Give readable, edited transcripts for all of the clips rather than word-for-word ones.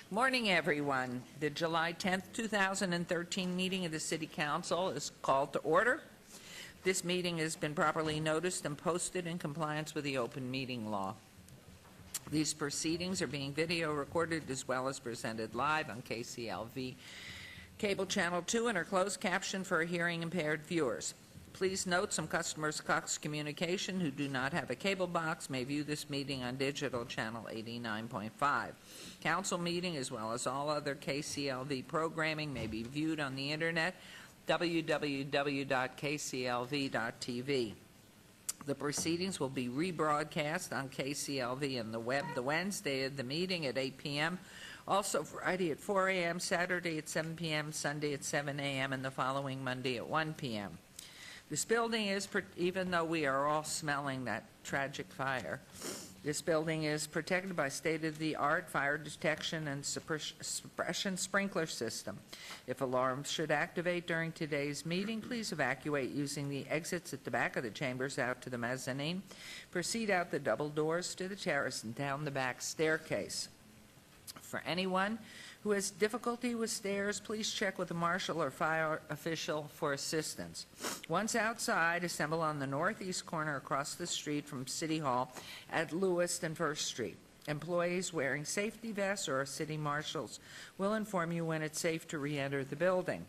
Morning, everyone. The July 10th, 2013 meeting of the City Council is called to order. This meeting has been properly noticed and posted in compliance with the open meeting law. These proceedings are being video recorded as well as presented live on KCLV Cable Channel 2 and are closed captioned for hearing impaired viewers. Please note some customers of Cox Communication who do not have a cable box may view this meeting on digital channel 89.5. Council meeting as well as all other KCLV programming may be viewed on the internet, www.kclv.tv. The proceedings will be rebroadcast on KCLV and the web the Wednesday of the meeting at 8 p.m., also Friday at 4 a.m., Saturday at 7 p.m., Sunday at 7 a.m., and the following Monday at 1 p.m. This building is, even though we are all smelling that tragic fire, this building is protected by state-of-the-art fire detection and suppression sprinkler system. If alarms should activate during today's meeting, please evacuate using the exits at the back of the chambers out to the mezzanine. Proceed out the double doors to the terrace and down the back staircase. For anyone who has difficulty with stairs, please check with a marshal or fire official for assistance. Once outside, assemble on the northeast corner across the street from City Hall at Lewis and First Street. Employees wearing safety vests or city marshals will inform you when it's safe to re-enter the building.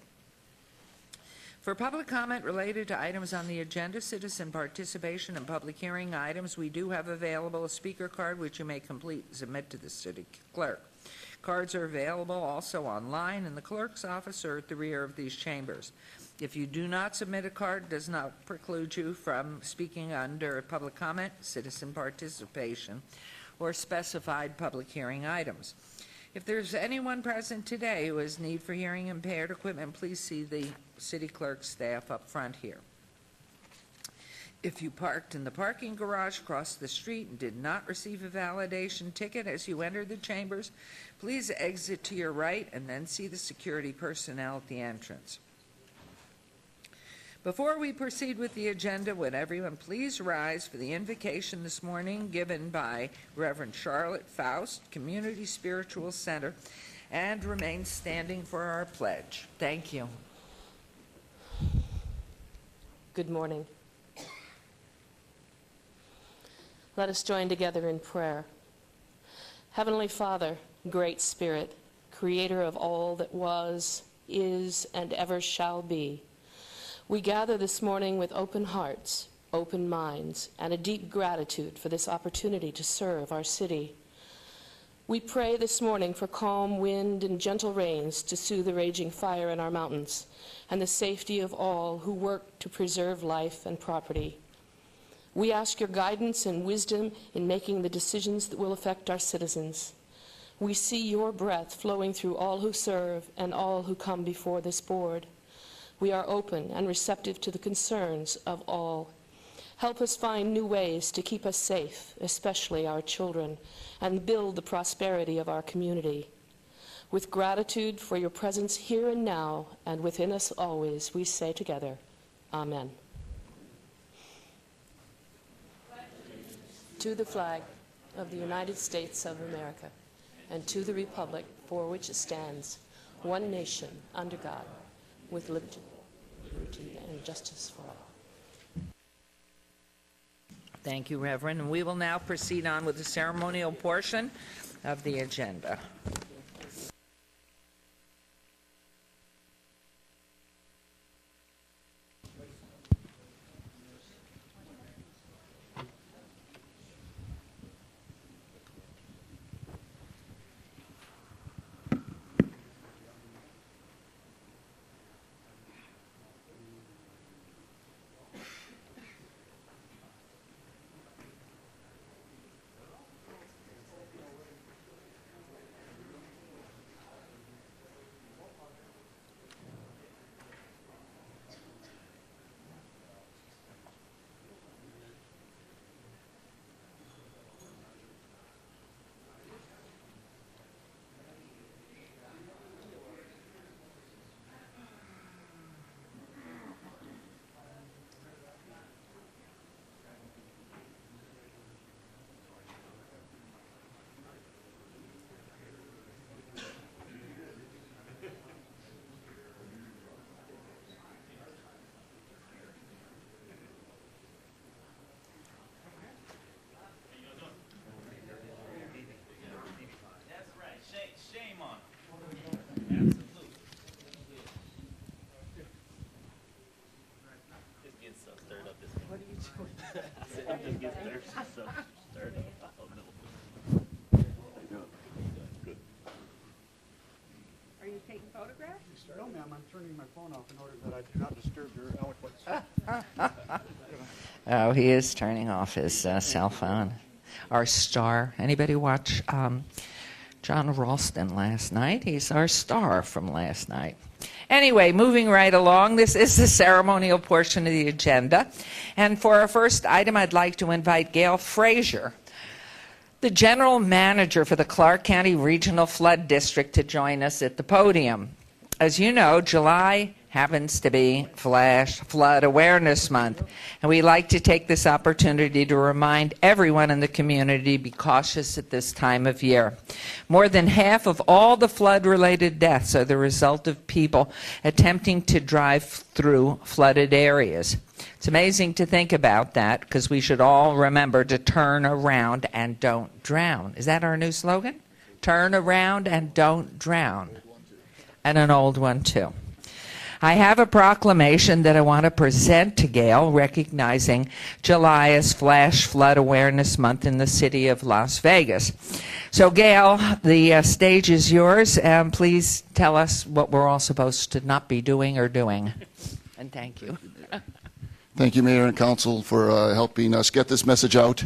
For public comment related to items on the agenda, citizen participation, and public hearing items, we do have available a speaker card which you may complete and submit to the city clerk. Cards are available also online in the clerk's office or at the rear of these chambers. If you do not submit a card, it does not preclude you from speaking under public comment, citizen participation, or specified public hearing items. If there's anyone present today who has need for hearing impaired equipment, please see the city clerk staff up front here. If you parked in the parking garage across the street and did not receive a validation ticket as you entered the chambers, please exit to your right and then see the security personnel at the entrance. Before we proceed with the agenda, would everyone please rise for the invocation this morning given by Reverend Charlotte Faust, Community Spiritual Center, and remain standing for our pledge. Thank you. Good morning. Let us join together in prayer. Heavenly Father, Great Spirit, Creator of all that was, is, and ever shall be, we gather this morning with open hearts, open minds, and a deep gratitude for this opportunity to serve our city. We pray this morning for calm wind and gentle rains to soothe the raging fire in our mountains, and the safety of all who work to preserve life and property. We ask your guidance and wisdom in making the decisions that will affect our citizens. We see your breath flowing through all who serve and all who come before this board. We are open and receptive to the concerns of all. Help us find new ways to keep us safe, especially our children, and build the prosperity of our community. With gratitude for your presence here and now and within us always, we say together, Amen. To the flag of the United States of America, and to the republic for which it stands, one nation, under God, with liberty and justice for all. Thank you, Reverend. And we will now proceed on with the ceremonial portion of the agenda. Are you taking photographs? No, ma'am, I'm turning my phone off in order that I do not disturb your eloquence. Oh, he is turning off his cell phone. Our star. Anybody watch John Ralston last night? He's our star from last night. Anyway, moving right along, this is the ceremonial portion of the agenda. And for our first item, I'd like to invite Gail Frazier, the general manager for the Clark County Regional Flood District, to join us at the podium. As you know, July happens to be Flash Flood Awareness Month, and we like to take this opportunity to remind everyone in the community to be cautious at this time of year. More than half of all the flood-related deaths are the result of people attempting to drive through flooded areas. It's amazing to think about that, because we should all remember to turn around and don't drown. Is that our new slogan? Turn around and don't drown. And an old one, too. I have a proclamation that I want to present to Gail, recognizing July as Flash Flood Awareness Month in the city of Las Vegas. So, Gail, the stage is yours, and please tell us what we're all supposed to not be doing or doing. And thank you. Thank you, Mayor and Council, for helping us get this message out.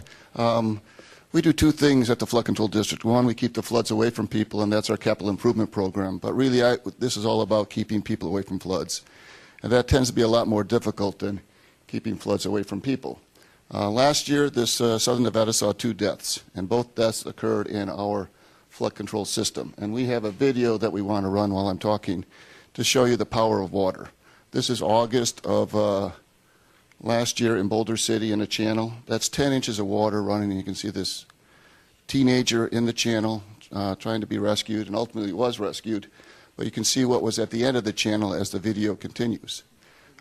We do two things at the Flood Control District. One, we keep the floods away from people, and that's our capital improvement program. But really, this is all about keeping people away from floods. And that tends to be a lot more difficult than keeping floods away from people. Last year, this Southern Nevada saw 2 deaths, and both deaths occurred in our flood control system. And we have a video that we want to run while I'm talking to show you the power of water. This is August of last year in Boulder City in a channel. That's 10 inches of water running, and you can see this teenager in the channel trying to be rescued, and ultimately was rescued. But you can see what was at the end of the channel as the video continues.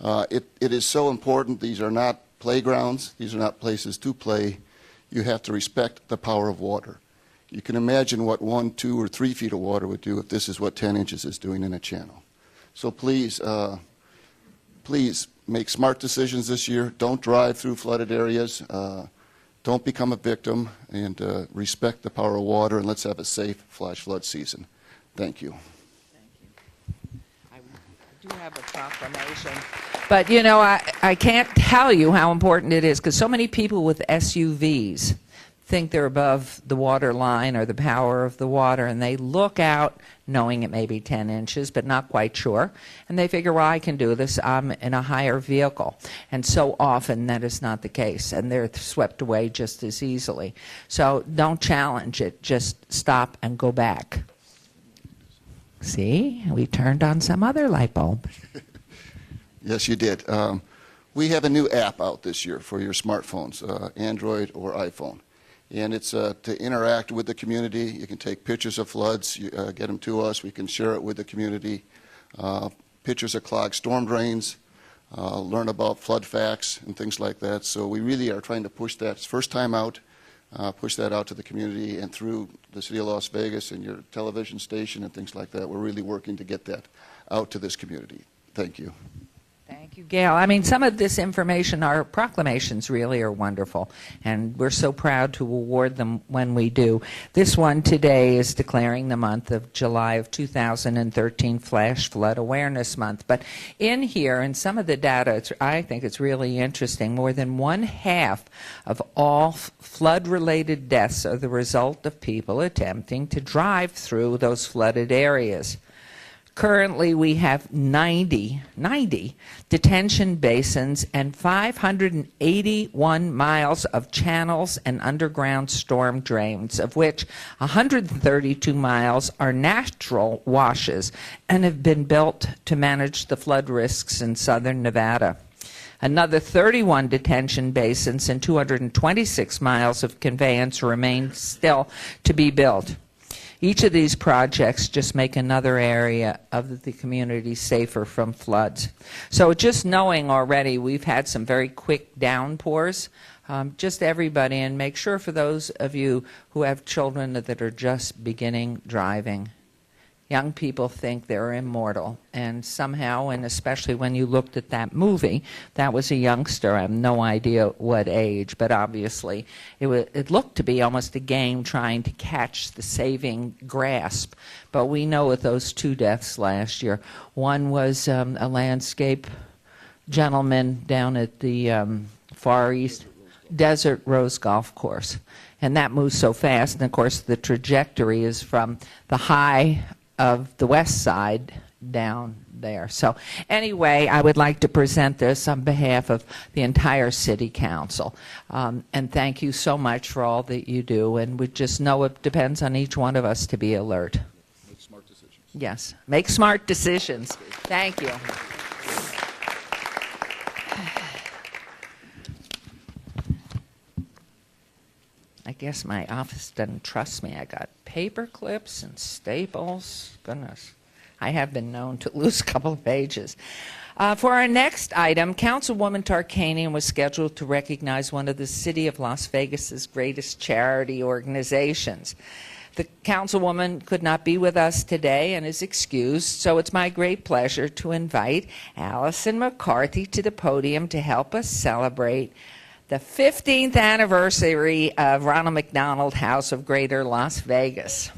It is so important. These are not playgrounds. These are not places to play. You have to respect the power of water. You can imagine what 1, 2, or 3 feet of water would do if this is what 10 inches is doing in a channel. So please, please make smart decisions this year. Don't drive through flooded areas. Don't become a victim, and respect the power of water, and let's have a safe flash flood season. Thank you. I do have a proclamation. But, you know, I can't tell you how important it is, because so many people with SUVs think they're above the water line or the power of the water, and they look out knowing it may be 10 inches, but not quite sure. And they figure, well, I can do this. I'm in a higher vehicle. And so often that is not the case, and they're swept away just as easily. So don't challenge it. Just stop and go back. See, we turned on some other light bulb. Yes, you did. We have a new app out this year for your smartphones, Android or iPhone. And it's to interact with the community. You can take pictures of floods, get them to us. We can share it with the community. Pictures of clogged storm drains, learn about flood facts and things like that. So we really are trying to push that. It's first time out, push that out to the community and through the city of Las Vegas and your television station and things like that. We're really working to get that out to this community. Thank you. Thank you, Gail. I mean, some of this information, our proclamations really are wonderful, and we're so proud to award them when we do. This one today is declaring the month of July of 2013 Flash Flood Awareness Month. But in here, in some of the data, I think it's really interesting. More than 1/2 of all flood-related deaths are the result of people attempting to drive through those flooded areas. Currently, we have 90 detention basins and 581 miles of channels and underground storm drains, of which 132 miles are natural washes and have been built to manage the flood risks in southern Nevada. Another 31 detention basins and 226 miles of conveyance remain still to be built. Each of these projects just make another area of the community safer from floods. So just knowing already we've had some very quick downpours, just everybody, and make sure for those of you who have children that are just beginning driving, young people think they're immortal. And somehow, and especially when you looked at that movie, that was a youngster. I have no idea what age, but obviously it looked to be almost a game trying to catch the saving grasp. But we know with those 2 deaths last year, one was a landscape gentleman down at the Far East Desert Rose Golf Course. And that moves so fast. And, of course, the trajectory is from the high of the west side down there. So anyway, I would like to present this on behalf of the entire City Council. And thank you so much for all that you do. And we just know it depends on each one of us to be alert. Make smart decisions. Yes, make smart decisions. Thank you. I guess my office doesn't trust me. I got paper clips and staples. Goodness, I have been known to lose a couple of pages. For our next item, Councilwoman Tarkanian was scheduled to recognize one of the City of Las Vegas's greatest charity organizations. The Councilwoman could not be with us today and is excused, so it's my great pleasure to invite Allison McCarthy to the podium to help us celebrate the 15th anniversary of Ronald McDonald House of Greater Las Vegas.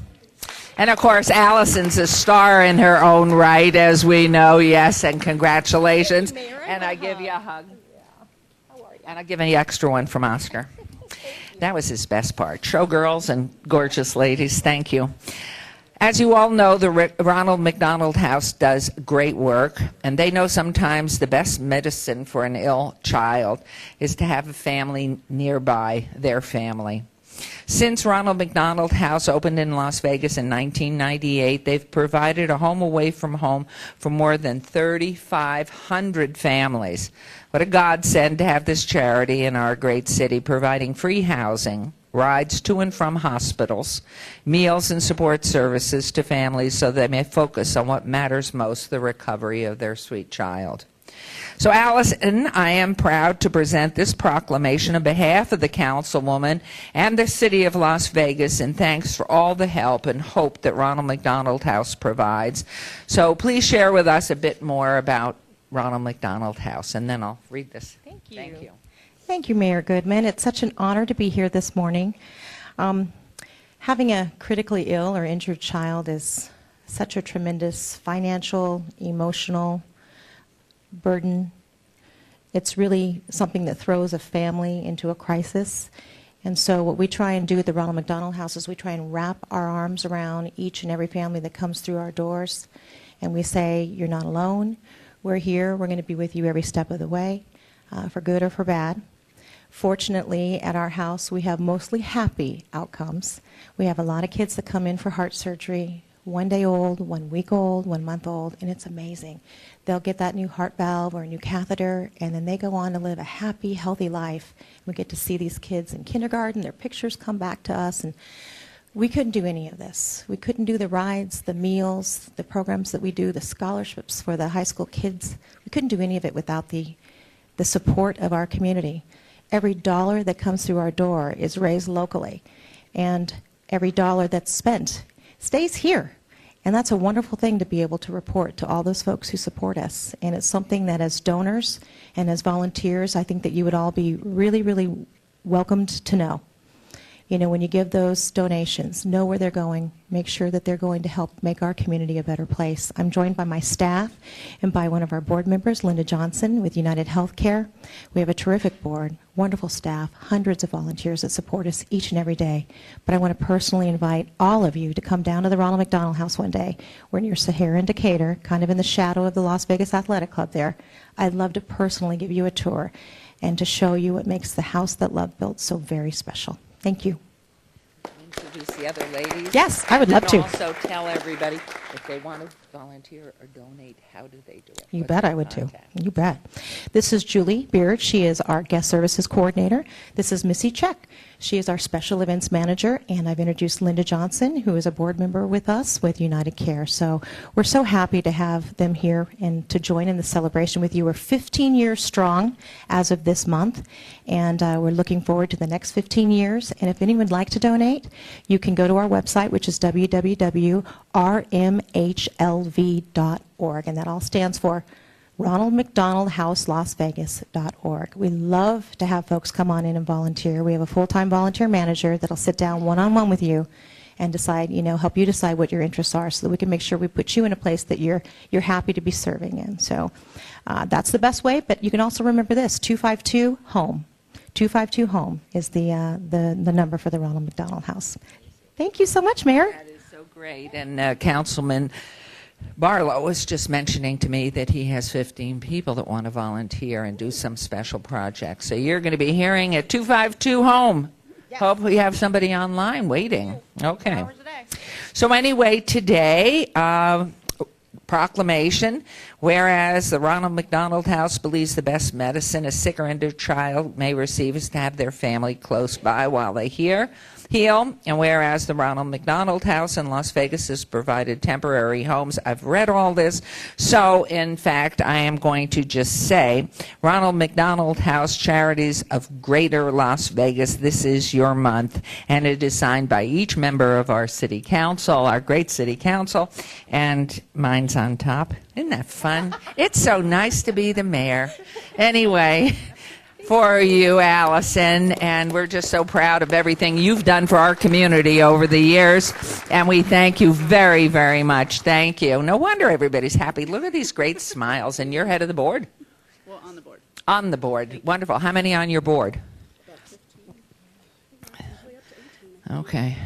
And, of course, Allison's a star in her own right, as we know, yes, and congratulations. And I give you a hug. And I'll give you an extra one from Oscar. That was his best part. Showgirls and gorgeous ladies, thank you. As you all know, the Ronald McDonald House does great work, and they know sometimes the best medicine for an ill child is to have a family nearby their family. Since Ronald McDonald House opened in Las Vegas in 1998, they've provided a home away from home for more than 3,500 families. What a godsend to have this charity in our great city, providing free housing, rides to and from hospitals, meals and support services to families so they may focus on what matters most, the recovery of their sweet child. So, Allison, I am proud to present this proclamation on behalf of the Councilwoman and the City of Las Vegas, and thanks for all the help and hope that Ronald McDonald House provides. So please share with us a bit more about Ronald McDonald House, and then I'll read this. Thank you. Thank you. Thank you, Mayor Goodman. It's such an honor to be here this morning. Having a critically ill or injured child is such a tremendous financial, emotional burden. It's really something that throws a family into a crisis. And so what we try and do at the Ronald McDonald House is we try and wrap our arms around each and every family that comes through our doors. And we say, you're not alone. We're here. We're going to be with you every step of the way, for good or for bad. Fortunately, at our house, we have mostly happy outcomes. We have a lot of kids that come in for heart surgery, 1 day old, 1 week old, 1 month old, and it's amazing. They'll get that new heart valve or a new catheter, and then they go on to live a happy, healthy life. We get to see these kids in kindergarten. Their pictures come back to us, and we couldn't do any of this. We couldn't do the rides, the meals, the programs that we do, the scholarships for the high school kids. We couldn't do any of it without the support of our community. Every dollar that comes through our door is raised locally, and every dollar that's spent stays here. And that's a wonderful thing to be able to report to all those folks who support us. And it's something that as donors and as volunteers, I think that you would all be really, really welcomed to know. You know, when you give those donations, know where they're going. Make sure that they're going to help make our community a better place. I'm joined by my staff and by one of our board members, Linda Johnson with United Healthcare. We have a terrific board, wonderful staff, hundreds of volunteers that support us each and every day. But I want to personally invite all of you to come down to the Ronald McDonald House one day. We're near Sahara and Decatur, kind of in the shadow of the Las Vegas Athletic Club there. I'd love to personally give you a tour and to show you what makes the house that love built so very special. Thank you. Introduce the other ladies. Yes, I would love to. And also tell everybody if they want to volunteer or donate, how do they do it? You What's bet the I would too. contact? You bet. This is Julie Beard. She is our guest services coordinator. This is Missy Check. She is our special events manager. And I've introduced Linda Johnson, who is a board member with us with United Care. So we're so happy to have them here and to join in the celebration with you. We're 15 years strong as of this month. And we're looking forward to the next 15 years. And if anyone would like to donate, you can go to our website, which is www.rmhlv.org, and that all stands for Ronald McDonald House, LasVegas.org. We love to have folks come on in and volunteer. We have a full-time volunteer manager that'll sit down one-on-one with you and decide, help you decide what your interests are so that we can make sure we put you in a place that you're happy to be serving in. So that's the best way, but you can also remember this, 252-HOME. 252-HOME is the number for the Ronald McDonald House. Thank you so much, Mayor. That is so great. And Councilman Barlow was just mentioning to me that he has 15 people that want to volunteer and do some special projects. So you're going to be hearing at 252-HOME. Yes. Hope we have somebody online waiting. Okay. So anyway, today, proclamation, whereas the Ronald McDonald House believes the best medicine a sick or injured child may receive is to have their family close by while they heal, and whereas the Ronald McDonald House in Las Vegas has provided temporary homes. I've read all this, so in fact I am going to just say, Ronald McDonald House Charities of Greater Las Vegas, this is your month, and it is signed by each member of our city council, our great city council, and mine's on top. Isn't that fun? It's so nice to be the mayor. Anyway, for you, Allison, and we're just so proud of everything you've done for our community over the years, and we thank you very, very much. Thank you. No wonder everybody's happy. Look at these great smiles, and you're head of the board? Well, on the board. On the board. Wonderful. How many on your board? About 15. Usually up to 18. Okay.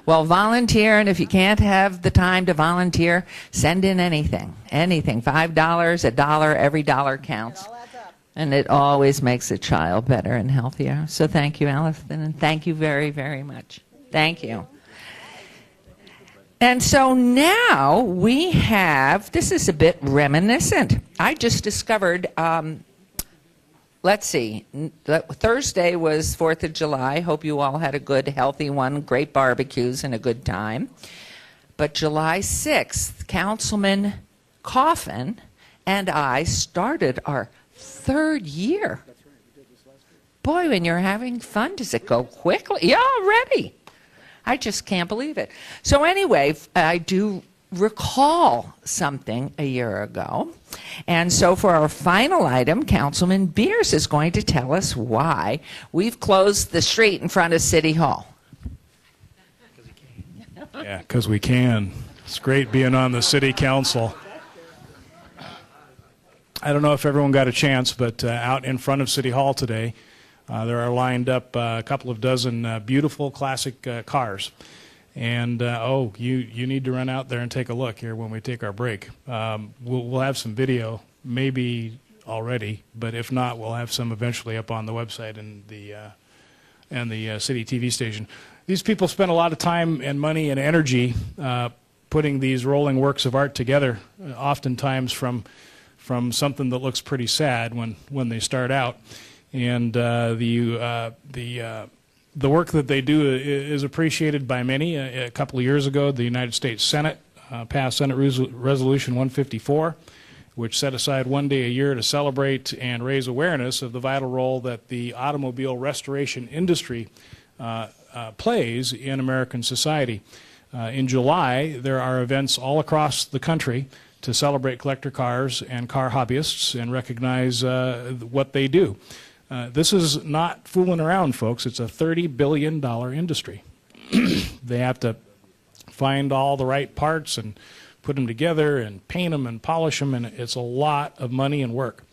Well, volunteer, and if you can't have the time to volunteer, send in anything. Anything. $5, $1, every dollar counts. And it always makes a child better and healthier. So thank you, Allison, and thank you very, very much. Thank you. And so now we have, this is a bit reminiscent. I just discovered, let's see, Thursday was 4th of July. Hope you all had a good, healthy one, great barbecues and a good time. But July 6th, Councilman Coffin and I started our 3rd year. Boy, when you're having fun, does it go quickly? Yeah, already. I just can't believe it. So anyway, I do recall something a year ago. And so for our final item, Councilman Beers is going to tell us why we've closed the street in front of City Hall. Yeah, because we can. It's great being on the city council. I don't know if everyone got a chance, but out in front of City Hall today, there are lined up a couple of dozen beautiful classic cars. And, you need to run out there and take a look here when we take our break. We'll have some video, maybe already, but if not, we'll have some eventually up on the website and the city TV station. These people spend a lot of time and money and energy putting these rolling works of art together, oftentimes from something that looks pretty sad when they start out, and the work that they do is appreciated by many. A couple of years ago, the United States Senate passed Senate Resolution 154, which set aside one day a year to celebrate and raise awareness of the vital role that the automobile restoration industry plays in American society. In July, there are events all across the country to celebrate collector cars and car hobbyists and recognize what they do. This is not fooling around, folks. It's a $30 billion industry. They have to find all the right parts and put them together and paint them and polish them, and it's a lot of money and work.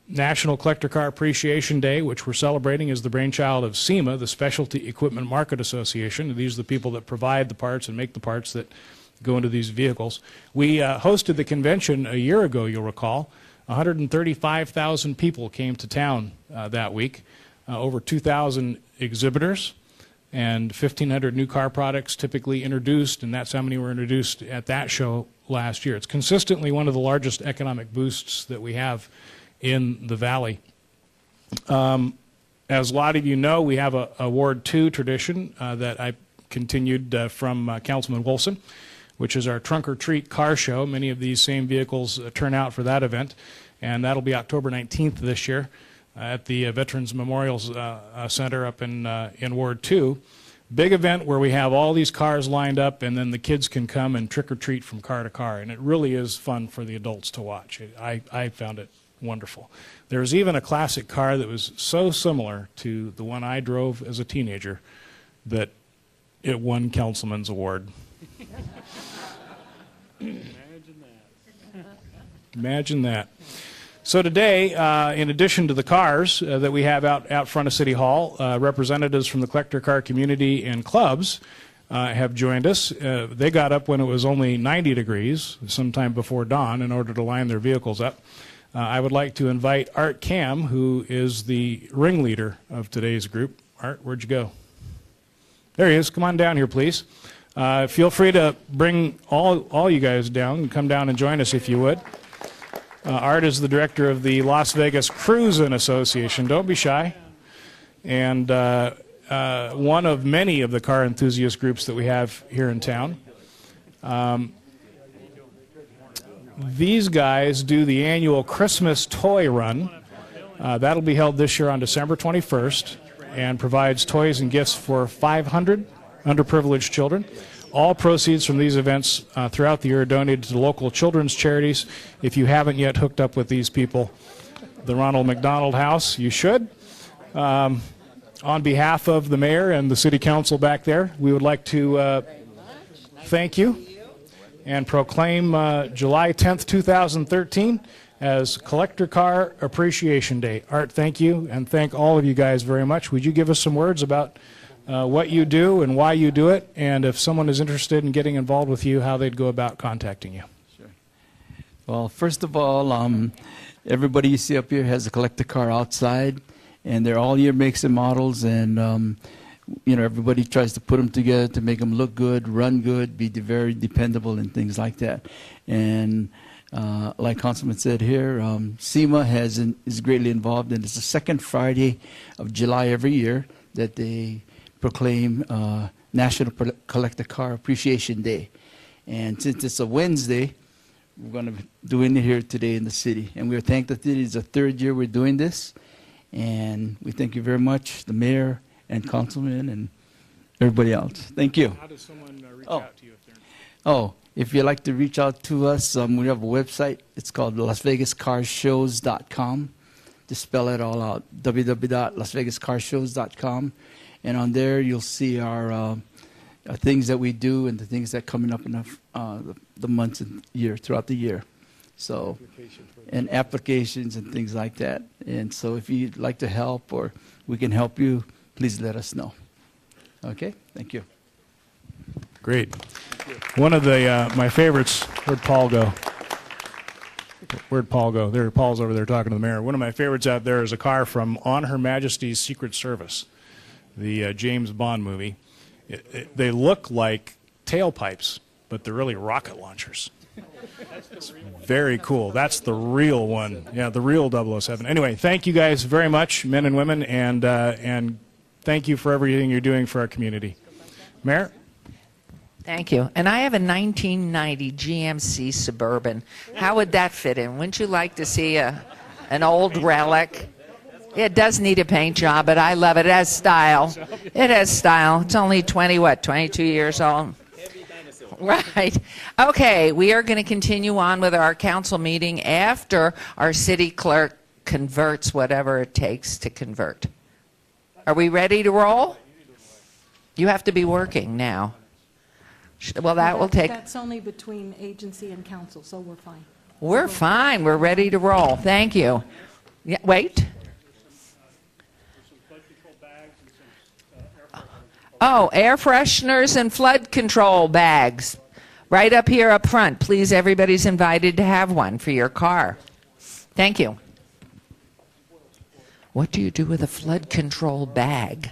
National Collector Car Appreciation Day, which we're celebrating, is the brainchild of SEMA, the Specialty Equipment Market Association. These are the people that provide the parts and make the parts that go into these vehicles. We hosted the convention a year ago, you'll recall. 135,000 people came to town that week, over 2,000 exhibitors, and 1,500 new car products typically introduced, and that's how many were introduced at that show last year. It's consistently one of the largest economic boosts that we have in the Valley. As a lot of you know, we have a Ward 2 tradition that I continued from Councilman Wolfson, which is our Trunk or Treat car show. Many of these same vehicles turn out for that event, and that'll be October 19th this year at the Veterans Memorial Center up in Ward 2. big event where we have all these cars lined up, and then the kids can come and trick or treat from car to car, and it really is fun for the adults to watch. I found it wonderful. There's even a classic car that was so similar to the one I drove as a teenager that it won Councilman's Award. Imagine that. So today, in addition to the cars that we have out front of City Hall, representatives from the collector car community and clubs have joined us. They got up when it was only 90 degrees, sometime before dawn, in order to line their vehicles up. I would like to invite Art Cam, who is the ringleader of today's group. Art, where'd you go? There he is. Come on down here, please. Feel free to bring all you guys down and come down and join us if you would. Art is the director of the Las Vegas Cruisin' Association. Don't be shy. And one of many of the car enthusiast groups that we have here in town. These guys do the annual Christmas toy run. That'll be held this year on December 21st and provides toys and gifts for 500 underprivileged children. All proceeds from these events throughout the year are donated to local children's charities. If you haven't yet hooked up with these people, the Ronald McDonald House, you should. On behalf of the mayor and the city council back there, we would like to thank you and proclaim July 10th, 2013 as Collector Car Appreciation Day. Art, thank you, and thank all of you guys very much. Would you give us some words about what you do and why you do it, and if someone is interested in getting involved with you, how they'd go about contacting you? Sure. Well, first of all, everybody you see up here has a collector car outside, and they're all year makes and models, and everybody tries to put them together to make them look good, run good, be very dependable, and things like that. And like Councilman said here, SEMA is greatly involved, and it's the second Friday of July every year that they proclaim National Collector Car Appreciation Day. And since it's a Wednesday, we're going to be doing it here today in the city. And we're thankful that it is the third year we're doing this. And we thank you very much, the mayor and councilman and everybody else. Thank you. How does someone reach out to you if they're... Oh, if you'd like to reach out to us, we have a website. It's called LasVegasCarsShows.com. Just spell it all out, www.LasVegasCarsShows.com. And on there, you'll see our things that we do and the things that are coming up in the months and year throughout the year. So, and applications and things like that. And so if you'd like to help or we can help you, please let us know. Okay? Thank you. Great. One of my favorites, where'd Paul go? Where'd Paul go? There, Paul's over there talking to the mayor. One of my favorites out there is a car from On Her Majesty's Secret Service, the James Bond movie. They look like tailpipes, but they're really rocket launchers. It's very cool. That's the real one. Yeah, the real 007. Anyway, thank you guys very much, men and women, and thank you for everything you're doing for our community. Mayor? Thank you. And I have a 1990 GMC Suburban. How would that fit in? Wouldn't you like to see an old relic? It does need a paint job, but I love it. It has style. It has style. It's only 22 years old. Right. Okay, we are going to continue on with our council meeting after our city clerk converts whatever it takes to convert. Are we ready to roll? You have to be working now. Well, that will take... That's only between agency and council, so we're fine. We're fine. We're ready to roll. Thank you. Yeah, wait. Oh, air fresheners and flood control bags. Right up here up front. Please, everybody's invited to have one for your car. Thank you. What do you do with a flood control bag?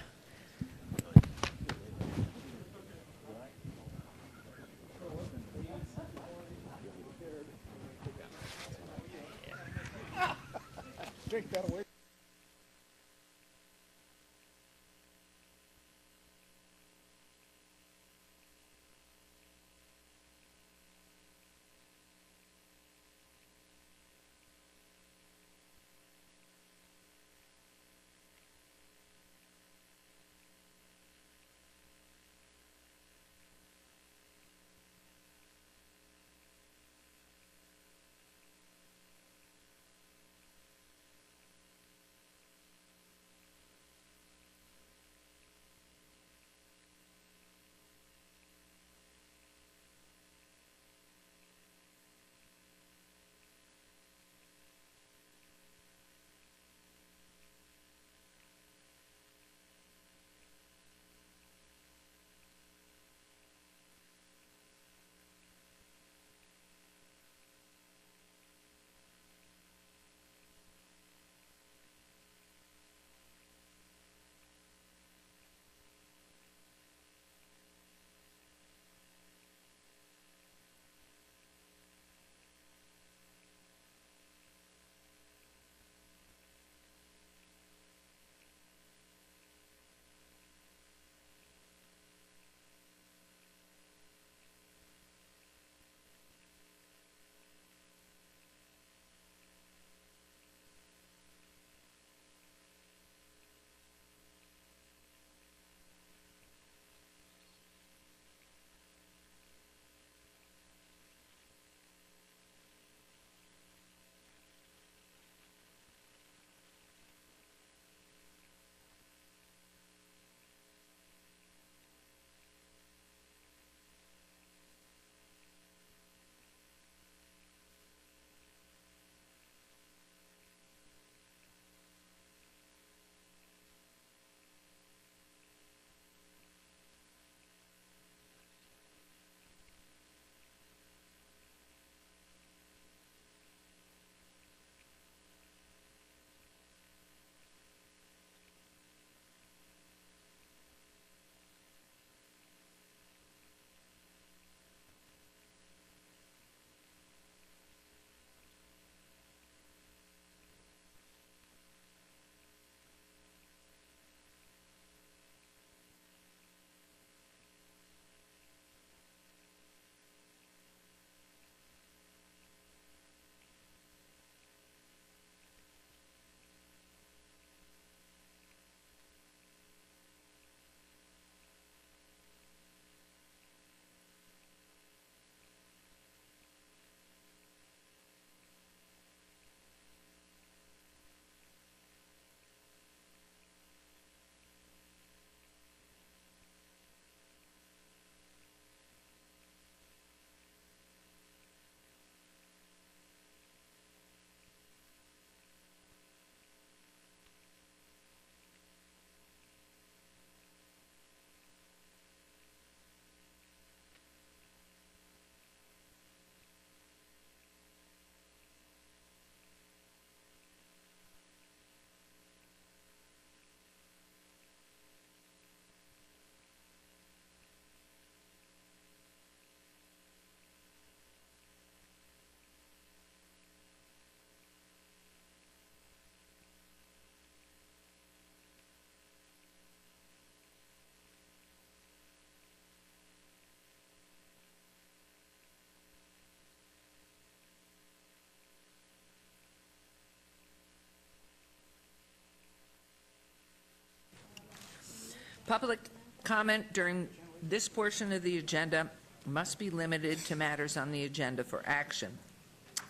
Public comment during this portion of the agenda must be limited to matters on the agenda for action.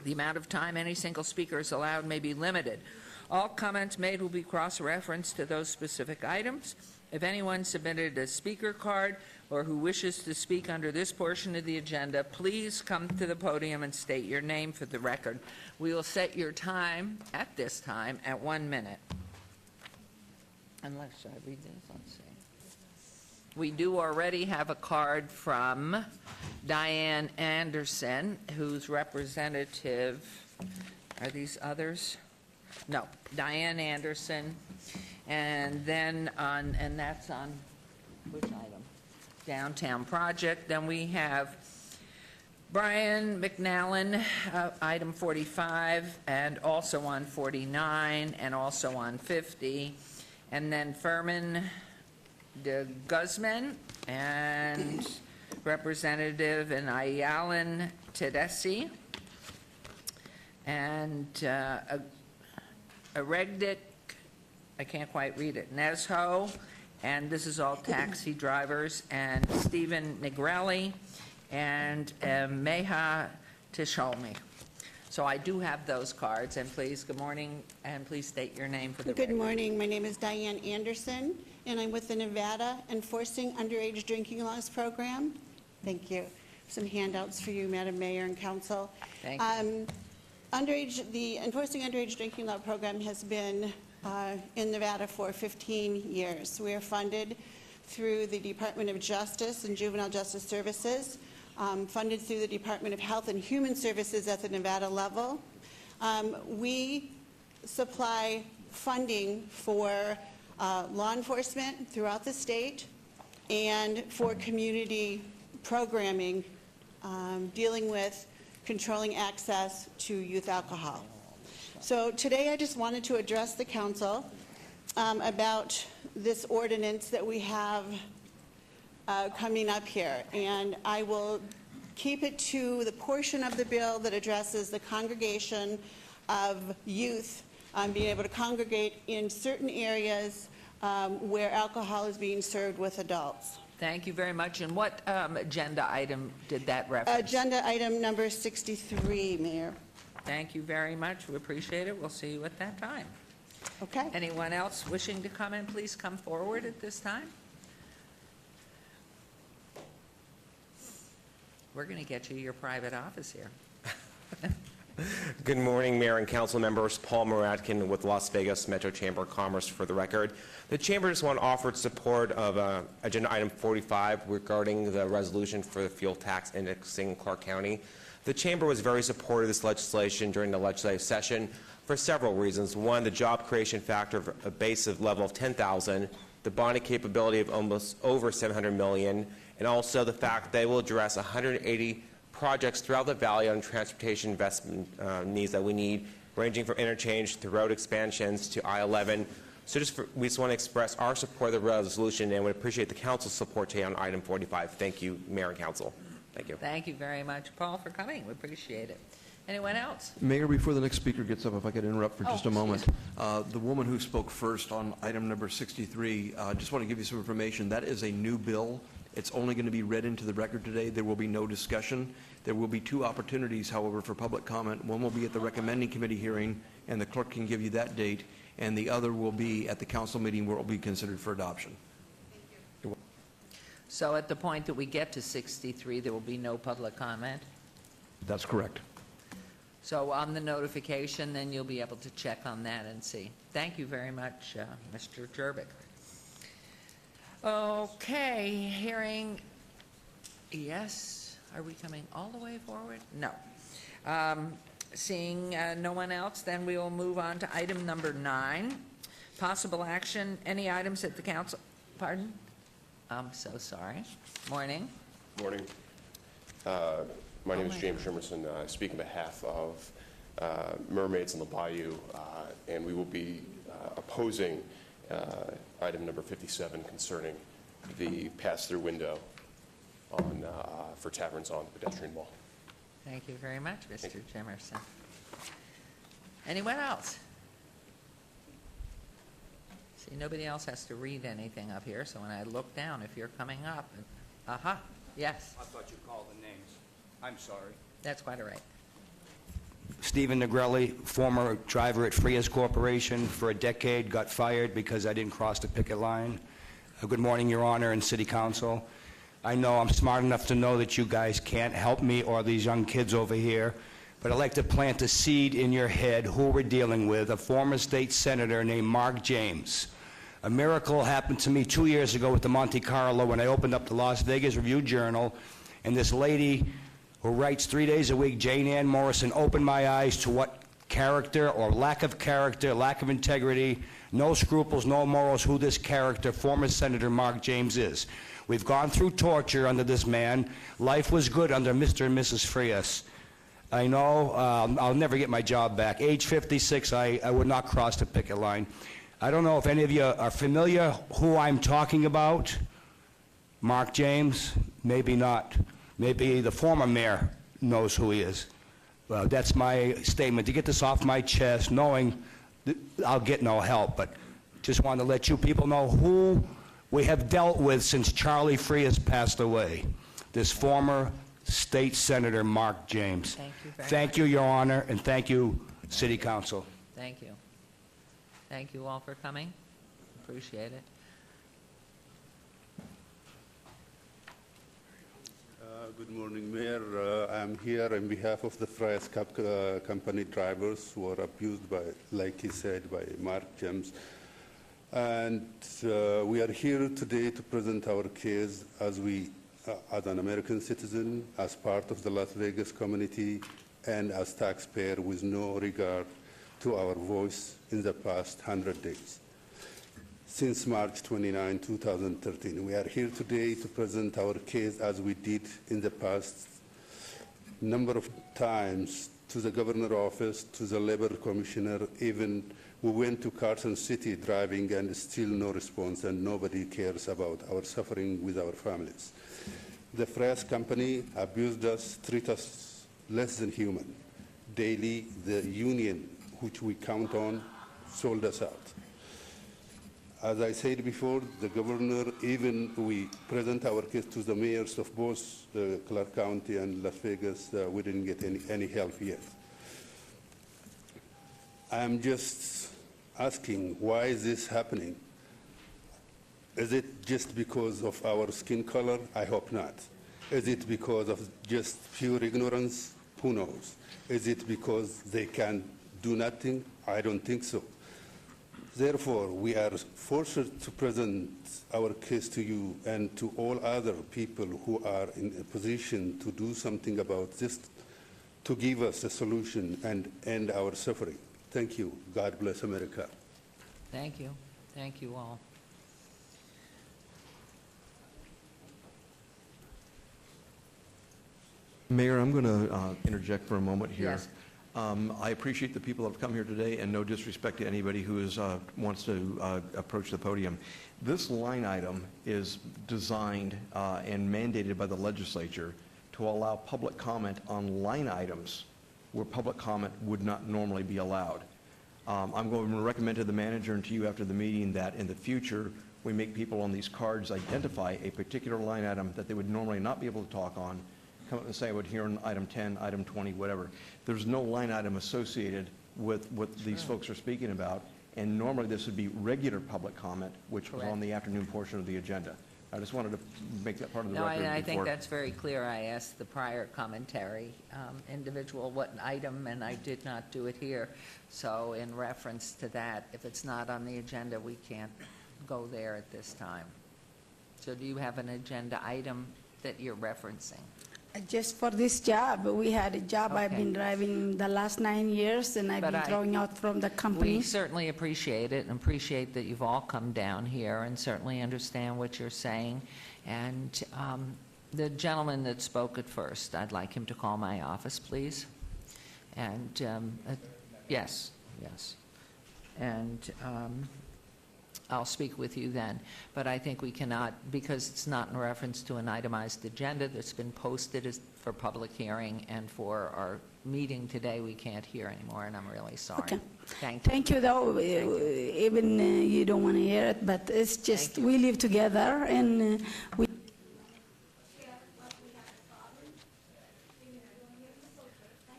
The amount of time any single speaker is allowed may be limited. All comments made will be cross-referenced to those specific items. If anyone submitted a speaker card or who wishes to speak under this portion of the agenda, please come to the podium and state your name for the record. We will set your time at this time at 1 minute. Unless, should I read this? Let's see. We do already have a card from Diane Anderson, whose representative, are these others? No, Diane Anderson, and then on, and that's on, which item? Downtown project. Then we have Brian McNallen, item 45, and also on 49, and also on 50, and then Furman de Guzman and Representative and Ayalan Tedesi and Aregdic, I can't quite read it, Nezho, and this is all taxi drivers, and Stephen Negrelli and Meha Tishomi. So I do have those cards, and please, good morning, and please state your name for the record. Good morning. My name is Diane Anderson, and I'm with the Nevada Enforcing Underage Drinking Laws Program. Thank you. Some handouts for you, Madam Mayor and Council. Thank you. The Enforcing Underage Drinking Law Program has been in Nevada for 15 years. We are funded through the Department of Justice and Juvenile Justice Services, funded through the Department of Health and Human Services at the Nevada level. We supply funding for law enforcement throughout the state and for community programming dealing with controlling access to youth alcohol. So today I just wanted to address the council about this ordinance that we have coming up here, and I will keep it to the portion of the bill that addresses the congregation of youth being able to congregate in certain areas where alcohol is being served with adults. Thank you very much. And what agenda item did that reference? Agenda item number 63, Mayor. Thank you very much. We appreciate it. We'll see you at that time. Okay. Anyone else wishing to comment, please come forward at this time. We're going to get you your private office here. Good morning, Mayor and Council members. Paul Muradkin with Las Vegas Metro Chamber of Commerce for the record. The Chamber just want to offer its support of Agenda Item 45 regarding the resolution for the fuel tax indexing in Clark County. The Chamber was very supportive of this legislation during the legislative session for several reasons. One, the job creation factor of a base of level of 10,000, the bonding capability of almost over 700 million, and also the fact they will address 180 projects throughout the valley on transportation investment needs that we need, ranging from interchange to road expansions to I-11. So we just want to express our support of the resolution and would appreciate the council's support today on item 45. Thank you, Mayor and Council. Thank you. Thank you very much, Paul, for coming. We appreciate it. Anyone else? Mayor, before the next speaker gets up, if I could interrupt for just a moment. excuse The woman who spoke first on item number 63, just want to give you some information. That is a new bill. It's only going to be read into the record today. There will be no discussion. There will be two opportunities, however, for public comment. One will be at the recommending committee hearing, and the clerk can give you that date, and the other will be at the council meeting where it will be considered for adoption. So at the point that we get to 63, there will be no public comment? That's correct. So on the notification, then you'll be able to check on that and see. Thank you very much, Mr. Jerbick. Okay, hearing, yes, are we coming all the way forward? No. Seeing no one else, then we will move on to item number 9. Possible action, any items at the council, pardon? I'm so sorry. Morning. Morning. My name is James Shimerson. I speak on behalf of Mermaids in the Bayou, and we will be opposing item number 57 concerning the pass-through window on, for taverns on the pedestrian wall. Thank you very much, Mr. Jimerson. Anyone else? See, nobody else has to read anything up here, so when I look down, if you're coming up, yes, I thought you called the names. I'm sorry. that's quite all right. Stephen Negrelli, former driver at Frias Corporation for a decade, got fired because I didn't cross the picket line. Good morning, Your Honor and City Council. I know I'm smart enough to know that you guys can't help me or these young kids over here, but I'd like to plant a seed in your head who we're dealing with, a former state senator named Mark James. A miracle happened to me 2 years ago with the Monte Carlo when I opened up the Las Vegas Review-Journal, and this lady who writes 3 days a week, Jane Ann Morrison, opened my eyes to what character or lack of integrity, no scruples, no morals, who this character, former Senator Mark James, is. We've gone through torture under this man. Life was good under Mr. and Mrs. Frias. I know I'll never get my job back. Age 56, I would not cross the picket line. I don't know if any of you are familiar who I'm talking about. Mark James? Maybe not. Maybe the former mayor knows who he is. Well, that's my statement, to get this off my chest, knowing that I'll get no help, but just wanted to let you people know who we have dealt with since Charlie Frias passed away. This former state senator, Mark James. Thank you very Thank much. you, Your Honor, and thank you, City Council. Thank you. Thank you all for coming. Appreciate it. Good morning, Mayor. I'm here on behalf of the Frias company drivers who are abused by, like he said, by Mark James. And we are here today to present our case as an American citizen, as part of the Las Vegas community, and as taxpayer with no regard to our voice in the past 100 days. Since March 29, 2013. We are here today to present our case as we did in the past number of times to the governor's office, to the labor commissioner, even we went to Carson City driving and still no response, and nobody cares about our suffering with our families. The Frias company abused us, treat us less than human. Daily, the union, which we count on, sold us out. As I said before, the governor, even we present our case to the mayors of both Clark County and Las Vegas, we didn't get any help yet. I'm just asking, why is this happening? Is it just because of our skin color? I hope not. Is it because of just pure ignorance? Who knows? Is it because they can do nothing? I don't think so. Therefore, we are forced to present our case to you and to all other people who are in a position to do something about this, to give us a solution and end our suffering. Thank you. God bless America. Thank you. Thank you all. Mayor, I'm going to interject for a moment here. Yes. I appreciate the people that have come here today, and no disrespect to anybody who wants to approach the podium. This line item is designed and mandated by the legislature to allow public comment on line items where public comment would not normally be allowed. I'm going to recommend to the manager and to you after the meeting that in the future we make people on these cards identify a particular line item that they would normally not be able to talk on, come up and say, I would hear on item 10, item 20, whatever. There's no line item associated with what these folks are speaking about, and normally this would be regular public comment, which was on the afternoon portion of the agenda. I just wanted to make that part of the No, record. I think before- that's very clear. I asked the prior commentary individual what item, and I did not do it here. So in reference to that, if it's not on the agenda, we can't go there at this time. So do you have an agenda item that you're referencing? Just for this job, we had a job I've Okay. been driving the last 9 years, and I've But been throwing out from the We company. certainly appreciate it and appreciate that you've all come down here and certainly understand what you're saying. And the gentleman that spoke at first, I'd like him to call my office, please. And, yes. And I'll speak with you then. But I think we cannot, because it's not in reference to an itemized agenda that's been posted as for public hearing, and for our meeting today, we can't hear anymore, and I'm really sorry. Okay. Thank you. Thank you, though, even you don't want to hear it, but it's just, we live together, and we...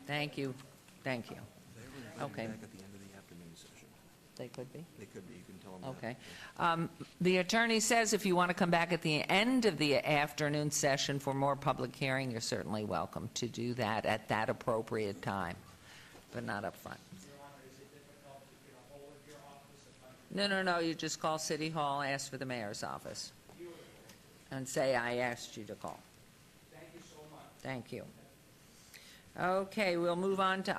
Thank you. Thank you. Okay. Back at the end of the afternoon session. They could be? They could be, you can tell them that. Okay. The attorney says if you want to come back at the end of the afternoon session for more public hearing, you're certainly welcome to do that at that appropriate time, but not up front. No, you just call City Hall, ask for the mayor's office, and say, I asked you to call. Thank you so much. Thank you. Okay, we'll move on to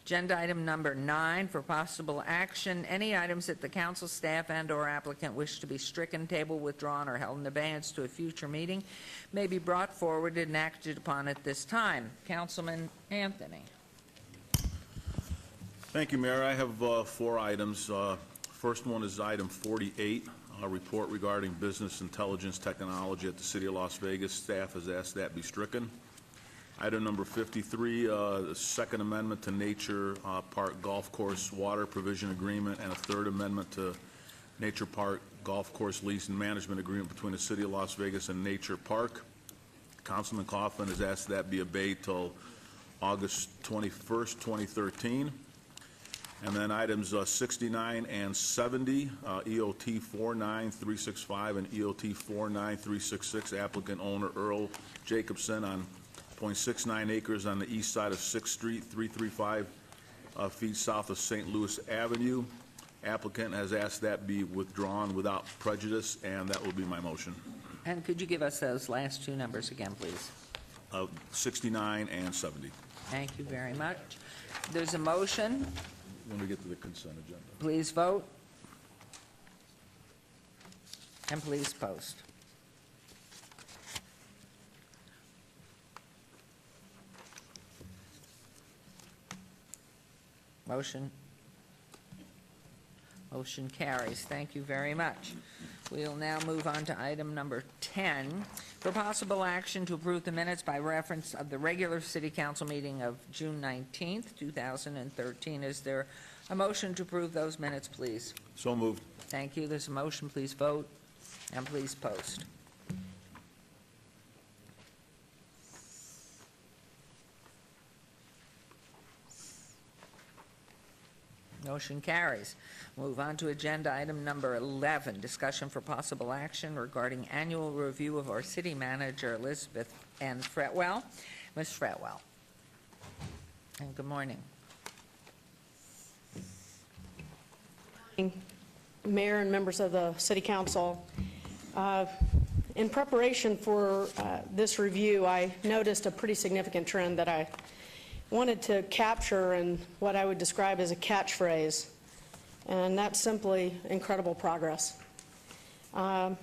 agenda item number 9 for possible action. Any items that the council, staff, and/or applicant wish to be stricken, tabled, withdrawn, or held in abeyance to a future meeting may be brought forward and acted upon at this time. Councilman Anthony. Thank you, Mayor. I have 4 items. First one is item 48, a report regarding business intelligence technology at the City of Las Vegas. Staff has asked that be stricken. Item number 53, the Second Amendment to Nature Park Golf Course Water Provision Agreement, and a Third Amendment to Nature Park Golf Course Lease and Management Agreement between the City of Las Vegas and Nature Park. Councilman Coughlin has asked that be obeyed till August 21st, 2013. And then items 69 and 70, EOT 49365 and EOT 49366, applicant owner Earl Jacobson on .69 acres on the east side of 6th Street, 335 feet south of St. Louis Avenue. Applicant has asked that be withdrawn without prejudice, and that will be my motion. And could you give us those last 2 numbers again, please? 69 and 70. Thank you very much. There's a motion. When we get to the consent agenda. Please vote. And please post. Motion carries. Thank you very much. We'll now move on to item number 10, for possible action to approve the minutes by reference of the regular City Council meeting of June 19th, 2013. Is there a motion to approve those minutes, please? So moved. Thank you. There's a motion. Please vote, and please post. Motion carries. Move on to agenda item number 11, discussion for possible action regarding annual review of our city manager, Elizabeth N. Fretwell. Ms. Fretwell. And good morning. Mayor and members of the City Council, in preparation for this review, I noticed a pretty significant trend that I wanted to capture in what I would describe as a catchphrase, and that's simply incredible progress. As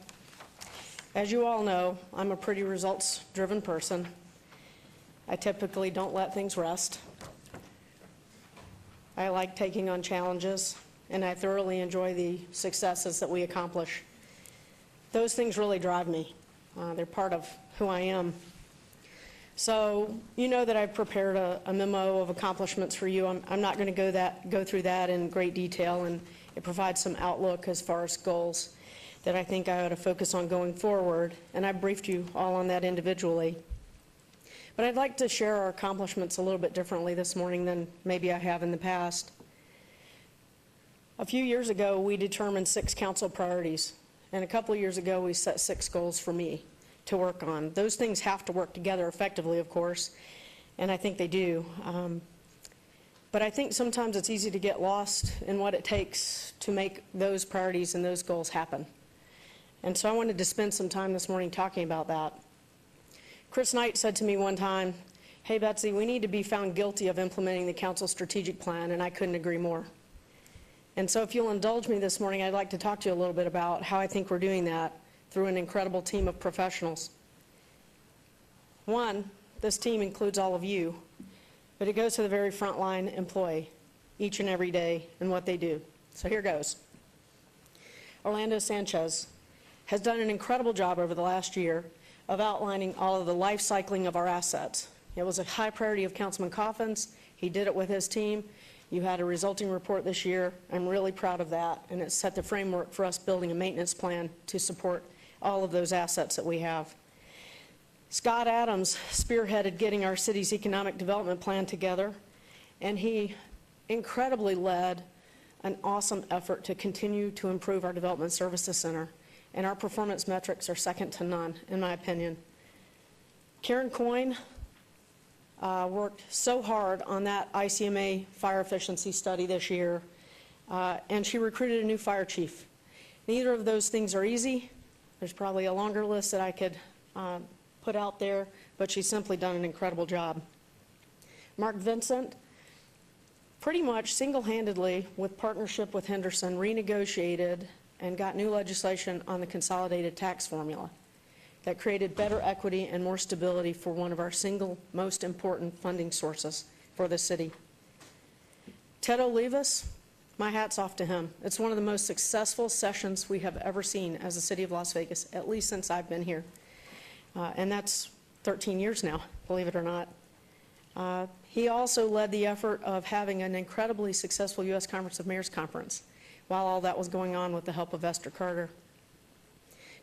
you all know, I'm a pretty results-driven person. I typically don't let things rest. I like taking on challenges, and I thoroughly enjoy the successes that we accomplish. Those things really drive me. They're part of who I am. So you know that I've prepared a memo of accomplishments for you. I'm not going to go through that in great detail, and it provides some outlook as far as goals that I think I ought to focus on going forward, and I briefed you all on that individually. But I'd like to share our accomplishments a little bit differently this morning than maybe I have in the past. A few years ago, we determined 6 council priorities, and a couple of years ago, we set 6 goals for me to work on. Those things have to work together effectively, of course, and I think they do. But I think sometimes it's easy to get lost in what it takes to make those priorities and those goals happen. And so I wanted to spend some time this morning talking about that. Chris Knight said to me one time, "Hey, Betsy, we need to be found guilty of implementing the council's strategic plan," and I couldn't agree more. And so if you'll indulge me this morning, I'd like to talk to you a little bit about how I think we're doing that through an incredible team of professionals. One, this team includes all of you, but it goes to the very frontline employee each and every day and what they do. So here goes. Orlando Sanchez has done an incredible job over the last year of outlining all of the life cycling of our assets. It was a high priority of Councilman Coffin's. He did it with his team. You had a resulting report this year. I'm really proud of that, and it set the framework for us building a maintenance plan to support all of those assets that we have. Scott Adams spearheaded getting our city's economic development plan together, and he incredibly led an awesome effort to continue to improve our Development Services Center, and our performance metrics are second to none, in my opinion. Karen Coyne worked so hard on that ICMA fire efficiency study this year, and she recruited a new fire chief. Neither of those things are easy. There's probably a longer list that I could put out there, but she's simply done an incredible job. Mark Vincent, pretty much single-handedly, with partnership with Henderson, renegotiated and got new legislation on the consolidated tax formula that created better equity and more stability for one of our single most important funding sources for the city. Ted Olivas, my hat's off to him. It's one of the most successful sessions we have ever seen as the City of Las Vegas, at least since I've been here. And that's 13 years now, believe it or not. He also led the effort of having an incredibly successful U.S. Conference of Mayors conference while all that was going on with the help of Esther Carter.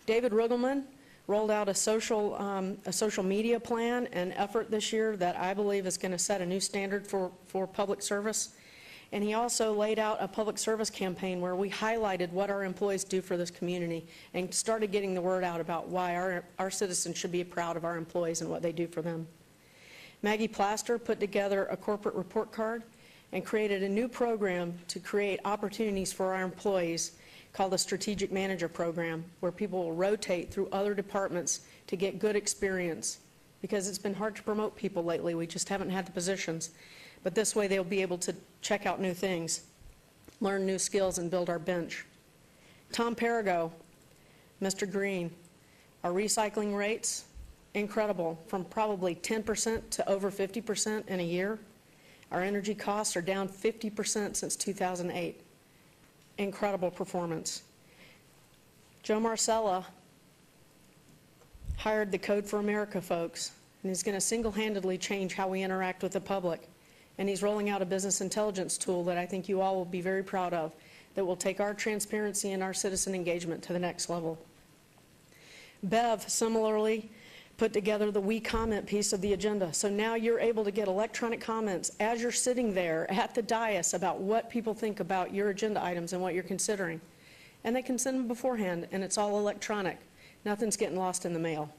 David Rugelman rolled out a social media plan and effort this year that I believe is going to set a new standard for public service. And he also laid out a public service campaign where we highlighted what our employees do for this community and started getting the word out about why our citizens should be proud of our employees and what they do for them. Maggie Plaster put together a corporate report card and created a new program to create opportunities for our employees called the Strategic Manager Program, where people will rotate through other departments to get good experience, because it's been hard to promote people lately. We just haven't had the positions. But this way they'll be able to check out new things, learn new skills, and build our bench. Tom Perigo, Mr. Green, our recycling rates, incredible, from probably 10% to over 50% in a year. Our energy costs are down 50% since 2008. Incredible performance. Joe Marcella hired the Code for America folks, and he's going to single-handedly change how we interact with the public. And he's rolling out a business intelligence tool that I think you all will be very proud of, that will take our transparency and our citizen engagement to the next level. Bev similarly put together the We Comment piece of the agenda. So now you're able to get electronic comments as you're sitting there at the dais about what people think about your agenda items and what you're considering. And they can send them beforehand, and it's all electronic. Nothing's getting lost in the mail.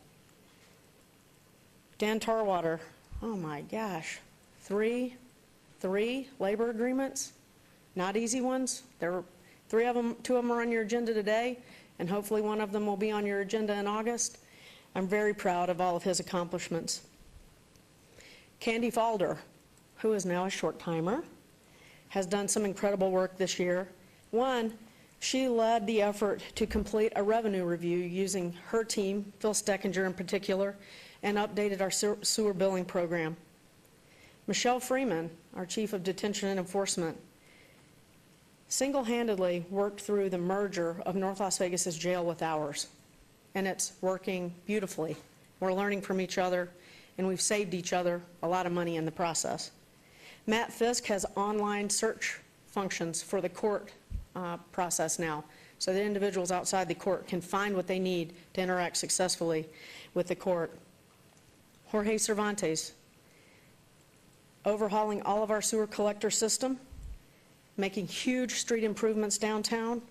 Dan Tarwater, oh my gosh, three labor agreements, not easy ones. There are 3 of them, 2 of them are on your agenda today, and hopefully one of them will be on your agenda in August. I'm very proud of all of his accomplishments. Candy Falder, who is now a short-timer, has done some incredible work this year. One, she led the effort to complete a revenue review using her team, Phil Steckinger in particular, and updated our sewer billing program. Michelle Freeman, our Chief of Detention and Enforcement, single-handedly worked through the merger of North Las Vegas's jail with ours, and it's working beautifully. We're learning from each other, and we've saved each other a lot of money in the process. Matt Fisk has online search functions for the court process now, so that individuals outside the court can find what they need to interact successfully with the court. Jorge Cervantes, overhauling all of our sewer collector system, making huge street improvements downtown,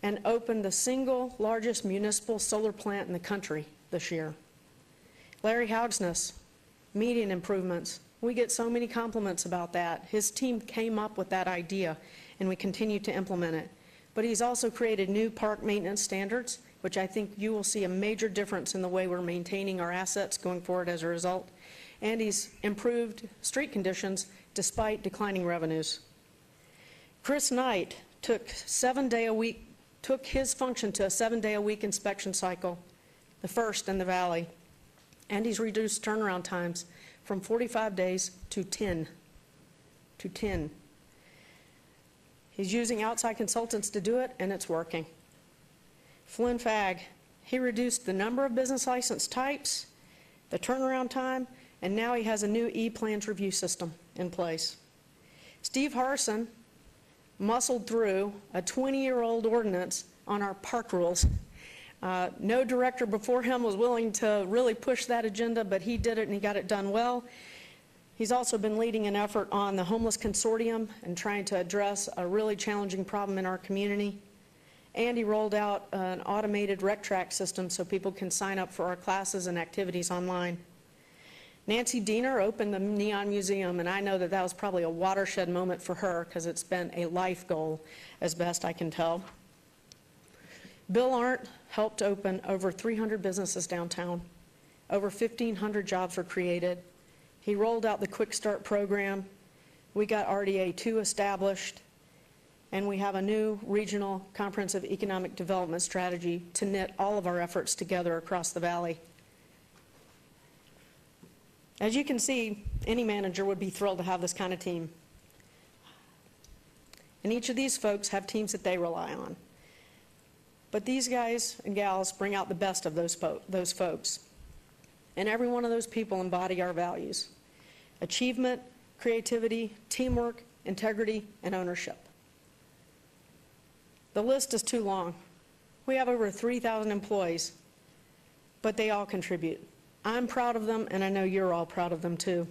and opened the single largest municipal solar plant in the country this year. Larry Haugsness, median improvements. We get so many compliments about that. His team came up with that idea, and we continue to implement it. But he's also created new park maintenance standards, which I think you will see a major difference in the way we're maintaining our assets going forward as a result. And he's improved street conditions despite declining revenues. Chris Knight took his function to a 7-day-a-week inspection cycle, the first in the valley, and he's reduced turnaround times from 45 days to 10. He's using outside consultants to do it, and it's working. Flynn Fagg He reduced the number of business license types, the turnaround time, and now he has a new e-plans review system in place. Steve Harson muscled through a 20-year-old ordinance on our park rules. No director before him was willing to really push that agenda, but he did it and he got it done well. He's also been leading an effort on the homeless consortium and trying to address a really challenging problem in our community. And he rolled out an automated rec track system so people can sign up for our classes and activities online. Nancy Diener opened the Neon Museum, and I know that that was probably a watershed moment for her because it's been a life goal, as best I can tell. Bill Arndt helped open over 300 businesses downtown. Over 1,500 jobs were created. He rolled out the Quick Start program. We got RDA 2 established, and we have a new regional comprehensive economic development strategy to knit all of our efforts together across the valley. As you can see, any manager would be thrilled to have this kind of team. And each of these folks have teams that they rely on. But these guys and gals bring out the best of those folks. And every one of those people embody our values: achievement, creativity, teamwork, integrity, and ownership. The list is too long. We have over 3,000 employees, but they all contribute. I'm proud of them, and I know you're all proud of them too.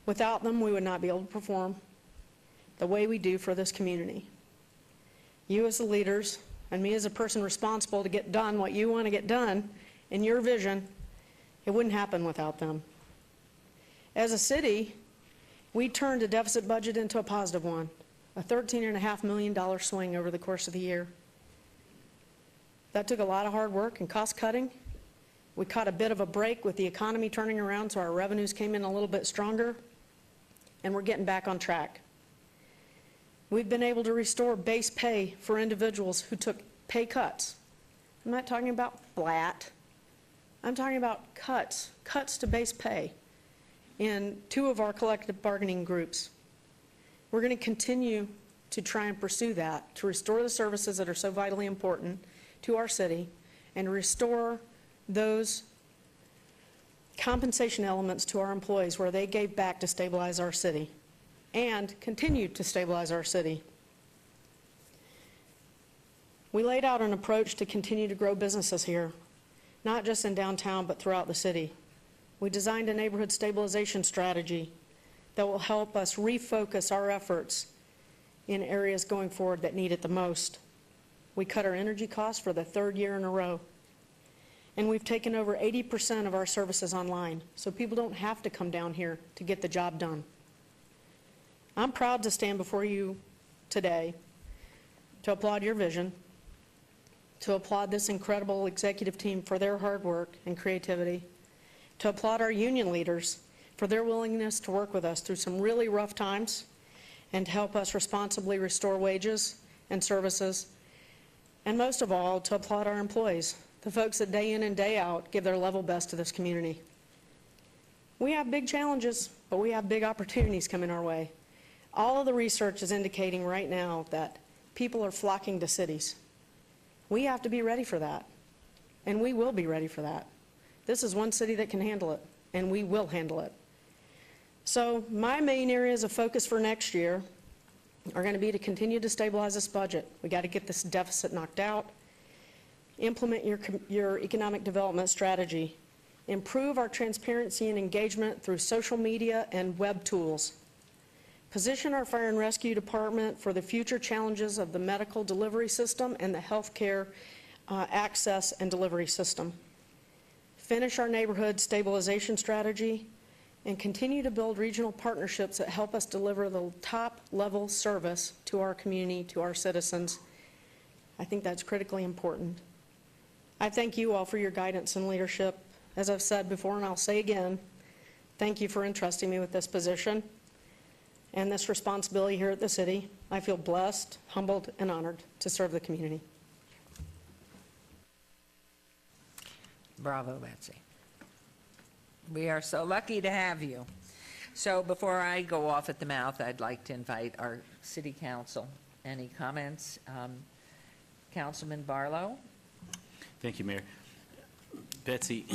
Without them, we would not be able to perform the way we do for this community. You as the leaders, and me as a person responsible to get done what you want to get done in your vision, it wouldn't happen without them. As a city, we turned a deficit budget into a positive one, a $13.5 million swing over the course of the year. That took a lot of hard work and cost cutting. We caught a bit of a break with the economy turning around, so our revenues came in a little bit stronger, and we're getting back on track. We've been able to restore base pay for individuals who took pay cuts. I'm not talking about flat. I'm talking about cuts to base pay in 2 of our collective bargaining groups. We're going to continue to try and pursue that, to restore the services that are so vitally important to our city, and restore those compensation elements to our employees where they gave back to stabilize our city and continue to stabilize our city. We laid out an approach to continue to grow businesses here, not just in downtown, but throughout the city. We designed a neighborhood stabilization strategy that will help us refocus our efforts in areas going forward that need it the most. We cut our energy costs for the 3rd year in a row. And we've taken over 80% of our services online, so people don't have to come down here to get the job done. I'm proud to stand before you today to applaud your vision, to applaud this incredible executive team for their hard work and creativity, to applaud our union leaders for their willingness to work with us through some really rough times and to help us responsibly restore wages and services, and most of all, to applaud our employees, the folks that day in and day out give their level best to this community. We have big challenges, but we have big opportunities coming our way. All of the research is indicating right now that people are flocking to cities. We have to be ready for that, and we will be ready for that. This is one city that can handle it, and we will handle it. So my main areas of focus for next year are going to be to continue to stabilize this budget. We got to get this deficit knocked out, implement your economic development strategy, improve our transparency and engagement through social media and web tools, position our fire and rescue department for the future challenges of the medical delivery system and the healthcare access and delivery system, finish our neighborhood stabilization strategy, and continue to build regional partnerships that help us deliver the top level service to our community, to our citizens. I think that's critically important. I thank you all for your guidance and leadership. As I've said before, and I'll say again, thank you for entrusting me with this position and this responsibility here at the city. I feel blessed, humbled, and honored to serve the community. Bravo, Betsy. We are so lucky to have you. So before I go off at the mouth, I'd like to invite our city council. Any comments? Councilman Barlow? Thank you, Mayor. Betsy,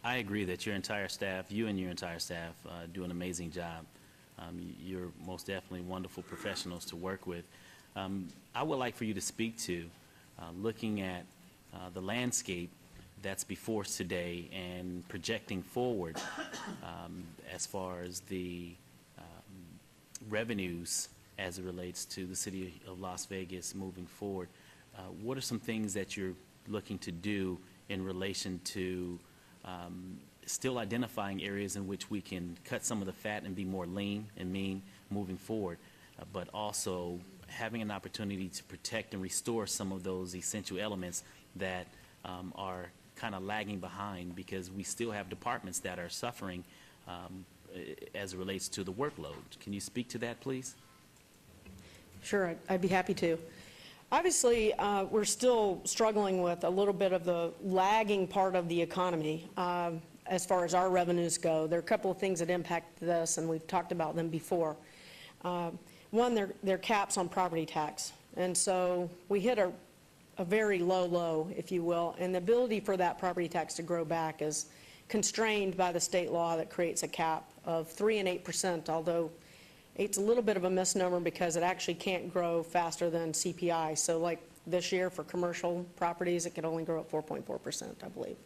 I agree that your entire staff, you and your entire staff, do an amazing job. You're most definitely wonderful professionals to work with. I would like for you to speak to looking at the landscape that's before us today and projecting forward as far as the revenues as it relates to the city of Las Vegas moving forward. What are some things that you're looking to do in relation to still identifying areas in which we can cut some of the fat and be more lean and mean moving forward, but also having an opportunity to protect and restore some of those essential elements that are kind of lagging behind, because we still have departments that are suffering as it relates to the workload. Can you speak to that, please? Sure, I'd be happy to. Obviously, we're still struggling with a little bit of the lagging part of the economy as far as our revenues go. There are a couple of things that impact this, and we've talked about them before. One, there are caps on property tax. And so we hit a very low, if you will, and the ability for that property tax to grow back is constrained by the state law that creates a cap of 3% and 8%, although 8's a little bit of a misnomer because it actually can't grow faster than CPI. So like this year for commercial properties, it could only grow at 4.4%, I believe,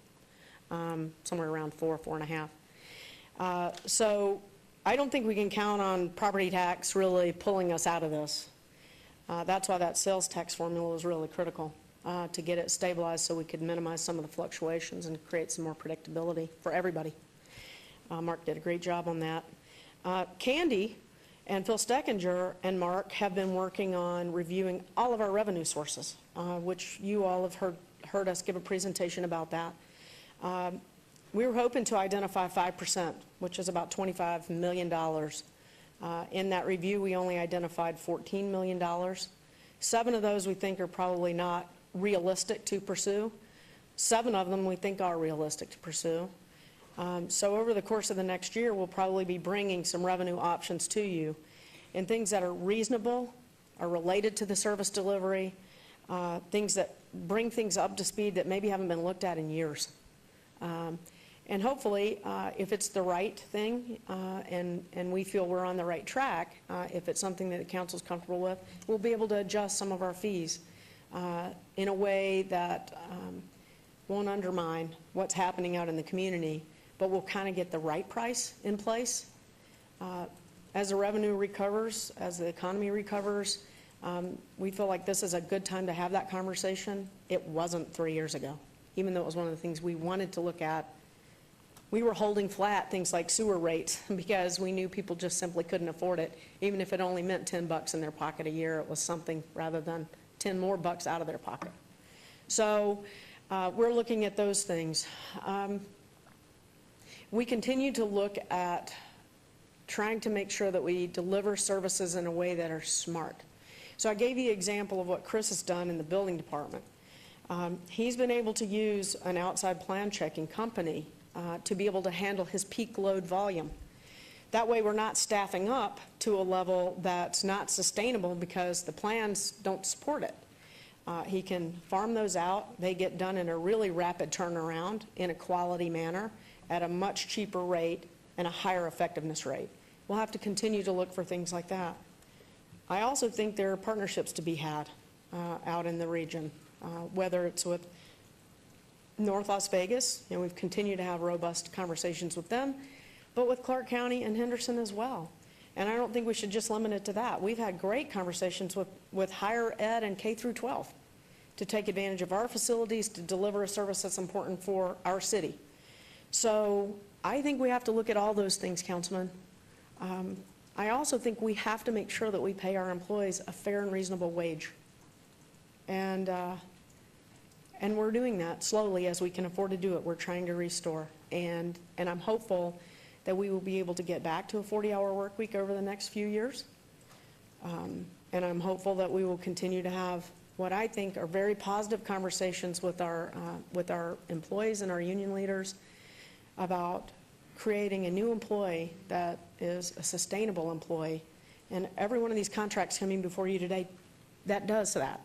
somewhere around 4.5. So I don't think we can count on property tax really pulling us out of this. That's why that sales tax formula was really critical, to get it stabilized so we could minimize some of the fluctuations and create some more predictability for everybody. Mark did a great job on that. Candy and Phil Steckinger and Mark have been working on reviewing all of our revenue sources, which you all have heard us give a presentation about that. We were hoping to identify 5%, which is about $25 million. In that review, we only identified $14 million. 7 of those we think are probably not realistic to pursue. 7 of them we think are realistic to pursue. So over the course of the next year, we'll probably be bringing some revenue options to you, and things that are reasonable, are related to the service delivery, things that bring things up to speed that maybe haven't been looked at in years. And hopefully, if it's the right thing and we feel we're on the right track, if it's something that the council's comfortable with, we'll be able to adjust some of our fees in a way that won't undermine what's happening out in the community, but we'll kind of get the right price in place. As the revenue recovers, as the economy recovers, we feel like this is a good time to have that conversation. It wasn't 3 years ago, even though it was one of the things we wanted to look at. We were holding flat things like sewer rates because we knew people just simply couldn't afford it. Even if it only meant $10 in their pocket a year, it was something rather than 10 more bucks out of their pocket. So we're looking at those things. We continue to look at trying to make sure that we deliver services in a way that are smart. So I gave you the example of what Chris has done in the building department. He's been able to use an outside plan checking company to be able to handle his peak load volume. That way we're not staffing up to a level that's not sustainable because the plans don't support it. He can farm those out. They get done in a really rapid turnaround in a quality manner at a much cheaper rate and a higher effectiveness rate. We'll have to continue to look for things like that. I also think there are partnerships to be had out in the region, whether it's with North Las Vegas, and we've continued to have robust conversations with them, but with Clark County and Henderson as well. And I don't think we should just limit it to that. We've had great conversations with higher ed and K through 12 to take advantage of our facilities to deliver a service that's important for our city. So I think we have to look at all those things, Councilman. I also think we have to make sure that we pay our employees a fair and reasonable wage. And we're doing that slowly as we can afford to do it. We're trying to restore. And I'm hopeful that we will be able to get back to a 40-hour work week over the next few years. And I'm hopeful that we will continue to have what I think are very positive conversations with our employees and our union leaders about creating a new employee that is a sustainable employee. And every one of these contracts coming before you today, that does that.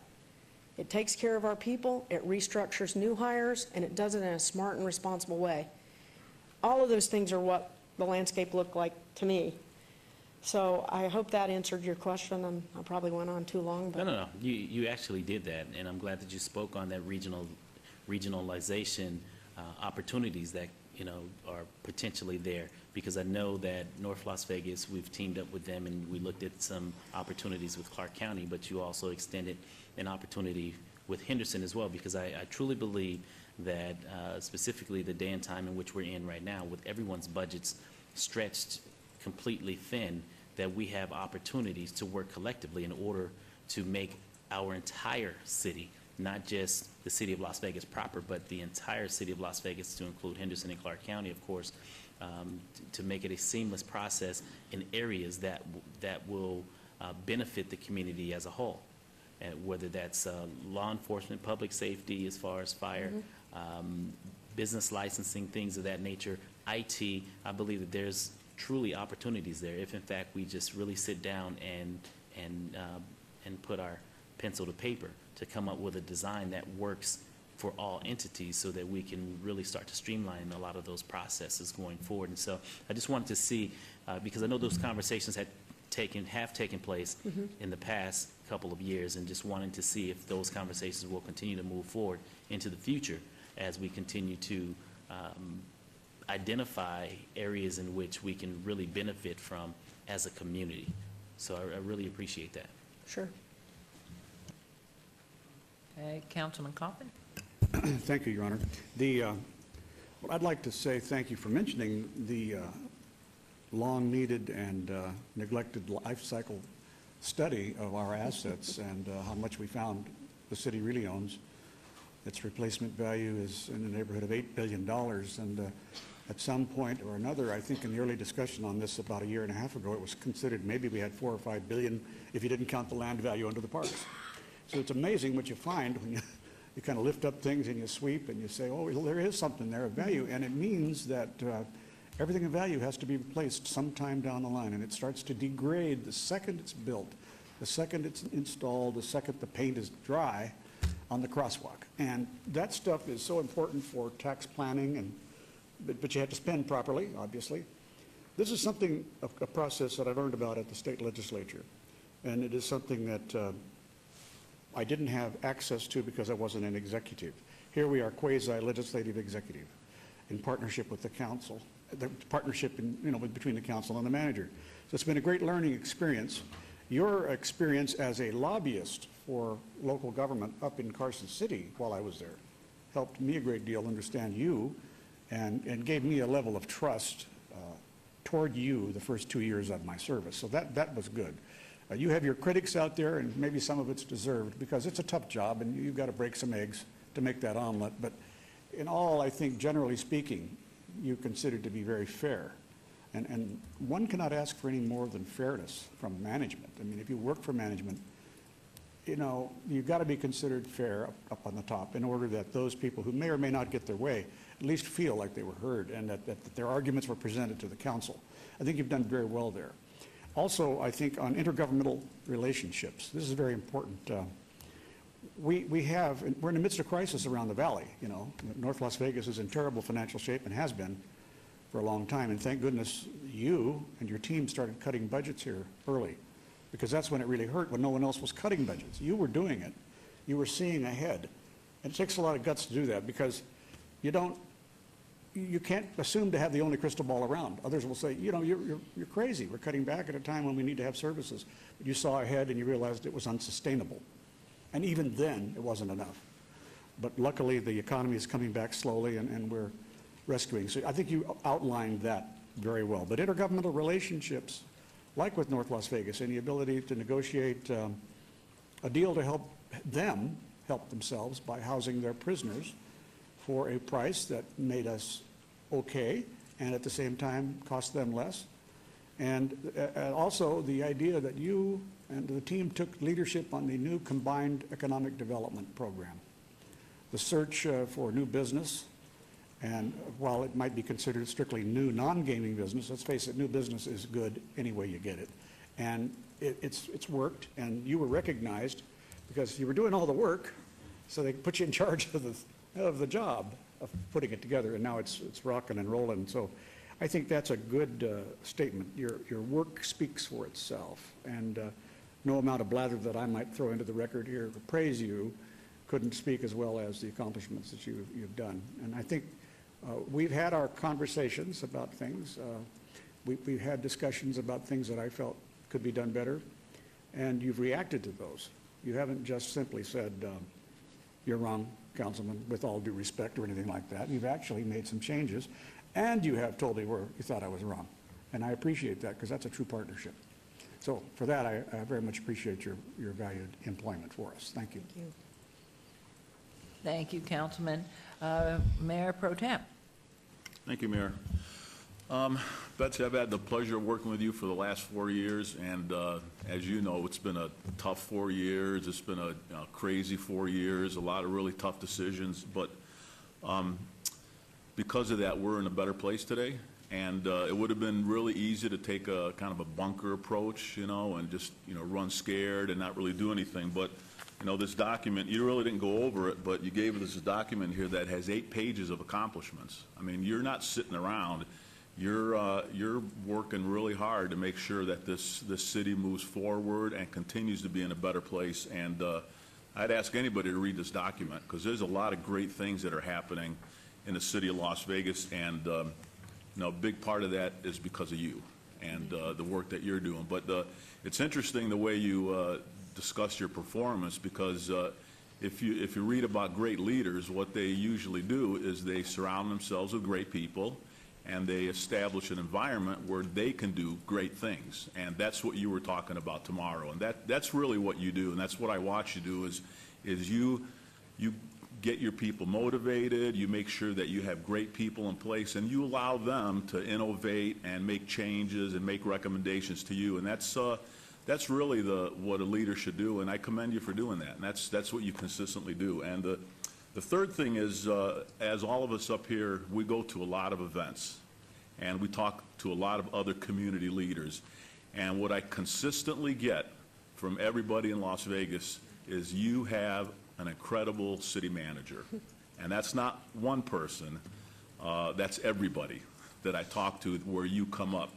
It takes care of our people, it restructures new hires, and it does it in a smart and responsible way. All of those things are what the landscape looked like to me. So I hope that answered your question, and I probably went on too long. But No. You actually did that, and I'm glad that you spoke on that regionalization opportunities that, are potentially there, because I know that North Las Vegas, we've teamed up with them, and we looked at some opportunities with Clark County, but you also extended an opportunity with Henderson as well, because I truly believe that specifically the day and time in which we're in right now, with everyone's budgets stretched completely thin, that we have opportunities to work collectively in order to make our entire city, not just the city of Las Vegas proper, but the entire city of Las Vegas, to include Henderson and Clark County, of course, to make it a seamless process in areas that will benefit the community as a whole. Whether that's law enforcement, public safety as far as fire, business licensing, things of that nature, IT, I believe that there's truly opportunities there if in fact we just really sit down and put our pencil to paper to come up with a design that works for all entities, so that we can really start to streamline a lot of those processes going forward. And so I just wanted to see, because I know those conversations have taken place in the past couple of years, and just wanting to see if those conversations will continue to move forward into the future as we continue to identify areas in which we can really benefit from as a community. So I really appreciate that. sure. Okay, Councilman Coffin? Thank you, Your Honor. Well, I'd like to say thank you for mentioning the long-needed and neglected life cycle study of our assets and how much we found the city really owns. Its replacement value is in the neighborhood of $8 billion, and at some point or another, I think in the early discussion on this about a year and a half ago, it was considered maybe we had $4 or $5 billion if you didn't count the land value under the parks. So it's amazing what you find when you kind of lift up things and you sweep and you say, oh, well, there is something there of value, and it means that everything of value has to be replaced sometime down the line, and it starts to degrade the second it's built, the second it's installed, the second the paint is dry on the crosswalk. And that stuff is so important for tax planning, but you have to spend properly, obviously. This is something, a process that I learned about at the state legislature, and it is something that I didn't have access to because I wasn't an executive. Here we are, quasi-legislative executive, in partnership with the council, the partnership between the council and the manager. So it's been a great learning experience. Your experience as a lobbyist for local government up in Carson City while I was there helped me a great deal understand you and gave me a level of trust toward you the first 2 years of my service. So that was good. You have your critics out there, and maybe some of it's deserved, because it's a tough job, and you've got to break some eggs to make that omelet. But in all, I think, generally speaking, you considered to be very fair. And one cannot ask for any more than fairness from management. I mean, if you work for management, you've got to be considered fair up on the top in order that those people who may or may not get their way at least feel like they were heard and that their arguments were presented to the council. I think you've done very well there. Also, I think on intergovernmental relationships, this is very important. We're in the midst of crisis around the valley. North Las Vegas is in terrible financial shape and has been for a long time. And thank goodness you and your team started cutting budgets here early, because that's when it really hurt, when no one else was cutting budgets. You were doing it. You were seeing ahead. And it takes a lot of guts to do that, because you can't assume to have the only crystal ball around. Others will say, you're crazy. We're cutting back at a time when we need to have services. But you saw ahead and you realized it was unsustainable. And even then, it wasn't enough. But luckily, the economy is coming back slowly, and we're rescuing. So I think you outlined that very well. But intergovernmental relationships, like with North Las Vegas, and the ability to negotiate a deal to help them help themselves by housing their prisoners for a price that made us okay, and at the same time cost them less. And also the idea that you and the team took leadership on the new combined economic development program. The search for new business, and while it might be considered strictly new non-gaming business, let's face it, new business is good any way you get it. And it's worked, and you were recognized because you were doing all the work, so they put you in charge of the job of putting it together, and now it's rocking and rolling. So I think that's a good statement. Your work speaks for itself, and no amount of blather that I might throw into the record here to praise you couldn't speak as well as the accomplishments that you've done. And I think we've had our conversations about things. We've had discussions about things that I felt could be done better, and you've reacted to those. You haven't just simply said, you're wrong, Councilman, with all due respect or anything like that. You've actually made some changes, and you have told me where you thought I was wrong. And I appreciate that, because that's a true partnership. So for that, I very much appreciate your valued employment for us. Thank you. Thank you. Thank you, Councilman. Mayor Pro Tem. Thank you, Mayor. Betsy, I've had the pleasure of working with you for the last 4 years, and as you know, it's been a tough 4 years. It's been a crazy 4 years, a lot of really tough decisions, but because of that, we're in a better place today, and it would have been really easy to take a kind of a bunker approach, and just, run scared and not really do anything, but this document, you really didn't go over it, but you gave us a document here that has 8 pages of accomplishments. I mean, you're not sitting around. You're working really hard to make sure that this city moves forward and continues to be in a better place. And I'd ask anybody to read this document, because there's a lot of great things that are happening in the city of Las Vegas, and a big part of that is because of you and the work that you're doing. But it's interesting the way you discuss your performance, because if you read about great leaders, what they usually do is they surround themselves with great people, and they establish an environment where they can do great things. And that's what you were talking about tomorrow. And that's really what you do, and that's what I watch you do, is you get your people motivated, you make sure that you have great people in place, and you allow them to innovate and make changes and make recommendations to you. And that's really what a leader should do, and I commend you for doing that. And that's what you consistently do. And the third thing is, as all of us up here, we go to a lot of events, and we talk to a lot of other community leaders. And what I consistently get from everybody in Las Vegas is you have an incredible city manager. And that's not one person, that's everybody that I talk to where you come up.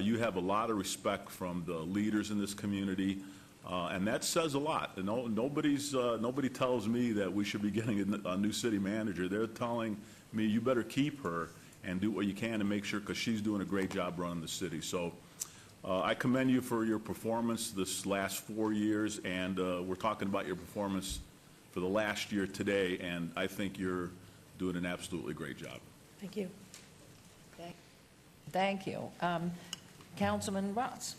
You have a lot of respect from the leaders in this community. And that says a lot. Nobody tells me that we should be getting a new city manager. They're telling me you better keep her and do what you can to make sure, because she's doing a great job running the city. So I commend you for your performance this last 4 years, and we're talking about your performance for the last year today, and I think you're doing an absolutely great job. Thank you. Thank you. Councilman Ross.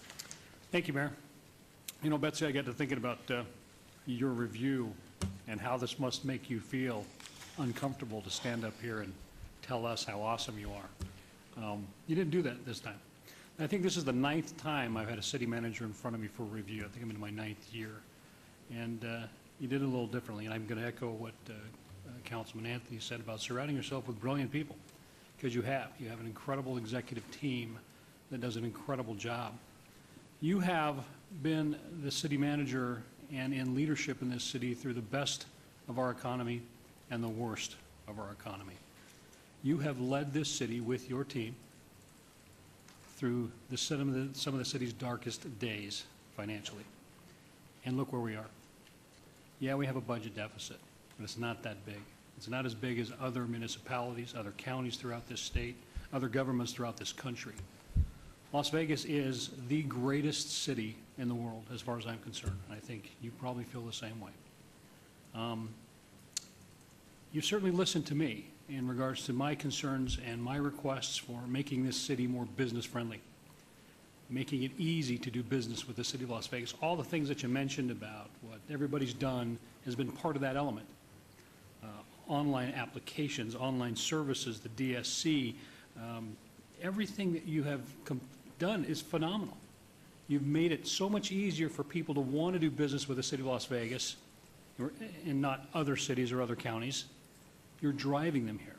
Thank you, Mayor. Betsy, I got to thinking about your review and how this must make you feel uncomfortable to stand up here and tell us how awesome you are. You didn't do that this time. I think this is the 9th time I've had a city manager in front of me for review. I think I'm in my 9th year. And you did it a little differently, and I'm going to echo what Councilman Anthony said about surrounding yourself with brilliant people, because you have. You have an incredible executive team that does an incredible job. You have been the city manager and in leadership in this city through the best of our economy and the worst of our economy. You have led this city with your team through some of the city's darkest days financially. And look where we are. Yeah, we have a budget deficit, but it's not that big. It's not as big as other municipalities, other counties throughout this state, other governments throughout this country. Las Vegas is the greatest city in the world, as far as I'm concerned. I think you probably feel the same way. You've certainly listened to me in regards to my concerns and my requests for making this city more business-friendly, making it easy to do business with the city of Las Vegas. All the things that you mentioned about what everybody's done has been part of that element. Online applications, online services, the DSC, everything that you have done is phenomenal. You've made it so much easier for people to want to do business with the city of Las Vegas and not other cities or other counties. You're driving them here.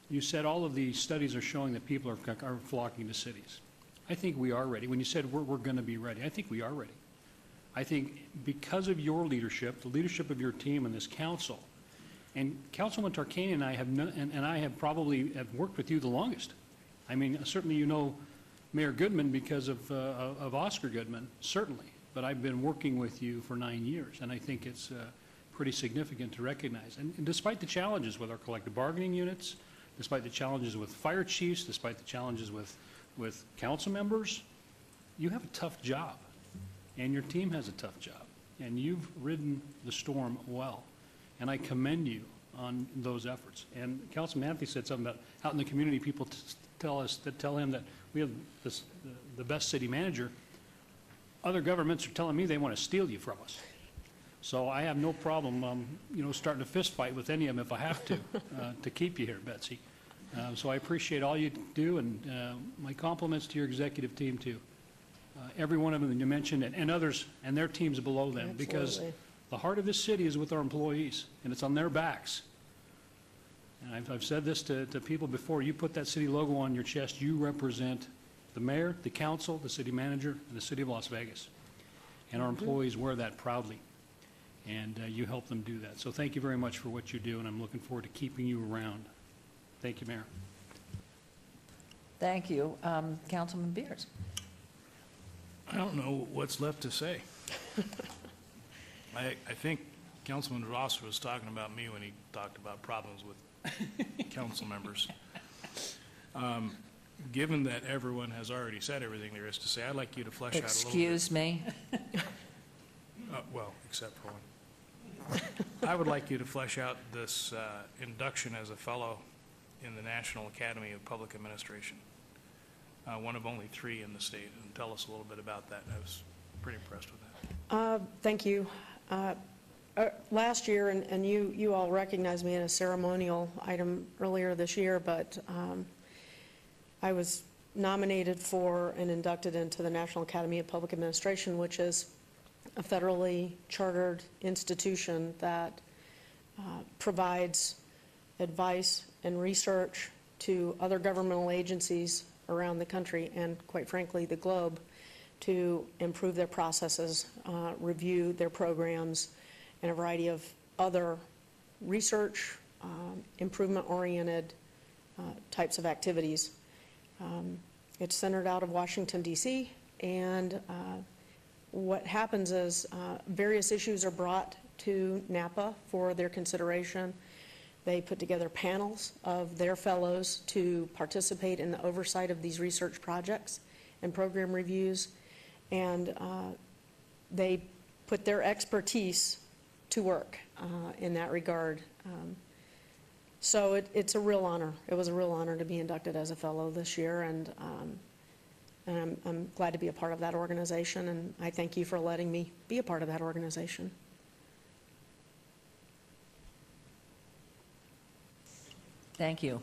You said all of the studies are showing that people are flocking to cities. I think we are ready. When you said we're going to be ready, I think we are ready. I think because of your leadership, the leadership of your team and this council, and Councilman Tarkanian and I have, and I have probably have worked with you the longest. I mean, certainly you know Mayor Goodman because of Oscar Goodman, certainly. But I've been working with you for 9 years, and I think it's pretty significant to recognize. And despite the challenges with our collective bargaining units, despite the challenges with fire chiefs, despite the challenges with council members, you have a tough job, and your team has a tough job, and you've ridden the storm well, and I commend you on those efforts. And Councilman Matthews said something about out in the community, people tell him that we have the best city manager. Other governments are telling me they want to steal you from us. So I have no problem, starting a fist fight with any of them if I have to keep you here, Betsy. So I appreciate all you do, and my compliments to your executive team, too. Every one of them that you mentioned, and others, and their teams below them. Absolutely. Because the heart of this city is with our employees, and it's on their backs. And I've said this to people before. You put that city logo on your chest, you represent the mayor, the council, the city manager, and the city of Las Vegas. And our employees wear that proudly. And you help them do that. So thank you very much for what you do, and I'm looking forward to keeping you around. Thank you, Mayor. Thank you. Councilman Beers. I don't know what's left to say. I think Councilman Rosser was talking about me when he talked about problems with council members. Given that everyone has already said everything there is to say, I'd like you to flesh out a little bit. Excuse me? Well, except for one. I would like you to flesh out this induction as a fellow in the National Academy of Public Administration, one of only 3 in the state, and tell us a little bit about that. I was pretty impressed with that. Thank you. Last year, and you all recognized me in a ceremonial item earlier this year, but I was nominated for and inducted into the National Academy of Public Administration, which is a federally chartered institution that provides advice and research to other governmental agencies around the country and, quite frankly, the globe to improve their processes, review their programs, and a variety of other research, improvement-oriented types of activities. It's centered out of Washington, D.C., and what happens is various issues are brought to NAPA for their consideration. They put together panels of their fellows to participate in the oversight of these research projects and program reviews, and they put their expertise to work in that regard. So it's a real honor. It was a real honor to be inducted as a fellow this year, and I'm glad to be a part of that organization, and I thank you for letting me be a part of that organization. Thank you.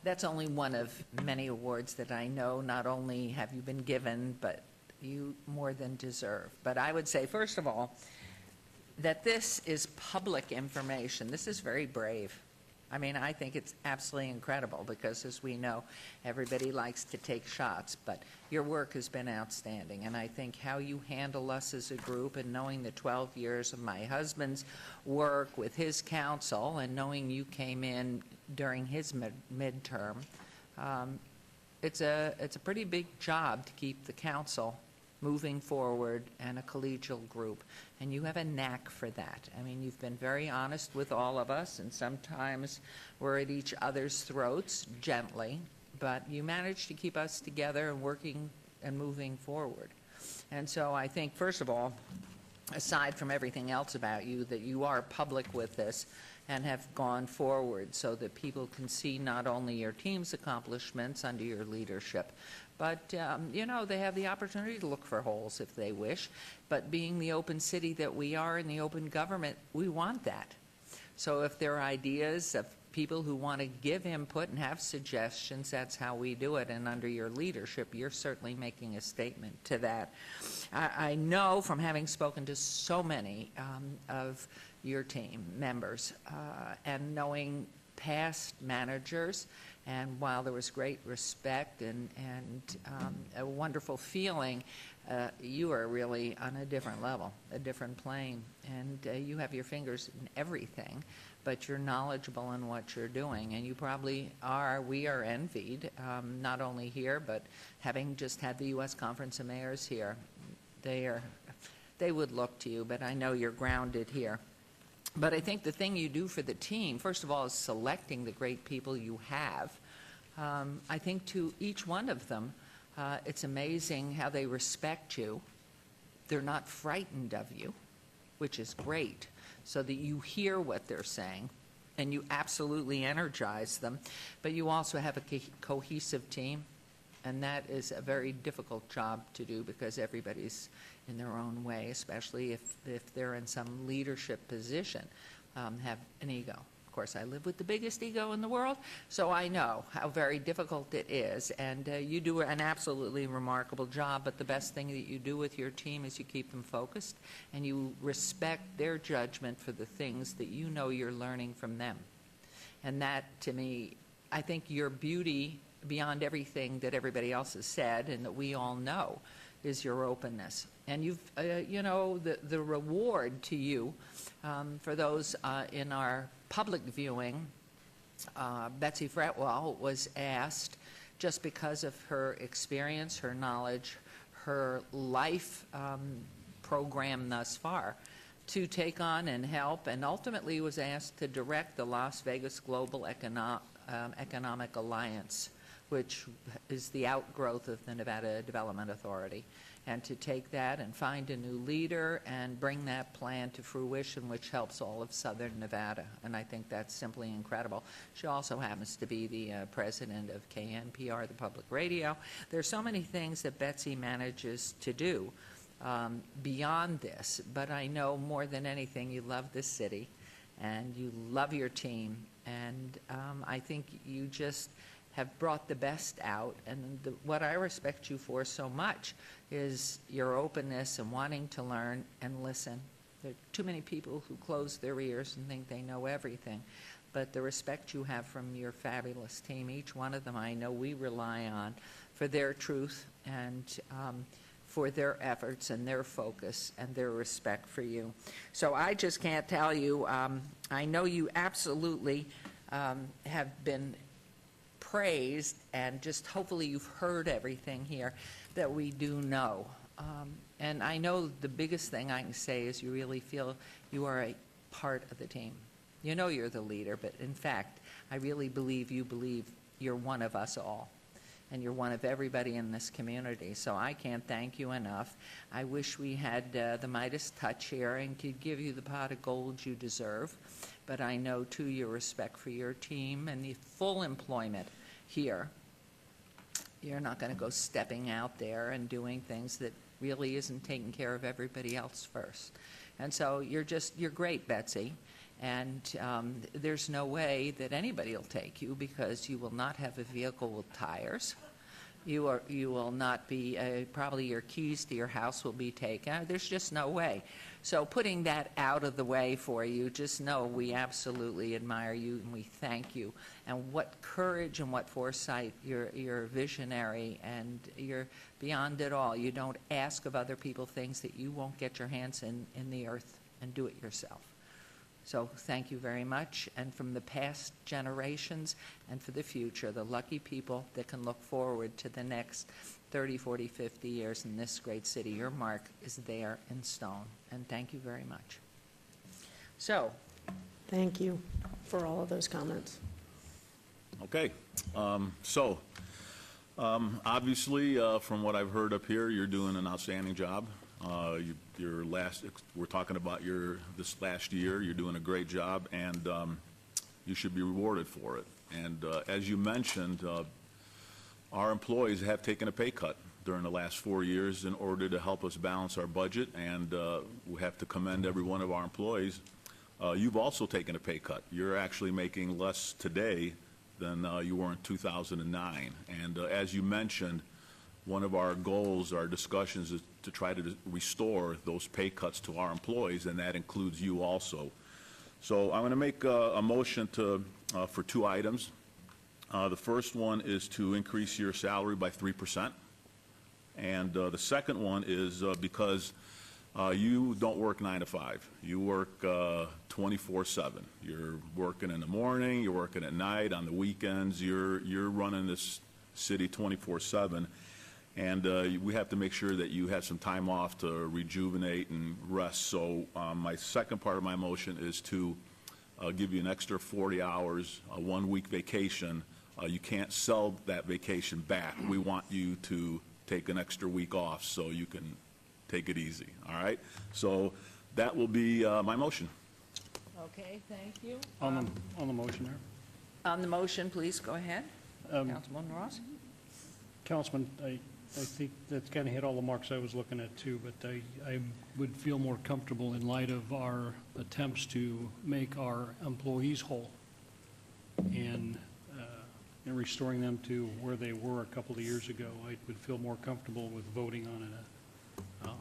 That's only one of many awards that I know not only have you been given, but you more than deserve. But I would say, first of all, that this is public information. This is very brave. I mean, I think it's absolutely incredible because, as we know, everybody likes to take shots, but your work has been outstanding, and I think how you handle us as a group and knowing the 12 years of my husband's work with his council and knowing you came in during his midterm, it's a pretty big job to keep the council moving forward and a collegial group, and you have a knack for that. I mean, you've been very honest with all of us, and sometimes we're at each other's throats gently, but you manage to keep us together and working and moving forward. And so I think, first of all, aside from everything else about you, that you are public with this and have gone forward so that people can see not only your team's accomplishments under your leadership, but, you know, they have the opportunity to look for holes if they wish. But being the open city that we are in the open government, we want that. So if there are ideas of people who want to give input and have suggestions, that's how we do it. And under your leadership, you're certainly making a statement to that. I know from having spoken to so many of your team members and knowing past managers And while there was great respect and a wonderful feeling, you are really on a different level, a different plane. And you have your fingers in everything, but you're knowledgeable in what you're doing. And you probably are, we are envied, not only here, but having just had the U.S. Conference of Mayors here, they would look to you, but I know you're grounded here. But I think the thing you do for the team, first of all, is selecting the great people you have. I think to each one of them, it's amazing how they respect you. They're not frightened of you, which is great, so that you hear what they're saying, and you absolutely energize them. But you also have a cohesive team, and that is a very difficult job to do because everybody's in their own way, especially if they're in some leadership position, have an ego. Of course, I live with the biggest ego in the world, so I know how very difficult it is, and you do an absolutely remarkable job, but the best thing that you do with your team is you keep them focused, and you respect their judgment for the things that you know you're learning from them. And that, to me, I think your beauty, beyond everything that everybody else has said and that we all know, is your openness. And you've, you know, the reward to you, for those in our public viewing, Betsy Fretwell was asked, just because of her experience, her knowledge, her life program thus far, to take on and help, and ultimately was asked to direct the Las Vegas Global Economic Alliance, which is the outgrowth of the Nevada Development Authority, and to take that and find a new leader and bring that plan to fruition, which helps all of Southern Nevada. And I think that's simply incredible. She also happens to be the president of KNPR, the public radio. There's so many things that Betsy manages to do beyond this, but I know more than anything you love this city and you love your team, and I think you just have brought the best out, and what I respect you for so much is your openness and wanting to learn and listen. There are too many people who close their ears and think they know everything, but the respect you have from your fabulous team, each one of them I know we rely on for their truth and for their efforts and their focus and their respect for you. So I just can't tell you, I know you absolutely have been praised, and just hopefully you've heard everything here that we do know. And I know the biggest thing I can say is you really feel you are a part of the team. You know you're the leader, but in fact, I really believe you believe you're one of us all, and you're one of everybody in this community. So I can't thank you enough. I wish we had the Midas touch here and could give you the pot of gold you deserve, but I know too your respect for your team and the full employment here. You're not going to go stepping out there and doing things that really isn't taking care of everybody else first. And so you're great, Betsy. And there's no way that anybody will take you, because you will not have a vehicle with tires. You will not be, probably your keys to your house will be taken. There's just no way. So putting that out of the way for you, just know we absolutely admire you and we thank you. And what courage and what foresight. You're visionary, and you're beyond it all. You don't ask of other people things that you won't get your hands in the earth and do it yourself. So thank you very much. And from the past generations and for the future, the lucky people that can look forward to the next 30, 40, 50 years in this great city, your mark is there in stone. And thank you very much. So. Thank you for all of those comments. Okay. Obviously, from what I've heard up here, you're doing an outstanding job. We're talking about this last year. You're doing a great job, and you should be rewarded for it. And as you mentioned, our employees have taken a pay cut during the last 4 years in order to help us balance our budget, and we have to commend every one of our employees. You've also taken a pay cut. You're actually making less today than you were in 2009. And as you mentioned, one of our goals, our discussions, is to try to restore those pay cuts to our employees, and that includes you also. So I'm going to make a motion for 2 items. The first one is to increase your salary by 3%. And the second one is because you don't work 9 to 5. You work 24/7. You're working in the morning, you're working at night, on the weekends. You're running this city 24/7. And we have to make sure that you have some time off to rejuvenate and rest. So my second part of my motion is to give you an extra 40 hours, a 1-week vacation. You can't sell that vacation back. We want you to take an extra week off so you can take it easy, all right? So that will be my motion. Okay, thank you. On the motion there. On the motion, please go ahead. Councilman Ross? Councilman, I think that's kind of hit all the marks I was looking at too, but I would feel more comfortable in light of our attempts to make our employees whole and restoring them to where they were a couple of years ago. I would feel more comfortable with voting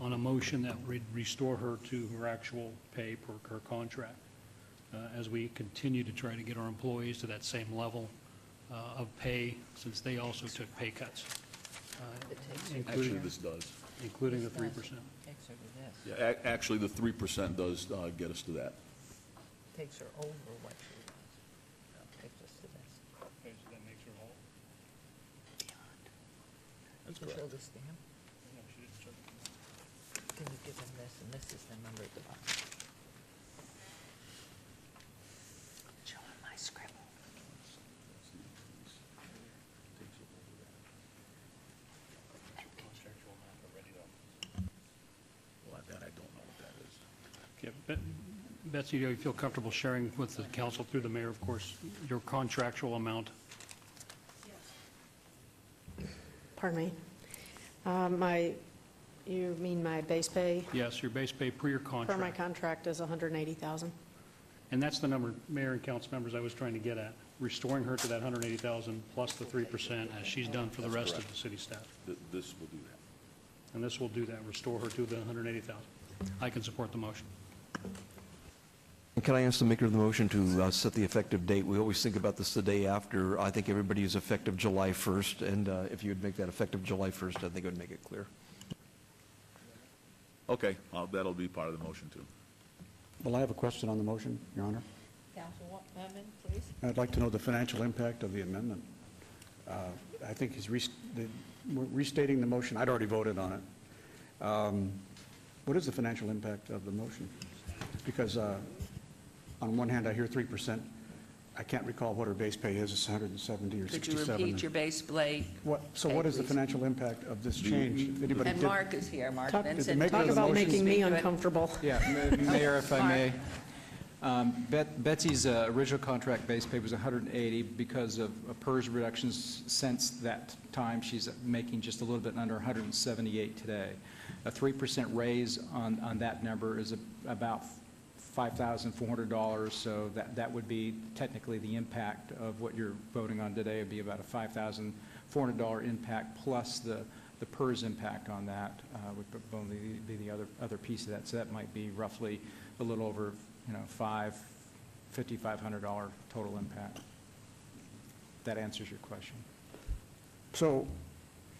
on a motion that would restore her to her actual pay per her contract as we continue to try to get our employees to that same level of pay, since they also took pay cuts. Actually, this does. Including the 3%. Takes her to this. Yeah, actually, the 3% does get us to that. Takes her over what she was. Takes us to this. That makes her whole. Did you show the stamp? Can you give him this, and this is the number at the bottom? Show him my scribble. Well, that I don't know what that is. Yeah, Betsy, do you feel comfortable sharing with the council through the mayor, of course, your contractual amount? Pardon me? You mean my base pay? Yes, your base pay per your Per my contract. contract is $180,000. And that's the number, mayor and council members, I was trying to get at, restoring her to that $180,000 plus the 3% as she's done for the rest of the city staff. This will do that. And this will do that, restore her to the $180,000. I can support the motion. And can I ask the maker of the motion to set the effective date? We always think about this the day after. I think everybody is effective July 1st, and if you would make that effective July 1st, I think it would make it clear. Okay, that'll be part of the motion, too. Well, I have a question on the motion, Your Honor. Councilwoman, please. I'd like to know the financial impact of the amendment. I think he's we're restating the motion. I'd already voted on it. What is the financial impact of the motion? Because on one hand, I hear 3%. I can't recall what her base pay is. It's 170 or 67. Could you repeat your base pay? So what is the financial impact of this change? Anybody And did- Mark is here, Mark Talk- did the Vincent. maker of Talk the about motion making me speak to it? uncomfortable. Yeah, Mayor, if I Mark. may. Betsy's original contract base pay was 180 because of PERS reductions since that time. She's making just a little bit under 178 today. A 3% raise on that number is about $5,400, so that would be technically the impact of what you're voting on today. Would be about a $5,400 impact plus the PERS impact on that would only be the other piece of that. So that might be roughly a little over, $5,500 total impact. That answers your question. So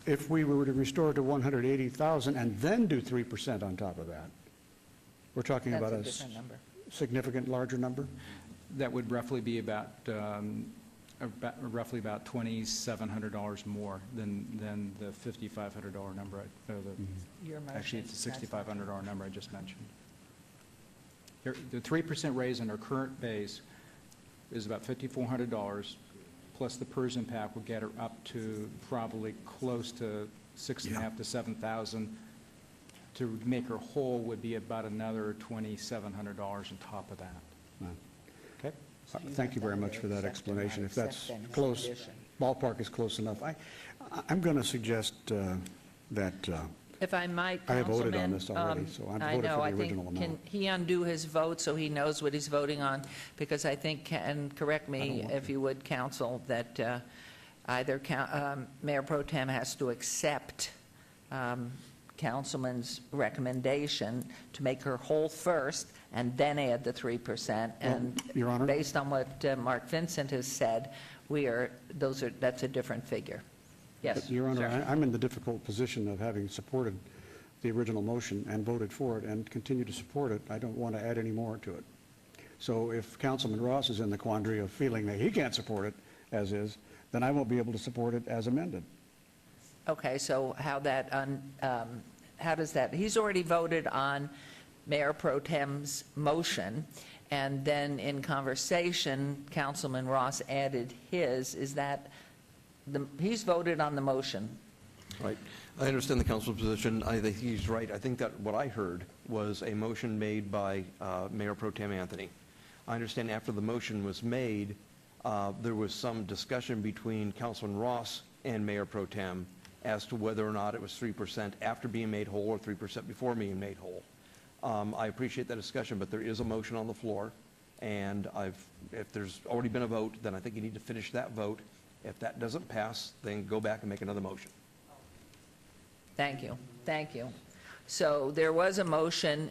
if we were to restore to 180,000 and then do 3% on top of that, we're talking That's about a a different number. significant larger number? That would roughly be about $2,700 more than the $5,500 number. Your motion. Actually, it's a $6,500 number I just mentioned. The 3% raise on our current base is about $5,400, plus the PERS impact will get her up to probably close to $6,500 to $7,000. To make her whole would be about another $2,700 on top of that. Okay? Thank you very much for that explanation. If that's Accept and close, condition. ballpark is close enough. I'm going to suggest that If I might, I have voted on Councilman, this already, so I'm I voted know, for I the think, original can amount. he undo his vote so he knows what he's voting on? Because I think, and correct me if you would, counsel, that either Mayor Pro Tem has to accept Councilman's recommendation to make her whole first and then add the 3%. And Your Honor? based on what Mark Vincent has said, that's a different figure. Yes, Your Honor, sir. I'm in the difficult position of having supported the original motion and voted for it and continue to support it. I don't want to add any more to it. So if Councilman Ross is in the quandary of feeling that he can't support it as is, then I won't be able to support it as amended. Okay, so how does that, he's already voted on Mayor Pro Tem's motion, and then in conversation, Councilman Ross added his. Is that, he's voted on the motion. Right. I understand the council's position. I think he's right. I think that what I heard was a motion made by Mayor Pro Tem Anthony. I understand after the motion was made, there was some discussion between Councilman Ross and Mayor Pro Tem as to whether or not it was 3% after being made whole or 3% before being made whole. I appreciate that discussion, but there is a motion on the floor, and if there's already been a vote, then I think you need to finish that vote. If that doesn't pass, then go back and make another motion. Thank you, thank you. So there was a motion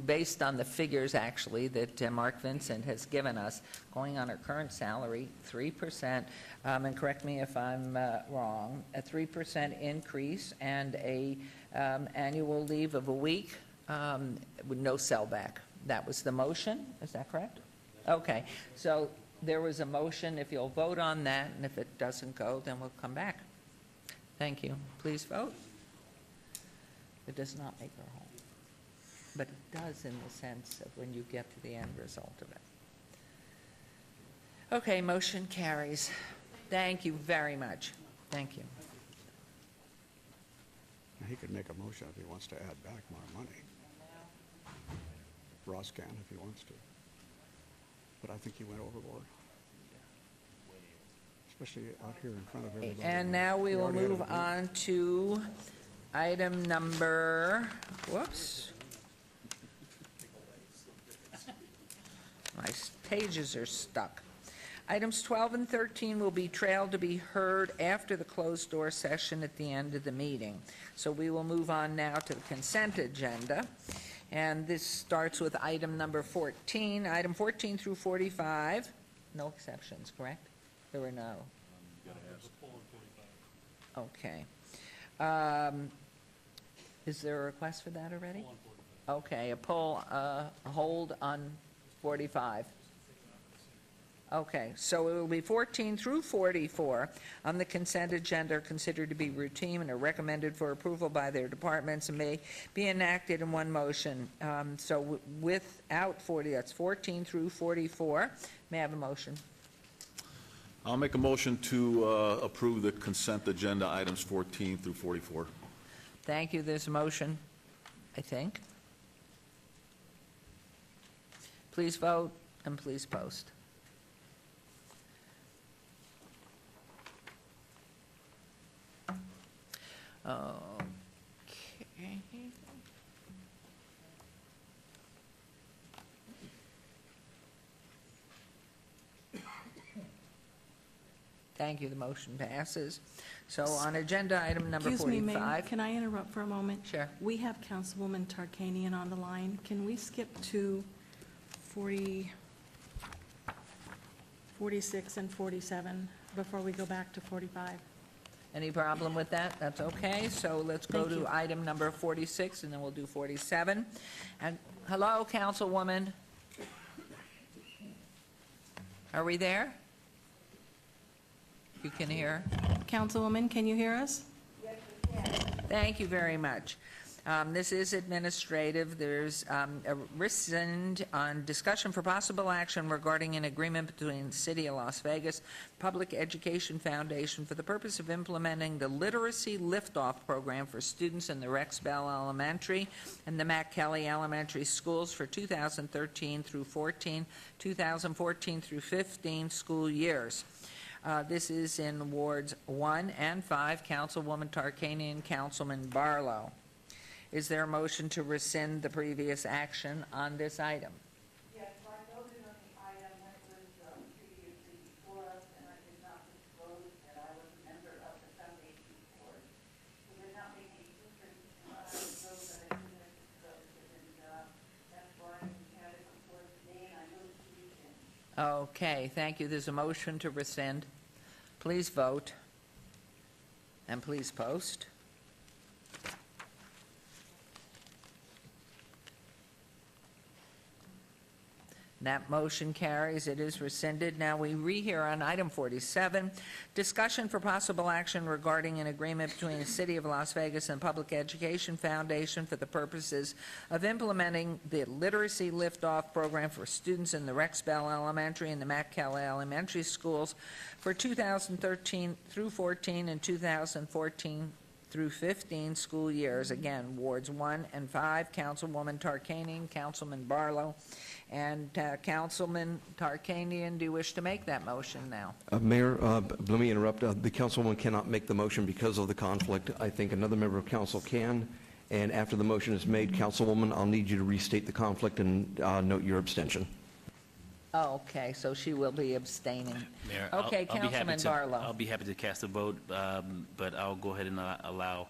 based on the figures, actually, that Mark Vincent has given us, going on her current salary, 3%, and correct me if I'm wrong, a 3% increase and a annual leave of a week with no sellback. That was the motion, is that correct? Okay, so there was a motion. If you'll vote on that, and if it doesn't go, then we'll come back. Thank you. Please vote. It does not make her whole, but it does in the sense of when you get to the end result of it. Okay, motion carries. Thank you very much. Thank you. He could make a motion if he wants to add back more money. Ross can if he wants to. But I think he went overboard. Especially out here in front of everybody. And now we will move on to item number, whoops. My pages are stuck. Items 12 and 13 will be trailed to be heard after the closed-door session at the end of the meeting. So we will move on now to the consent agenda. And this starts with item number 14. Item 14 through 45, no exceptions, correct? There were no. Okay. Is there a request for that already? Okay, a hold on 45. Okay, so it will be 14 through 44 on the consent agenda are considered to be routine and are recommended for approval by their departments and may be enacted in one motion. So without 40, that's 14 through 44. May I have a motion? I'll make a motion to approve the consent agenda items 14 through 44. Thank you. There's a motion, I think. Please vote and please post. Okay. Thank you. The motion passes. So on agenda item number 45. Excuse me, Mayor, can I interrupt for a moment? Sure. We have Councilwoman Tarkanian on the line. Can we skip to 46 and 47 before we go back to 45? Any problem with that? That's okay. So let's go Thank to you. item number 46, and then we'll do 47. And hello, Councilwoman. Are we there? You can hear? Councilwoman, can you hear us? Thank you very much. This is administrative. There's a rescind on discussion for possible action regarding an agreement between the City of Las Vegas Public Education Foundation for the purpose of implementing the Literacy Liftoff Program for students in the Rex Bell Elementary and the Matt Kelly Elementary Schools for 2013 through 14, 2014 through 15 school years. This is in wards 1 and 5, Councilwoman Tarkanian, Councilman Barlow. Is there a motion to rescind the previous action on this item? Yes, I voted on the item that was previously before us, and I did not disclose that I was a member of the foundation board. So they're not making a difference those that I didn't disclose it, and that's why we had it before today, and I moved to rescind. Okay, thank you. There's a motion to rescind. Please vote. And please post. That motion carries. It is rescinded. Now we rehear on item 47, discussion for possible action regarding an agreement between the City of Las Vegas and Public Education Foundation for the purposes of implementing the Literacy Liftoff Program for students in the Rex Bell Elementary and the Matt Kelly Elementary Schools for 2013 through 14 and 2014 through 15 school years. Again, Wards 1 and 5, Councilwoman Tarkanian, Councilman Barlow, and Councilman Tarkanian, do you wish to make that motion now? Mayor, let me interrupt. The councilwoman cannot make the motion because of the conflict. I think another member of council can. And after the motion is made, Councilwoman, I'll need you to restate the conflict and note your abstention. Oh, okay, so she will be abstaining. Mayor, Okay, I'll be happy Councilman to- Barlow. I'll be happy to cast a vote, but I'll go ahead and allow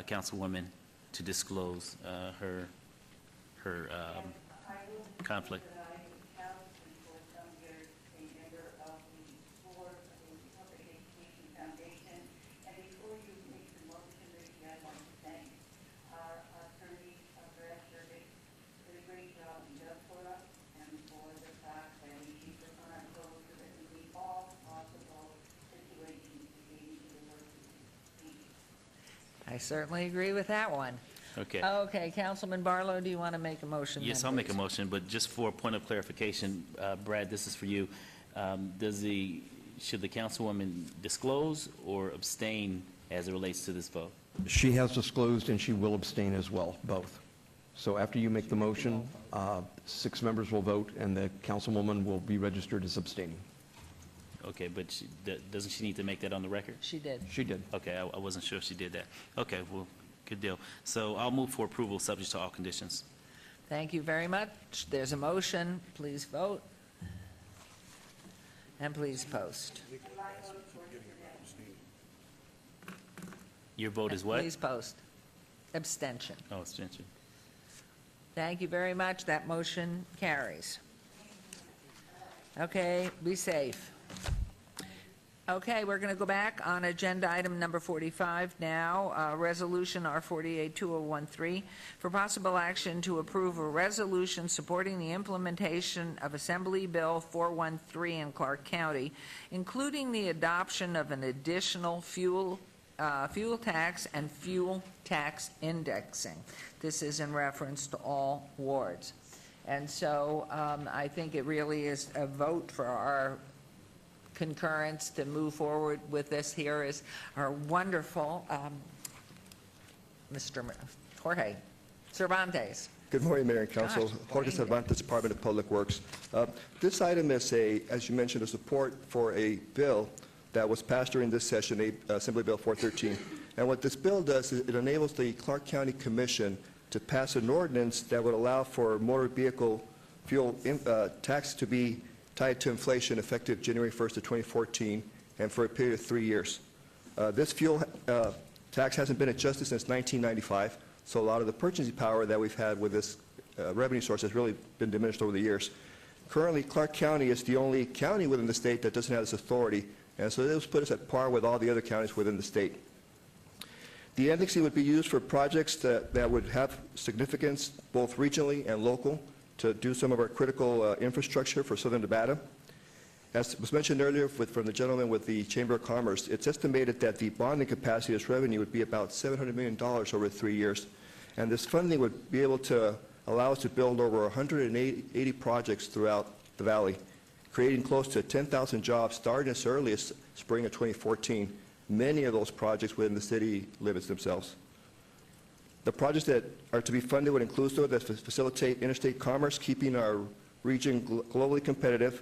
Councilwoman to disclose her conflict. I certainly agree with that one. Okay. Okay, Councilman Barlow, do you want to make a motion? Yes, then, I'll make a please? motion, but just for a point of clarification, Brad, this is for you. Should the councilwoman disclose or abstain as it relates to this vote? She has disclosed and she will abstain as well, both. So after you make the motion, 6 members will vote and the councilwoman will be registered as abstaining. Okay, but doesn't she need to make that on the record? She did. She did. Okay, I wasn't sure if she did that. Okay, well, good deal. So I'll move for approval, subject to all conditions. Thank you very much. There's a motion. Please vote. And please post. Your vote is what? Please post. Abstention. Oh, abstention. Thank you very much. That motion carries. Okay, be safe. Okay, we're going to go back on agenda item number 45 now, Resolution R48-2013, for possible action to approve a resolution supporting the implementation of Assembly Bill 413 in Clark County, including the adoption of an additional fuel tax and fuel tax indexing. This is in reference to all wards. And so I think it really is a vote for our concurrence to move forward with this. Here is our wonderful Mr. Jorge Cervantes. Good morning, Mayor and Council. Gosh, Jorge Cervantes, Department of Public Works. This item is as you mentioned, a support for a bill that was passed during this session, Assembly Bill 413. And what this bill does is it enables the Clark County Commission to pass an ordinance that would allow for motor vehicle fuel tax to be tied to inflation effective January 1st of 2014 and for a period of 3 years. This fuel tax hasn't been adjusted since 1995, so a lot of the purchasing power that we've had with this revenue source has really been diminished over the years. Currently, Clark County is the only county within the state that doesn't have this authority, and so this put us at par with all the other counties within the state. The indexing would be used for projects that would have significance both regionally and local to do some of our critical infrastructure for Southern Nevada. As was mentioned earlier from the gentleman with the Chamber of Commerce, it's estimated that the bonding capacity of this revenue would be about $700 million over 3 years. And this funding would be able to allow us to build over 180 projects throughout the valley, creating close to 10,000 jobs starting as early as spring of 2014. Many of those projects within the city limits themselves. The projects that are to be funded would include those that facilitate interstate commerce, keeping our region globally competitive,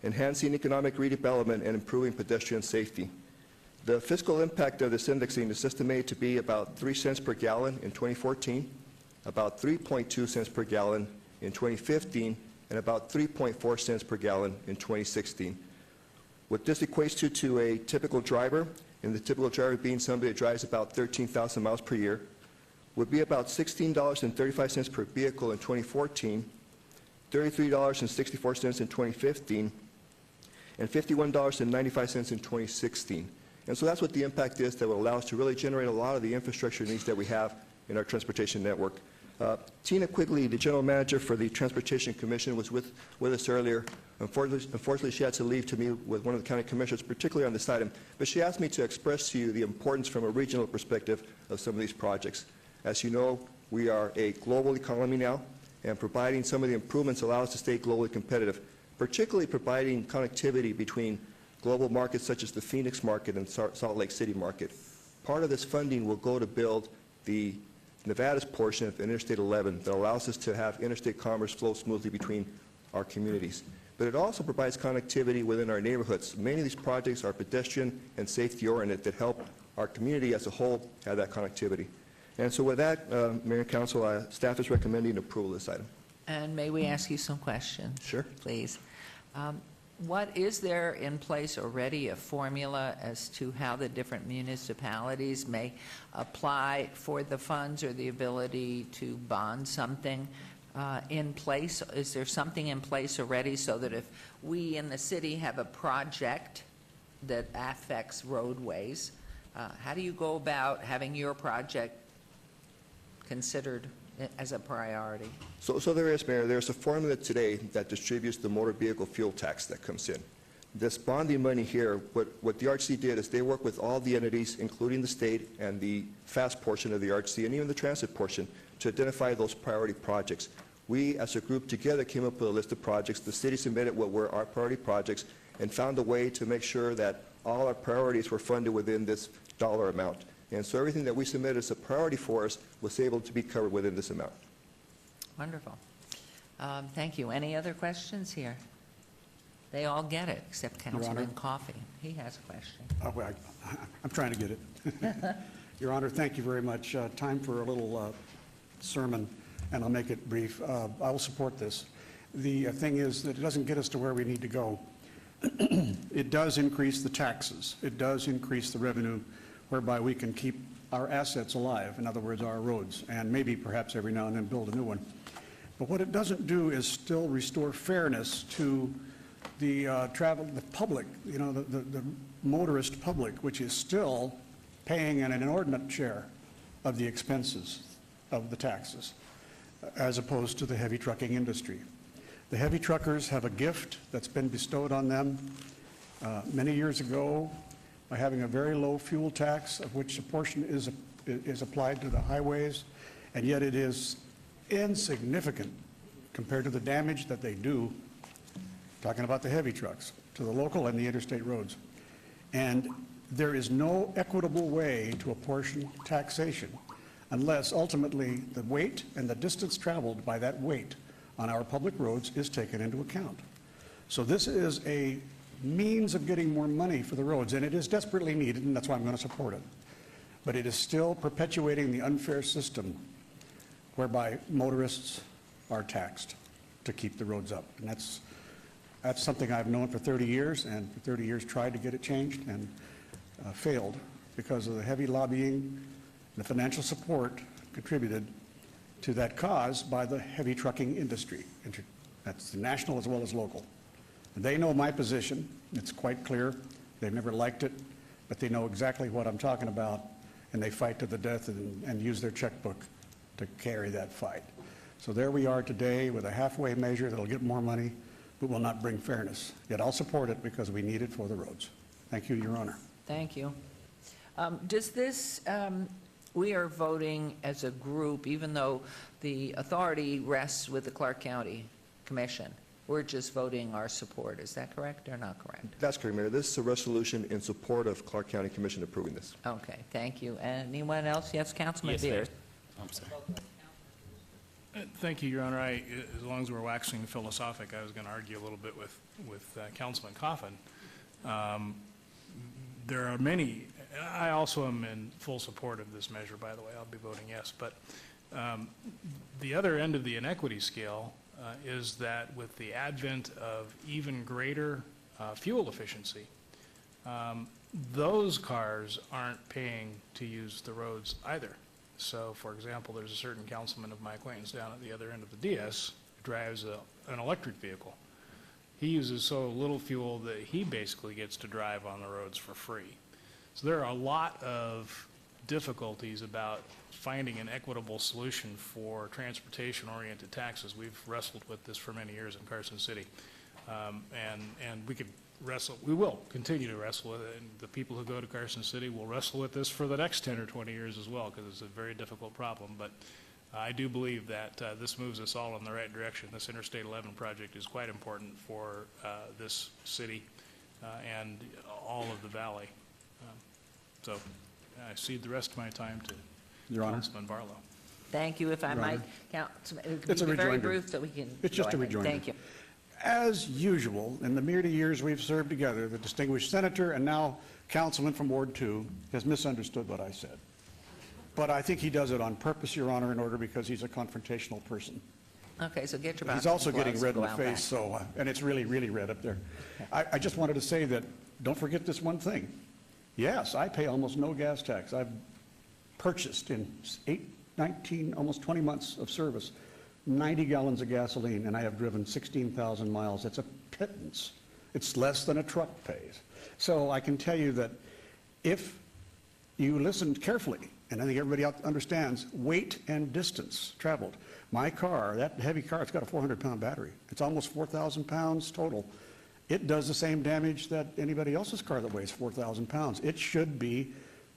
enhancing economic redevelopment, and improving pedestrian safety. The fiscal impact of this indexing is estimated to be about 3 cents per gallon in 2014, about 3.2 cents per gallon in 2015, and about 3.4 cents per gallon in 2016. What this equates to a typical driver, and the typical driver being somebody that drives about 13,000 miles per year, would be about $16.35 per vehicle in 2014, $33.64 in 2015, and $51.95 in 2016. And so that's what the impact is that will allow us to really generate a lot of the infrastructure needs that we have in our transportation network. Tina Quigley, the general manager for the Transportation Commission, was with us earlier. Unfortunately, she had to leave to meet with one of the county commissioners, particularly on this item. But she asked me to express to you the importance from a regional perspective of some of these projects. As you know, we are a global economy now, and providing some of the improvements allow us to stay globally competitive, particularly providing connectivity between global markets such as the Phoenix market and Salt Lake City market. Part of this funding will go to build the Nevada's portion of Interstate 11 that allows us to have interstate commerce flow smoothly between our communities. But it also provides connectivity within our neighborhoods. Many of these projects are pedestrian and safety oriented that help our community as a whole have that connectivity. And so with that, Mayor and Council, staff is recommending approval of this item. And may we ask you some questions? Sure. Please. What is there in place already, a formula as to how the different municipalities may apply for the funds or the ability to bond something in place? Is there something in place already so that if we in the city have a project that affects roadways, how do you go about having your project considered as a priority? So there is, Mayor, there's a formula today that distributes the motor vehicle fuel tax that comes in. This bonding money here, what the RHC did is they worked with all the entities, including the state and the FAST portion of the RHC and even the transit portion, to identify those priority projects. We, as a group together, came up with a list of projects. The city submitted what were our priority projects and found a way to make sure that all our priorities were funded within this dollar amount. And so everything that we submitted as a priority for us was able to be covered within this amount. Wonderful. Thank you. Any other questions here? They all get it, except Councilman Coffey. He has a question. Oh, well, I'm trying to get it. Your Honor, thank you very much. Time for a little sermon, and I'll make it brief. I will support this. The thing is that it doesn't get us to where we need to go. It does increase the taxes. It does increase the revenue, whereby we can keep our assets alive, in other words, our roads, and maybe perhaps every now and then build a new one. But what it doesn't do is still restore fairness to the the public, you know, the motorist public, which is still paying an inordinate share of the expenses of the taxes, as opposed to the heavy trucking industry. The heavy truckers have a gift that's been bestowed on them many years ago by having a very low fuel tax, of which a portion is applied to the highways, and yet it is insignificant compared to the damage that they do, talking about the heavy trucks, to the local and the interstate roads. And there is no equitable way to apportion taxation unless ultimately the weight and the distance traveled by that weight on our public roads is taken into account. So this is a means of getting more money for the roads, and it is desperately needed, and that's why I'm going to support it. But it is still perpetuating the unfair system whereby motorists are taxed to keep the roads up. And that's something I've known for 30 years, and for 30 years tried to get it changed and failed because of the heavy lobbying and the financial support contributed to that cause by the heavy trucking industry. That's national as well as local. They know my position. It's quite clear. They've never liked it, but they know exactly what I'm talking about, and they fight to the death and use their checkbook to carry that fight. So there we are today with a halfway measure that'll get more money, but will not bring fairness. Yet I'll support it because we need it for the roads. Thank you, Your Honor. Thank you. Does this, we are voting as a group, even though the authority rests with the Clark County Commission. We're just voting our support. Is that correct or not correct? That's correct, Mayor. This is a resolution in support of Clark County Commission approving this. Okay, thank you. Anyone else? Yes, Councilman Beard. I'm sorry. Thank you, Your Honor. As long as we're waxing philosophic, I was going to argue a little bit with Councilman Coffin. There are many. I also am in full support of this measure, by the way. I'll be voting yes. But the other end of the inequity scale is that with the advent of even greater fuel efficiency, those cars aren't paying to use the roads either. So, for example, there's a certain councilman of my acquaintance down at the other end of the DS who drives an electric vehicle. he uses so little fuel that he basically gets to drive on the roads for free. So there are a lot of difficulties about finding an equitable solution for transportation-oriented taxes. We've wrestled with this for many years in Carson City. And we will continue to wrestle with it, and the people who go to Carson City will wrestle with this for the next 10 or 20 years as well, because it's a very difficult problem. But I do believe that this moves us all in the right direction. This Interstate 11 project is quite important for this city and all of the valley. So I cede the rest of my time to Your Honor. Councilman Barlow. Thank you. If I Your might, Honor. Councilman, It's a be very rejoinder. brief so we can. It's just go a ahead. rejoinder. Thank you. As usual, in the myriad years we've served together, the distinguished senator and now councilman from Ward 2 has misunderstood what I said. But I think he does it on purpose, Your Honor, in order because he's a confrontational person. Okay, so get your He's boxing also getting gloves red and in go the out face, back. so, and it's really, really red up there. I just wanted to say that, don't forget this one thing. Yes, I pay almost no gas tax. I've purchased in 19, almost 20 months of service, 90 gallons of gasoline, and I have driven 16,000 miles. It's a pittance. It's less than a truck pays. So I can tell you that if you listened carefully, and I think everybody else understands, weight and distance traveled. My car, that heavy car, it's got a 400-pound battery. It's almost 4,000 pounds total. It does the same damage that anybody else's car that weighs 4,000 pounds. It should be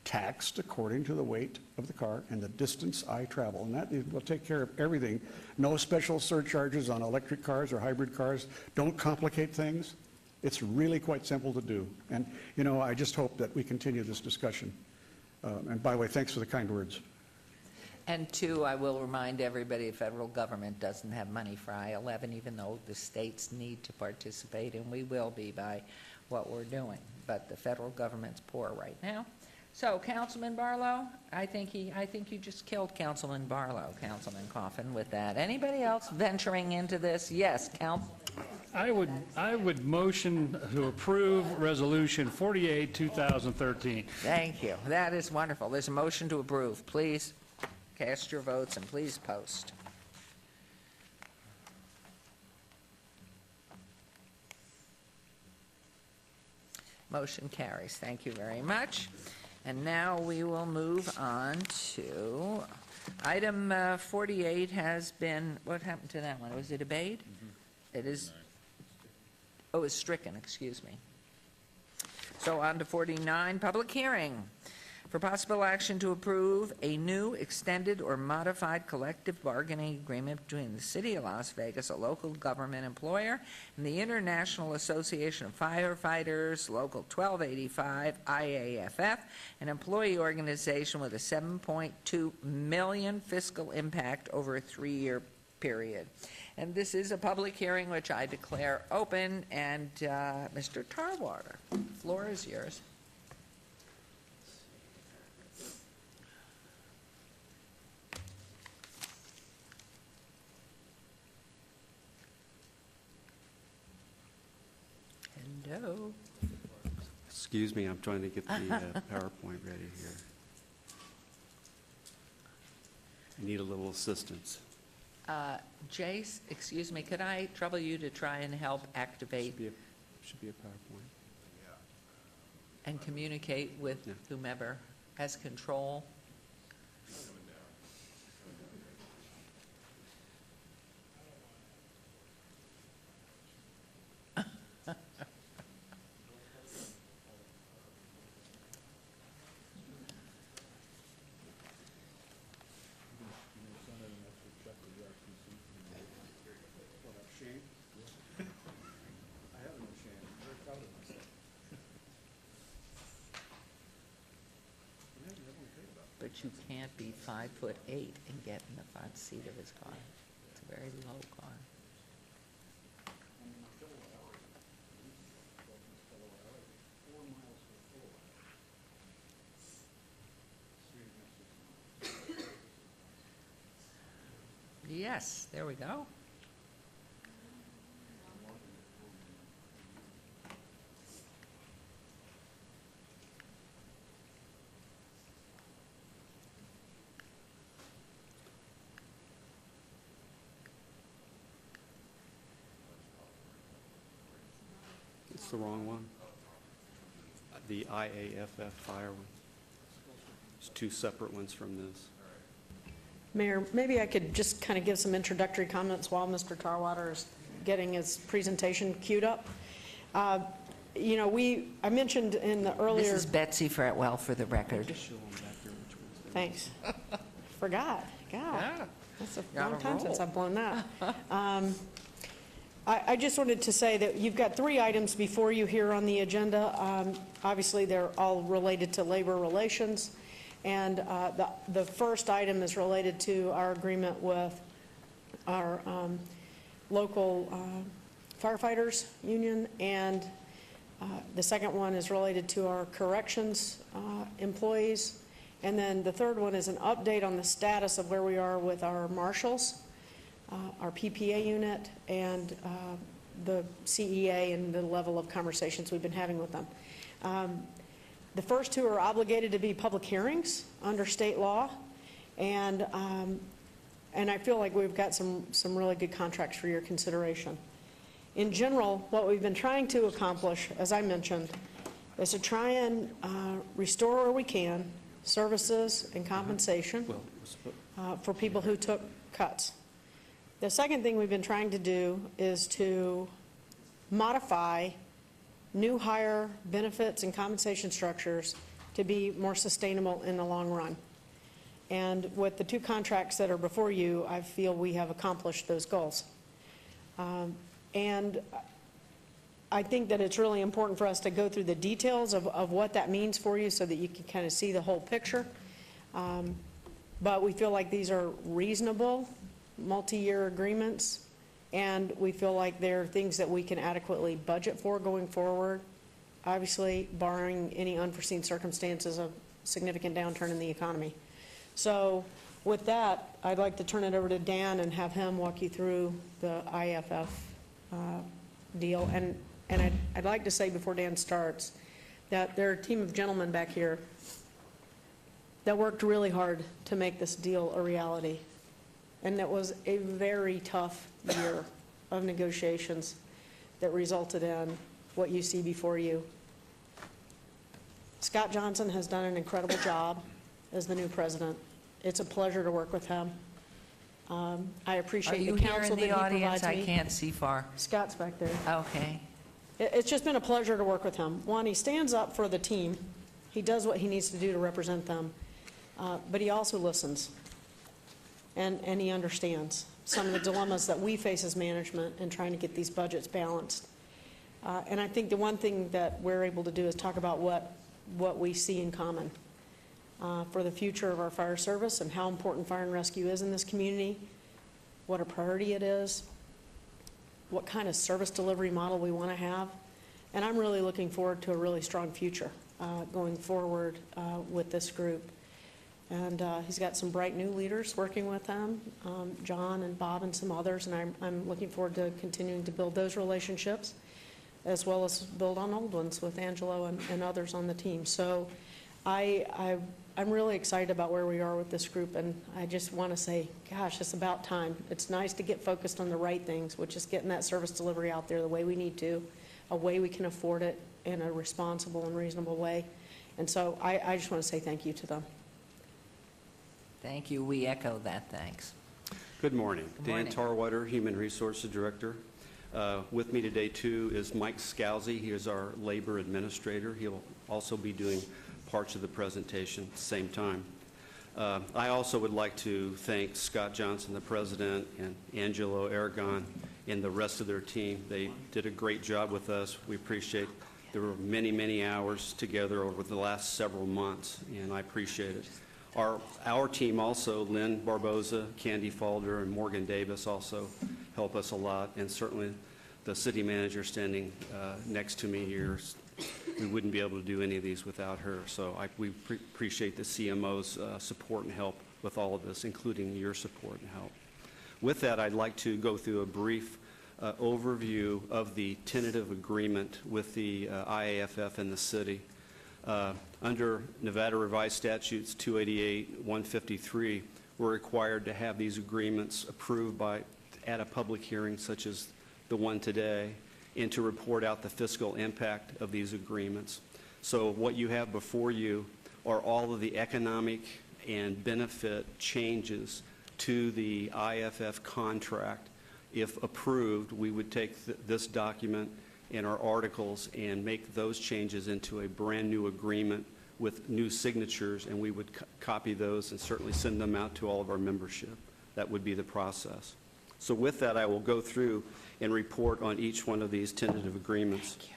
taxed according to the weight of the car and the distance I travel. And that will take care of everything. No special surcharges on electric cars or hybrid cars. Don't complicate things. It's really quite simple to do. And, you know, I just hope that we continue this discussion. And by the way, thanks for the kind words. And two, I will remind everybody, the federal government doesn't have money for I-11, even though the states need to participate, and we will be by what we're doing. But the federal government's poor right now. So, Councilman Barlow, I think you just killed Councilman Barlow, Councilman Coffin, with that. Anybody else venturing into this? Yes, Council. I would motion to approve Resolution 48, 2013. Thank you. That is wonderful. There's a motion to approve. Please cast your votes and please post. Motion carries. Thank you very much. And now we will move on to item 48 has been, what happened to that one? Was it obeyed? It is, oh, it's stricken, excuse me. So on to 49, public hearing for possible action to approve a new extended or modified collective bargaining agreement between the City of Las Vegas, a local government employer, and the International Association of Firefighters, Local 1285, IAFF, an employee organization with a $7.2 million fiscal impact over a 3-year period. And this is a public hearing which I declare open, and Mr. Tarwater, the floor is yours. Hello. Excuse me, I'm trying to get the PowerPoint ready here. I need a little assistance. Jace, excuse me, could I trouble you to try and help activate Should be a PowerPoint. and communicate with whomever has control? But you can't be 5'8" and get in the front seat of his car. It's a very low car. Yes, there we go. the wrong one? The IAFF fire one. There's two separate ones from this. Mayor, maybe I could just kind of give some introductory comments while Mr. Tarwater is getting his presentation queued up. You know, I mentioned in the earlier... This is Betsy Fretwell, for the record. Thanks. Forgot. God, Yeah. that's a Got long a time since roll. I've blown that. I just wanted to say that you've got 3 items before you here on the agenda. Obviously, they're all related to labor relations. And the first item is related to our agreement with our local firefighters union, and the second one is related to our corrections employees. And then the third one is an update on the status of where we are with our marshals, our PPA unit, and the CEA and the level of conversations we've been having with them. The first 2 are obligated to be public hearings under state law, and I feel like we've got some really good contracts for your consideration. In general, what we've been trying to accomplish, as I mentioned, is to try and restore where we can services and compensation for people who took cuts. The second thing we've been trying to do is to modify new hire benefits and compensation structures to be more sustainable in the long run. And with the 2 contracts that are before you, I feel we have accomplished those goals. And I think that it's really important for us to go through the details of what that means for you so that you can kind of see the whole picture. But we feel like these are reasonable multi-year agreements, and we feel like they're things that we can adequately budget for going forward, obviously barring any unforeseen circumstances of significant downturn in the economy. So with that, I'd like to turn it over to Dan and have him walk you through the IFF deal. And I'd like to say before Dan starts that there are a team of gentlemen back here that worked really hard to make this deal a reality. And it was a very tough year of negotiations that resulted in what you see before you. Scott Johnson has done an incredible job as the new president. It's a pleasure to work with him. I appreciate the counsel that he provides me. Are you here in the audience? I can't see far. Scott's back there. Okay. It's just been a pleasure to work with him. One, he stands up for the team. He does what he needs to do to represent them. But he also listens. And he understands some of the dilemmas that we face as management in trying to get these budgets balanced. And I think the one thing that we're able to do is talk about what we see in common for the future of our fire service and how important fire and rescue is in this community, what a priority it is, what kind of service delivery model we want to have. And I'm really looking forward to a really strong future going forward with this group. And he's got some bright new leaders working with him, John and Bob and some others, and I'm looking forward to continuing to build those relationships, as well as build on old ones with Angelo and others on the team. So I'm really excited about where we are with this group, and I just want to say, gosh, it's about time. It's nice to get focused on the right things, which is getting that service delivery out there the way we need to, a way we can afford it in a responsible and reasonable way. And so I just want to say thank you to them. Thank you. We echo that thanks. Good morning. Good morning. Dan Tarwater, Human Resources Director. With me today, too, is Mike Scalzi. He is our labor administrator. He'll also be doing parts of the presentation at the same time. I also would like to thank Scott Johnson, the president, and Angelo Aragon and the rest of their team. They did a great job with us. We appreciate there were many, many hours together over the last several months, and I appreciate it. Our team also, Lynn Barboza, Candy Falder, and Morgan Davis also help us a lot, and certainly the city manager standing next to me here. We wouldn't be able to do any of these without her. So we appreciate the CMO's support and help with all of this, including your support and help. With that, I'd like to go through a brief overview of the tentative agreement with the IAFF and the city. Under Nevada Revised Statutes 288-153, we're required to have these agreements approved at a public hearing such as the one today, and to report out the fiscal impact of these agreements. So what you have before you are all of the economic and benefit changes to the IFF contract. If approved, we would take this document and our articles and make those changes into a brand-new agreement with new signatures, and we would copy those and certainly send them out to all of our membership. That would be the process. So with that, I will go through and report on each one of these tentative agreements. Thank you.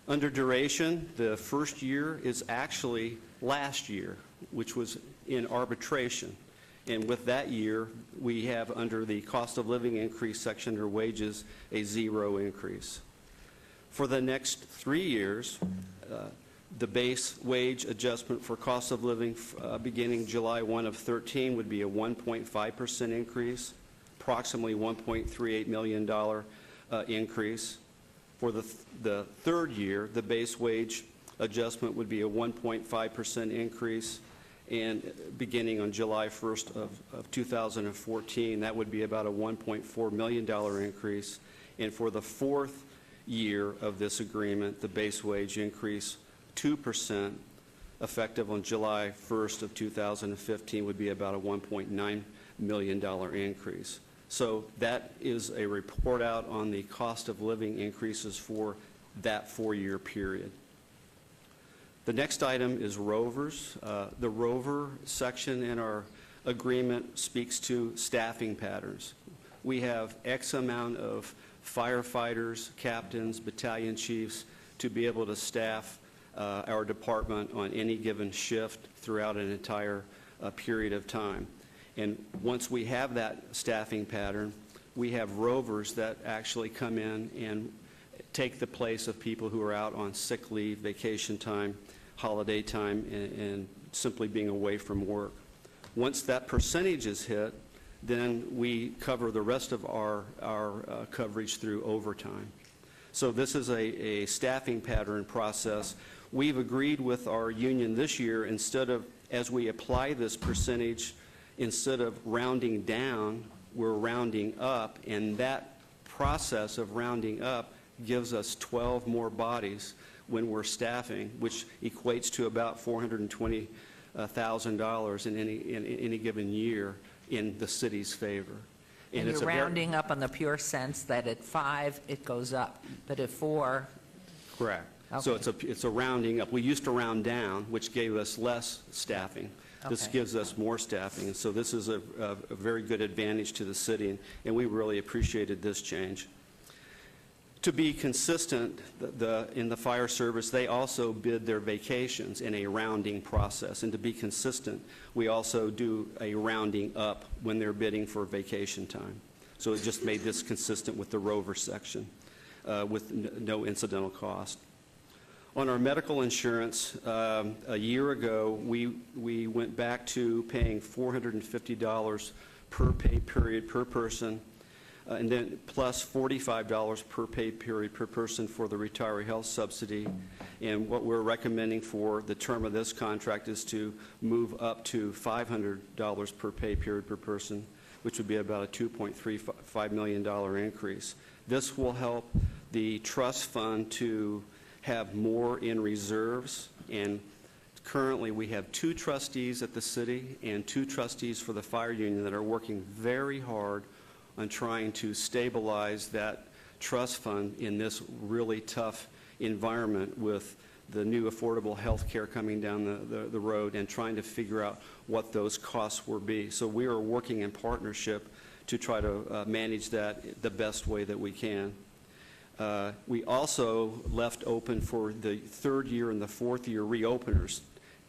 Under duration, the first year is actually last year, which was in arbitration. And with that year, we have under the cost of living increase section under wages, a 0 increase. For the next 3 years, the base wage adjustment for cost of living beginning July 1 of 13 would be a 1.5% increase, approximately $1.38 million increase. For the third year, the base wage adjustment would be a 1.5% increase, and beginning on July 1st of 2014, that would be about a $1.4 million increase. And for the fourth year of this agreement, the base wage increase 2%, effective on July 1st of 2015, would be about a $1.9 million increase. So that is a report out on the cost of living increases for that 4-year period. The next item is rovers. The rover section in our agreement speaks to staffing patterns. We have X amount of firefighters, captains, battalion chiefs to be able to staff our department on any given shift throughout an entire period of time. And once we have that staffing pattern, we have rovers that actually come in and take the place of people who are out on sick leave, vacation time, holiday time, and simply being away from work. Once that percentage is hit, then we cover the rest of our coverage through overtime. So this is a staffing pattern process. We've agreed with our union this year, instead of, as we apply this percentage, instead of rounding down, we're rounding up, and that process of rounding up gives us 12 more bodies when we're staffing, which equates to about $420,000 in any given year in the city's favor. And you're rounding up on the pure sense that at 5, it goes up, but at 4... Correct. Okay. So it's a rounding up. We used to round down, which gave us less staffing. This Okay. gives us more staffing, and so this is a very good advantage to the city, and we really appreciated this change. To be consistent, in the fire service, they also bid their vacations in a rounding process, and to be consistent, we also do a rounding up when they're bidding for vacation time. So it just made this consistent with the rover section with no incidental cost. On our medical insurance, a year ago, we went back to paying $450 per pay period per person, and then plus $45 per pay period per person for the retiree health subsidy. And what we're recommending for the term of this contract is to move up to $500 per pay period per person, which would be about a $2.35 million increase. This will help the trust fund to have more in reserves, and currently we have 2 trustees at the city and 2 trustees for the fire union that are working very hard on trying to stabilize that trust fund in this really tough environment with the new affordable health care coming down the road, and trying to figure out what those costs will be. So we are working in partnership to try to manage that the best way that we can. We also left open for the 3rd year and the 4th year reopeners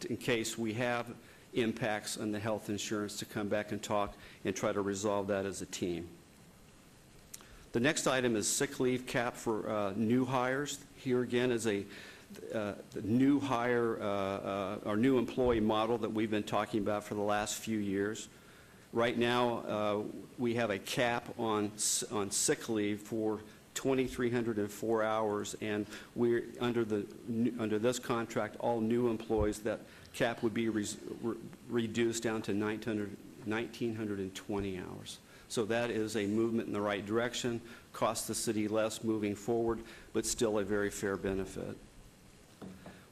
in case we have impacts on the health insurance, to come back and talk and try to resolve that as a team. The next item is sick leave cap for new hires. Here again is a new hire, our new employee model that we've been talking about for the last few years. Right now, we have a cap on sick leave for 2,304 hours, and we're under this contract, all new employees, that cap would be reduced down to 1,920 hours. So that is a movement in the right direction, costs the city less moving forward, but still a very fair benefit.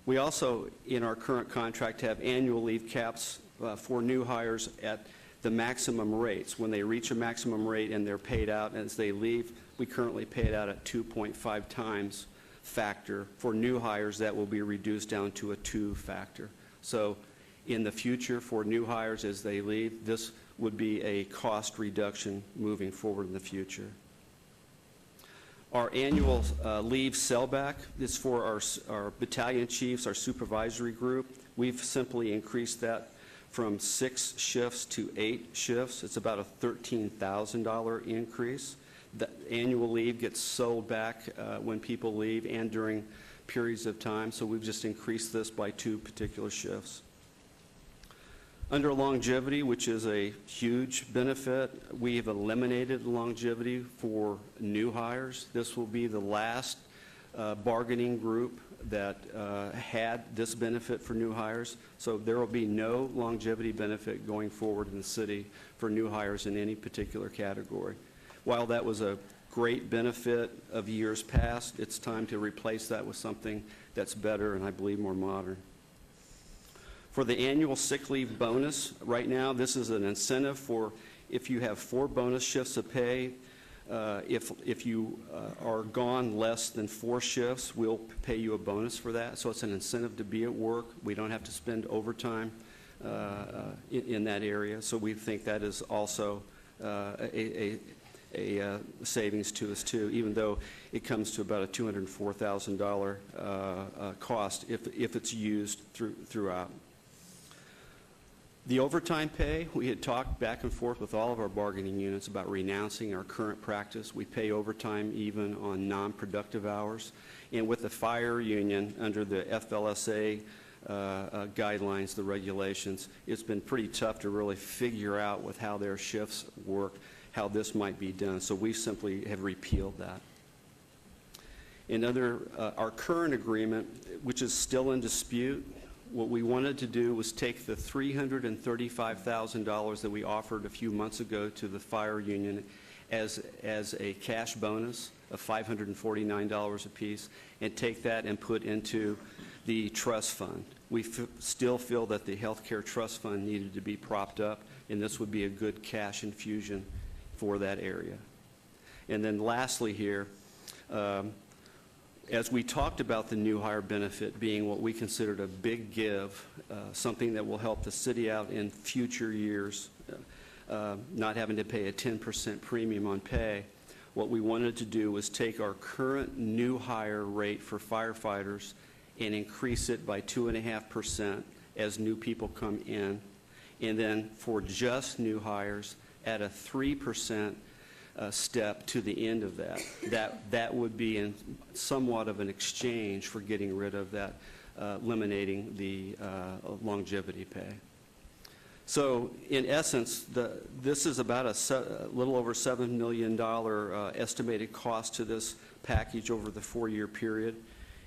We also, in our current contract, have annual leave caps for new hires at the maximum rates. When they reach a maximum rate and they're paid out as they leave, we currently pay it out at 2.5 times factor. For new hires, that will be reduced down to a 2 factor. So in the future, for new hires as they leave, this would be a cost reduction moving forward in the future. Our annual leave sellback is for our battalion chiefs, our supervisory group. We've simply increased that from 6 shifts to 8 shifts. It's about a $13,000 increase. The annual leave gets sold back when people leave and during periods of time, so we've just increased this by 2 particular shifts. Under longevity, which is a huge benefit, we have eliminated longevity for new hires. This will be the last bargaining group that had this benefit for new hires. So there will be no longevity benefit going forward in the city for new hires in any particular category. While that was a great benefit of years past, it's time to replace that with something that's better and I believe more modern. For the annual sick leave bonus, right now this is an incentive for if you have 4 bonus shifts of pay, if you are gone less than 4 shifts, we'll pay you a bonus for that. So it's an incentive to be at work. We don't have to spend overtime in that area. So we think that is also a savings to us too, even though it comes to about a $204,000 cost if it's used throughout. The overtime pay, we had talked back and forth with all of our bargaining units about renouncing our current practice. We pay overtime even on non-productive hours. And with the fire union, under the FLSA guidelines, the regulations, it's been pretty tough to really figure out with how their shifts work, how this might be done. So we simply have repealed that. In our current agreement, which is still in dispute, what we wanted to do was take the $335,000 that we offered a few months ago to the fire union as a cash bonus of $549 apiece and take that and put into the trust fund. We still feel that the healthcare trust fund needed to be propped up, and this would be a good cash infusion for that area. And then lastly here, as we talked about the new hire benefit being what we considered a big give, something that will help the city out in future years, not having to pay a 10% premium on pay, what we wanted to do was take our current new hire rate for firefighters and increase it by 2.5% as new people come in. And then for just new hires, at a 3% step to the end of that. That would be in somewhat of an exchange for getting rid of that, eliminating the longevity pay. So in essence, this is about a little over $7 million estimated cost to this package over the 4-year period.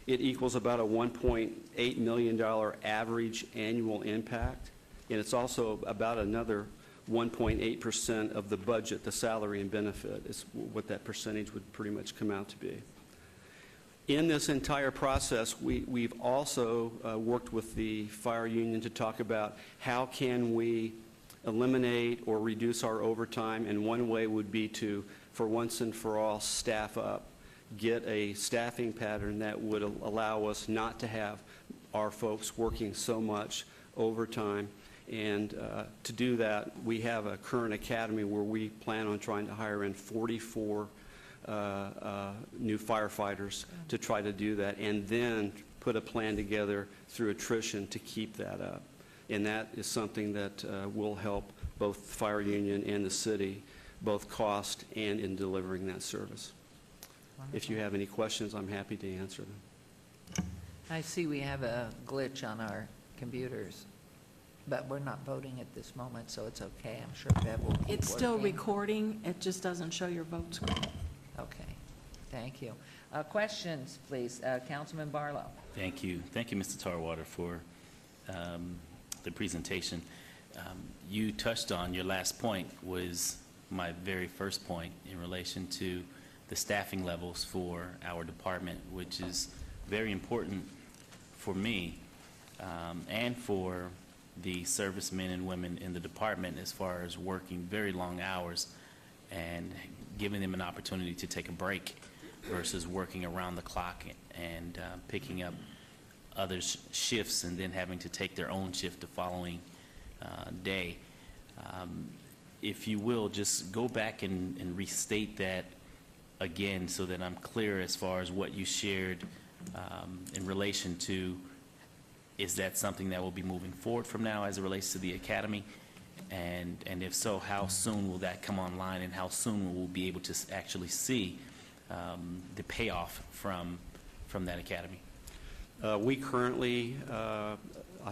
It equals about a $1.8 million average annual impact, and it's also about another 1.8% of the budget, the salary and benefit, is what that percentage would pretty much come out to be. In this entire process, we've also worked with the fire union to talk about how can we eliminate or reduce our overtime, and one way would be to, for once and for all, staff up, get a staffing pattern that would allow us not to have our folks working so much overtime. And to do that, we have a current academy where we plan on trying to hire in 44 new firefighters to try to do that, and then put a plan together through attrition to keep that up. And that is something that will help both the fire union and the city, both cost and in delivering that service. Wonderful. If you have any questions, I'm happy to answer them. I see we have a glitch on our computers. But we're not voting at this moment, so it's okay. I'm sure Bev will keep It's still working. recording, it just doesn't show your vote screen. Okay, thank you. Questions, please. Councilman Barlow. Thank you. Thank you, Mr. Tarwater, for the presentation. You touched on, your last point was my very first point in relation to the staffing levels for our department, which is very important for me and for the servicemen and women in the department as far as working very long hours and giving them an opportunity to take a break versus working around the clock and picking up others' shifts and then having to take their own shift the following day. If you will, just go back and restate that again so that I'm clear as far as what you shared in relation to, is that something that will be moving forward from now as it relates to the academy? And if so, how soon will that come online, and how soon will we be able to actually see the payoff from that academy? We currently, I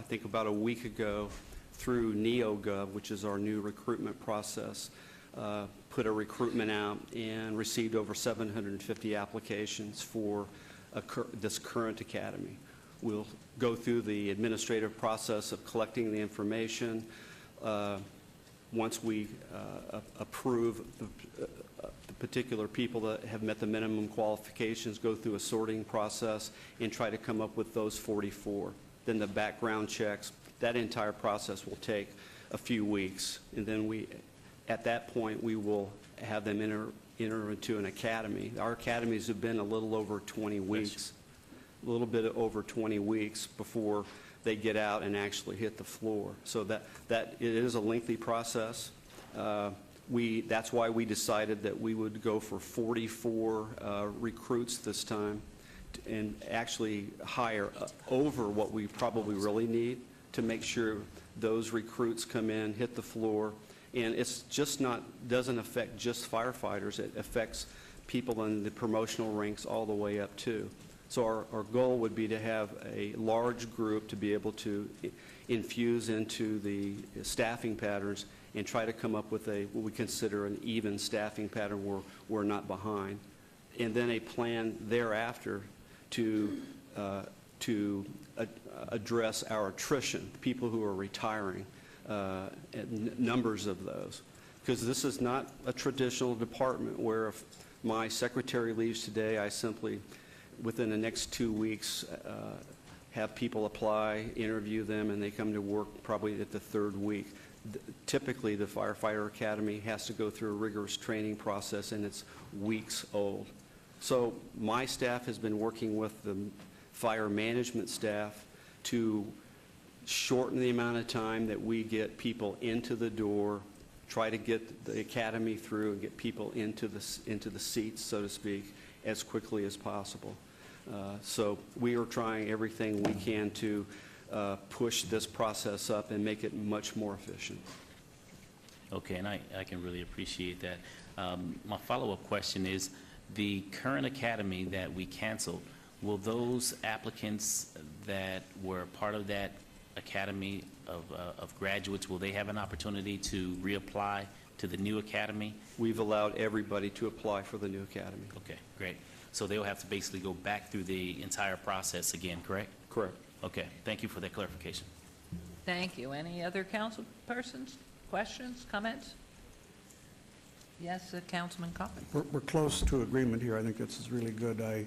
think about a week ago, through NeoGov, which is our new recruitment process, put a recruitment out and received over 750 applications for this current academy. We'll go through the administrative process of collecting the information. Once we approve the particular people that have met the minimum qualifications, go through a sorting process and try to come up with those 44. Then the background checks, that entire process will take a few weeks. And then at that point, we will have them enter into an academy. Our academies have been a little over 20 weeks, a little bit over 20 weeks before they get out and actually hit the floor. So that it is a lengthy process. That's why we decided that we would go for 44 recruits this time and actually hire over what we probably really need to make sure those recruits come in, hit the floor. And it's just doesn't affect just firefighters. It affects people in the promotional ranks all the way up too. So our goal would be to have a large group to be able to infuse into the staffing patterns and try to come up with what we consider an even staffing pattern where we're not behind. And then a plan thereafter to address our attrition, people who are retiring, numbers of those. Because this is not a traditional department where if my secretary leaves today, I simply, within the next 2 weeks, have people apply, interview them, and they come to work probably at the third week. Typically, the Firefighter Academy has to go through a rigorous training process, and it's weeks old. So my staff has been working with the fire management staff to shorten the amount of time that we get people into the door, try to get the academy through and get people into the seats, so to speak, as quickly as possible. So we are trying everything we can to push this process up and make it much more efficient. Okay, and I can really appreciate that. My follow-up question is, the current academy that we canceled, will those applicants that were part of that academy of graduates, will they have an opportunity to reapply to the new academy? We've allowed everybody to apply for the new academy. Okay, great. So they'll have to basically go back through the entire process again, correct? Correct. Okay, thank you for that clarification. Thank you. Any other council persons? Questions, comments? Yes, Councilman Coffin. We're close to agreement here. I think this is really good. I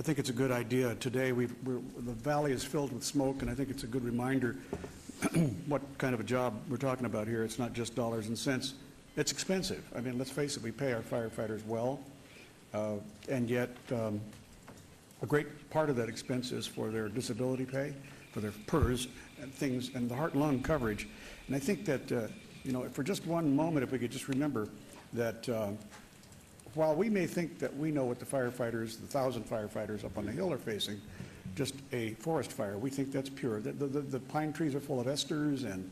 think it's a good idea. Today, the valley is filled with smoke, and I think it's a good reminder what kind of a job we're talking about here. It's not just dollars and cents. It's expensive. I mean, let's face it, we pay our firefighters well, and yet a great part of that expense is for their disability pay, for their PERS and things, and the heart and lung coverage. And I think that, for just one moment, if we could just remember that while we may think that we know what the firefighters, the 1,000 firefighters up on the hill are facing, just a forest fire, we think that's pure. The pine trees are full of esters and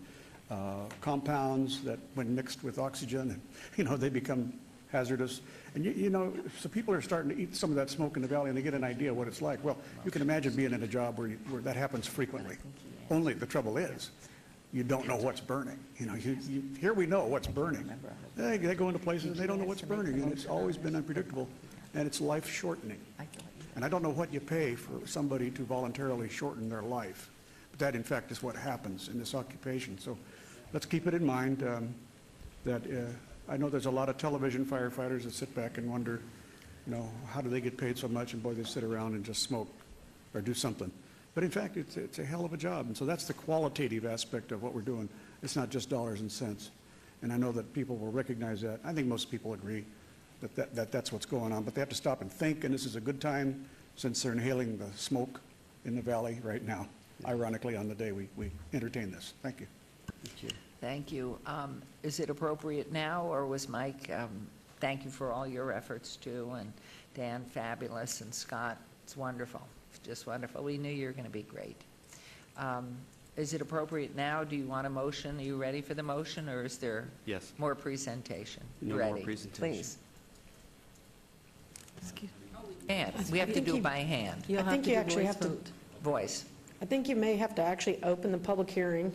compounds that, when mixed with oxygen, they become hazardous. And so people are starting to eat some of that smoke in the valley, and they get an idea what it's like. Well, you can imagine being in a job where that happens frequently. Only the trouble is, you don't know what's burning. Here we know what's burning. They go into places and they don't know what's burning, and it's always been unpredictable, and it's life-shortening. And I don't know what you pay for somebody to voluntarily shorten their life, but that, in fact, is what happens in this occupation. So let's keep it in mind that I know there's a lot of television firefighters that sit back and wonder, how do they get paid so much? And boy, they sit around and just smoke or do something. But in fact, it's a hell of a job. And so that's the qualitative aspect of what we're doing. It's not just dollars and cents. And I know that people will recognize that. I think most people agree that that's what's going on. But they have to stop and think, and this is a good time since they're inhaling the smoke in the valley right now, ironically, on the day we entertain this. Thank you. Thank you. Thank you. Is it appropriate now, or was Mike, thank you for all your efforts too, and Dan, fabulous, and Scott, it's wonderful, it's just wonderful. We knew you were going to be great. Is it appropriate now? Do you want a motion? Are you ready for the motion, or is there Yes. more presentation? No ready? more presentation. Please. And we have to do it by hand. I think you actually have to, Voice. I think you may have to actually open the public hearing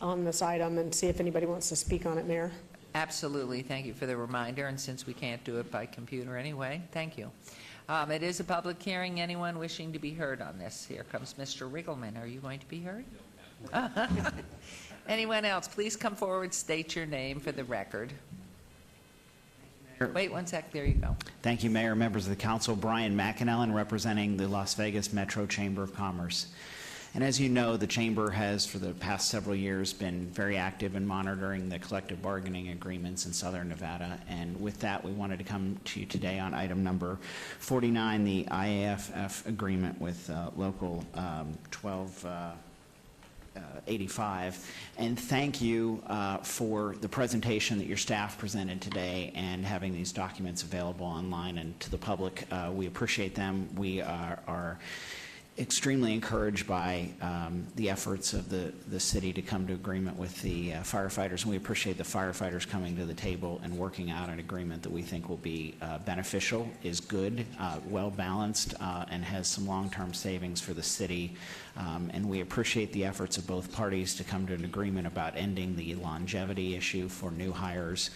on this item and see if anybody wants to speak on it, Mayor. Absolutely. Thank you for the reminder, and since we can't do it by computer anyway, thank you. It is a public hearing. Anyone wishing to be heard on this? Here comes Mr. Riggleman. Are you going to be heard? Anyone else? Please come forward, state your name for the record. Wait one sec. There you go. Thank you, Mayor, members of the council. Brian McAnellen, representing the Las Vegas Metro Chamber of Commerce. And as you know, the Chamber has, for the past several years, been very active in monitoring the collective bargaining agreements in Southern Nevada. And with that, we wanted to come to you today on item number 49, the IAFF agreement with Local 1285. And thank you for the presentation that your staff presented today and having these documents available online and to the public. We appreciate them. We are extremely encouraged by the efforts of the city to come to agreement with the firefighters, and we appreciate the firefighters coming to the table and working out an agreement that we think will be beneficial, is good, well-balanced, and has some long-term savings for the city. And we appreciate the efforts of both parties to come to an agreement about ending the longevity issue for new hires.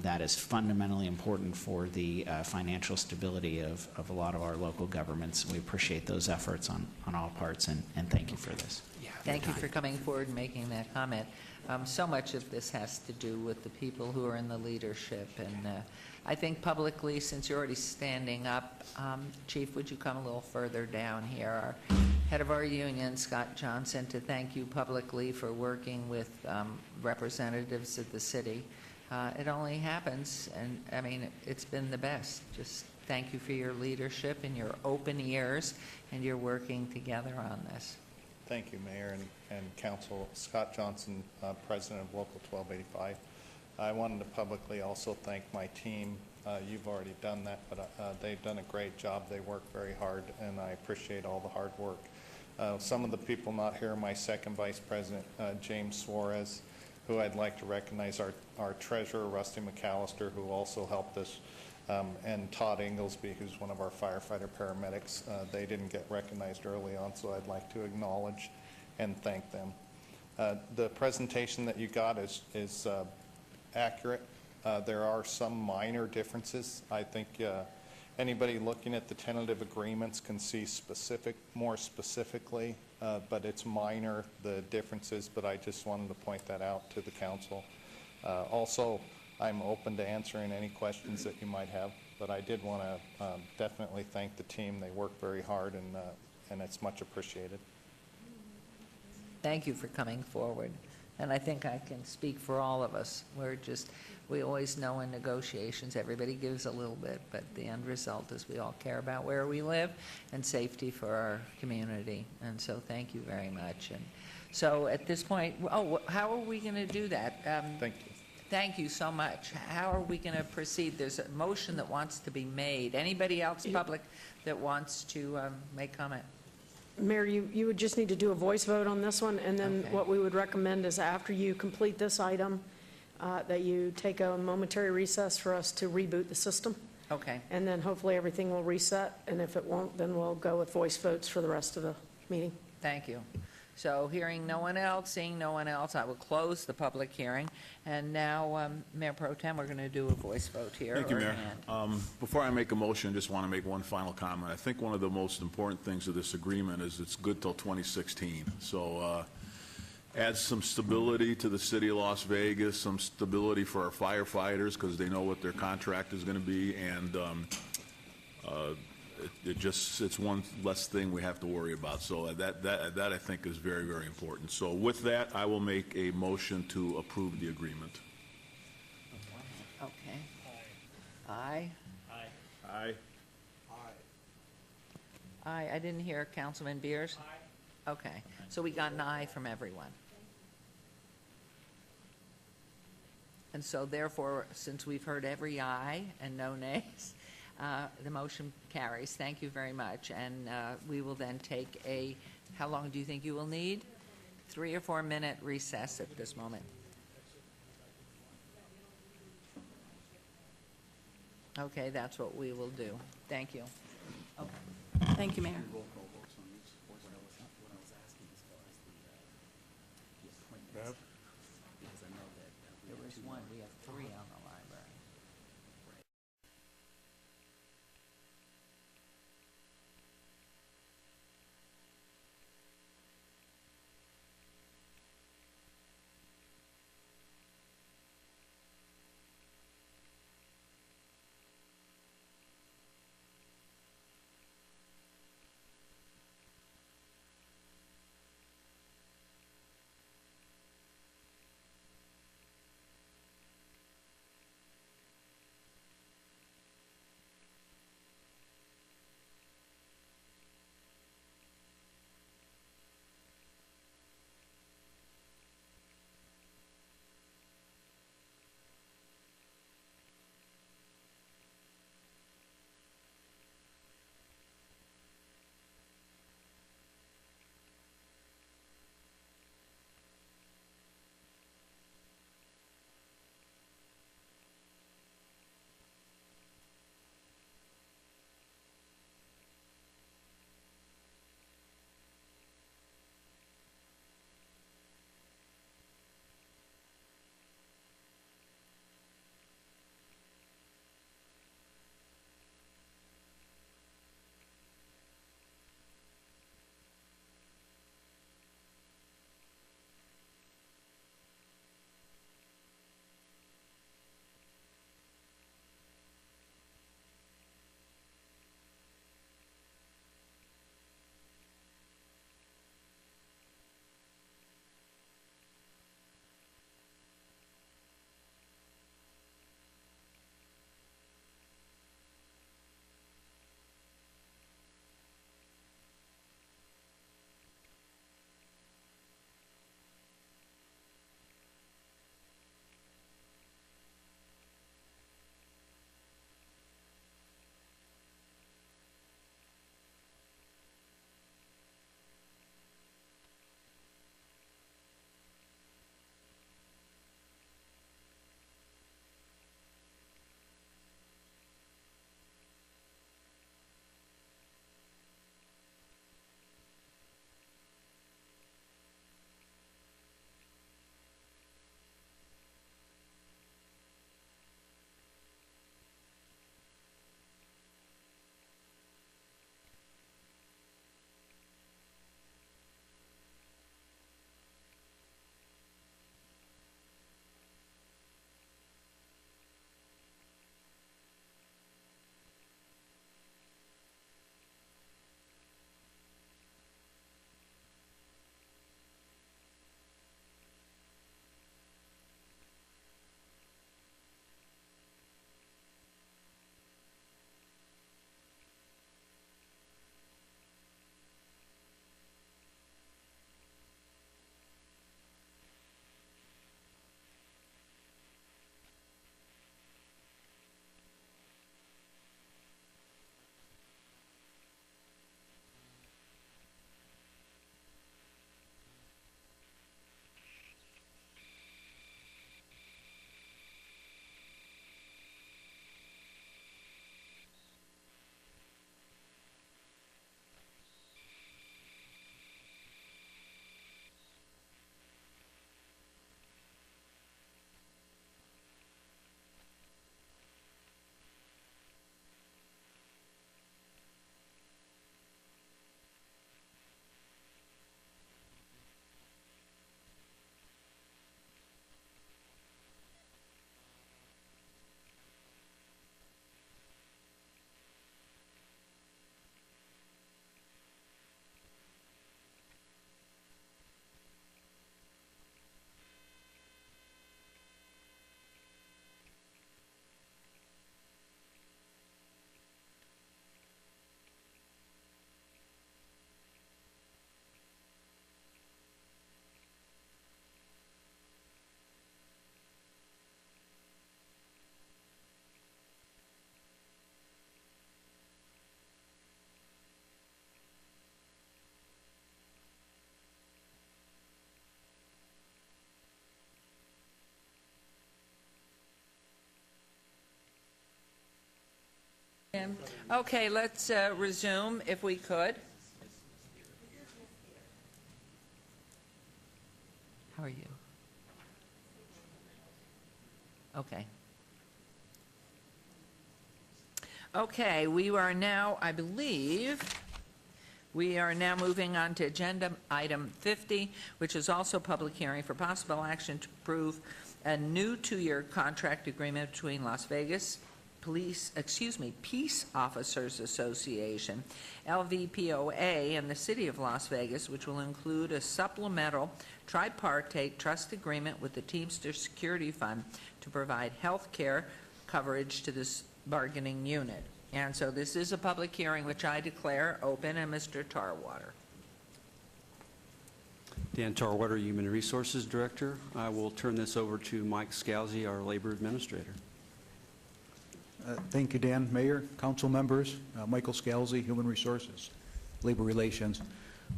That is fundamentally important for the financial stability of a lot of our local governments. We appreciate those efforts on all parts, and thank you for this. Thank you for coming forward and making that comment. So much of this has to do with the people who are in the leadership. And I think publicly, since you're already standing up, Chief, would you come a little further down here? Our head of our union, Scott Johnson, to thank you publicly for working with representatives of the city. It only happens, and I mean, it's been the best. Just thank you for your leadership and your open ears, and your working together on this. Thank you, Mayor and Council. Scott Johnson, President of Local 1285. I wanted to publicly also thank my team. You've already done that, but they've done a great job. They work very hard, and I appreciate all the hard work. Some of the people not here, my second Vice President, James Suarez, who I'd like to recognize, our Treasurer, Rusty McAllister, who also helped us, and Todd Inglesby, who's one of our firefighter paramedics. They didn't get recognized early on, so I'd like to acknowledge and thank them. The presentation that you got is accurate. There are some minor differences. I think anybody looking at the tentative agreements can see more specifically, but it's minor, the differences, but I just wanted to point that out to the council. Also, I'm open to answering any questions that you might have, but I did want to definitely thank the team. They work very hard, and it's much appreciated. Thank you for coming forward. And I think I can speak for all of us. We always know in negotiations, everybody gives a little bit, but the end result is we all care about where we live and safety for our community. And so thank you very much. And so at this point, how are we going to do that? Thank you. Thank you so much. How are we going to proceed? There's a motion that wants to be made. Anybody else public that wants to make comment? Mayor, you would just need to do a voice vote on this one, and then what we would recommend is after you complete this item, that you take a momentary recess for us to reboot the system. Okay. And then hopefully everything will reset, and if it won't, then we'll go with voice votes for the rest of the meeting. Thank you. So hearing no one else, seeing no one else, I will close the public hearing. And now, Mayor Pro Tem, we're going to do a voice vote here. Thank you, or Mayor. hand. Before I make a motion, I just want to make one final comment. I think one of the most important things of this agreement is it's good till 2016. So adds some stability to the city of Las Vegas, some stability for our firefighters because they know what their contract is going to be, and it's one less thing we have to worry about. So that I think is very, very important. So with that, I will make a motion to approve the agreement. Okay. Aye. Aye. Aye. I didn't hear Councilman Beers. Aye. Okay. So we got an aye from everyone. And so therefore, since we've heard every aye and no nays, the motion carries. Thank you very much. And we will then take how long do you think you will need? 3 or 4 minute recess at this moment. Okay, that's what we will do. Thank you. Okay. Thank you, Mayor. There was one, we have 3 on the library. Okay, let's resume if we could. How are you? Okay. Okay, we are now, I believe, we are now moving on to agenda item 50, which is also public hearing for possible action to approve a new 2-year contract agreement between Las Vegas Peace Officers Association, LVPOA, and the City of Las Vegas, which will include a supplemental tripartite trust agreement with the Teamster Security Fund to provide health care coverage to this bargaining unit. And so this is a public hearing which I declare open, and Mr. Tarwater. Dan Tarwater, Human Resources Director. I will turn this over to Mike Scalzi, our Labor Administrator. Thank you, Dan. Mayor, council members, Michael Scalzi, Human Resources, Labor Relations.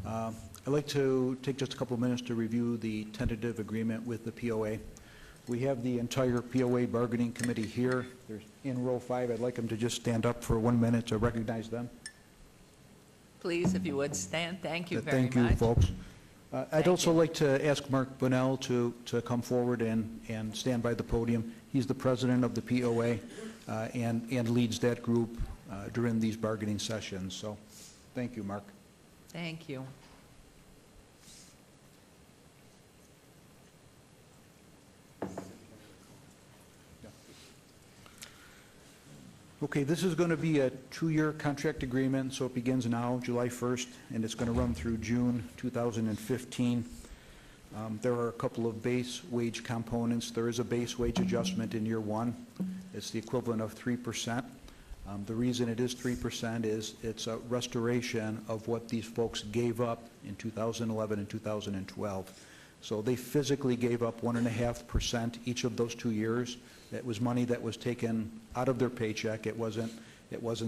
I'd like to take just a couple of minutes to review the tentative agreement with the POA. We have the entire POA bargaining committee here. They're in row 5. I'd like them to just stand up for 1 minute to recognize them. Please, if you would stand. Thank you very much. Thank you, folks. I'd also like to ask Mark Bunnell to come forward and stand by the podium. He's the president of the POA and leads that group during these bargaining sessions. So thank you, Mark. Thank you. Okay, this is going to be a 2-year contract agreement, so it begins now, July 1st, and it's going to run through June 2015. There are a couple of base wage components. There is a base wage adjustment in year 1. It's the equivalent of 3%. The reason it is 3% is it's a restoration of what these folks gave up in 2011 and 2012. So they physically gave up 1.5% each of those 2 years. It was money that was taken out of their paycheck. It wasn't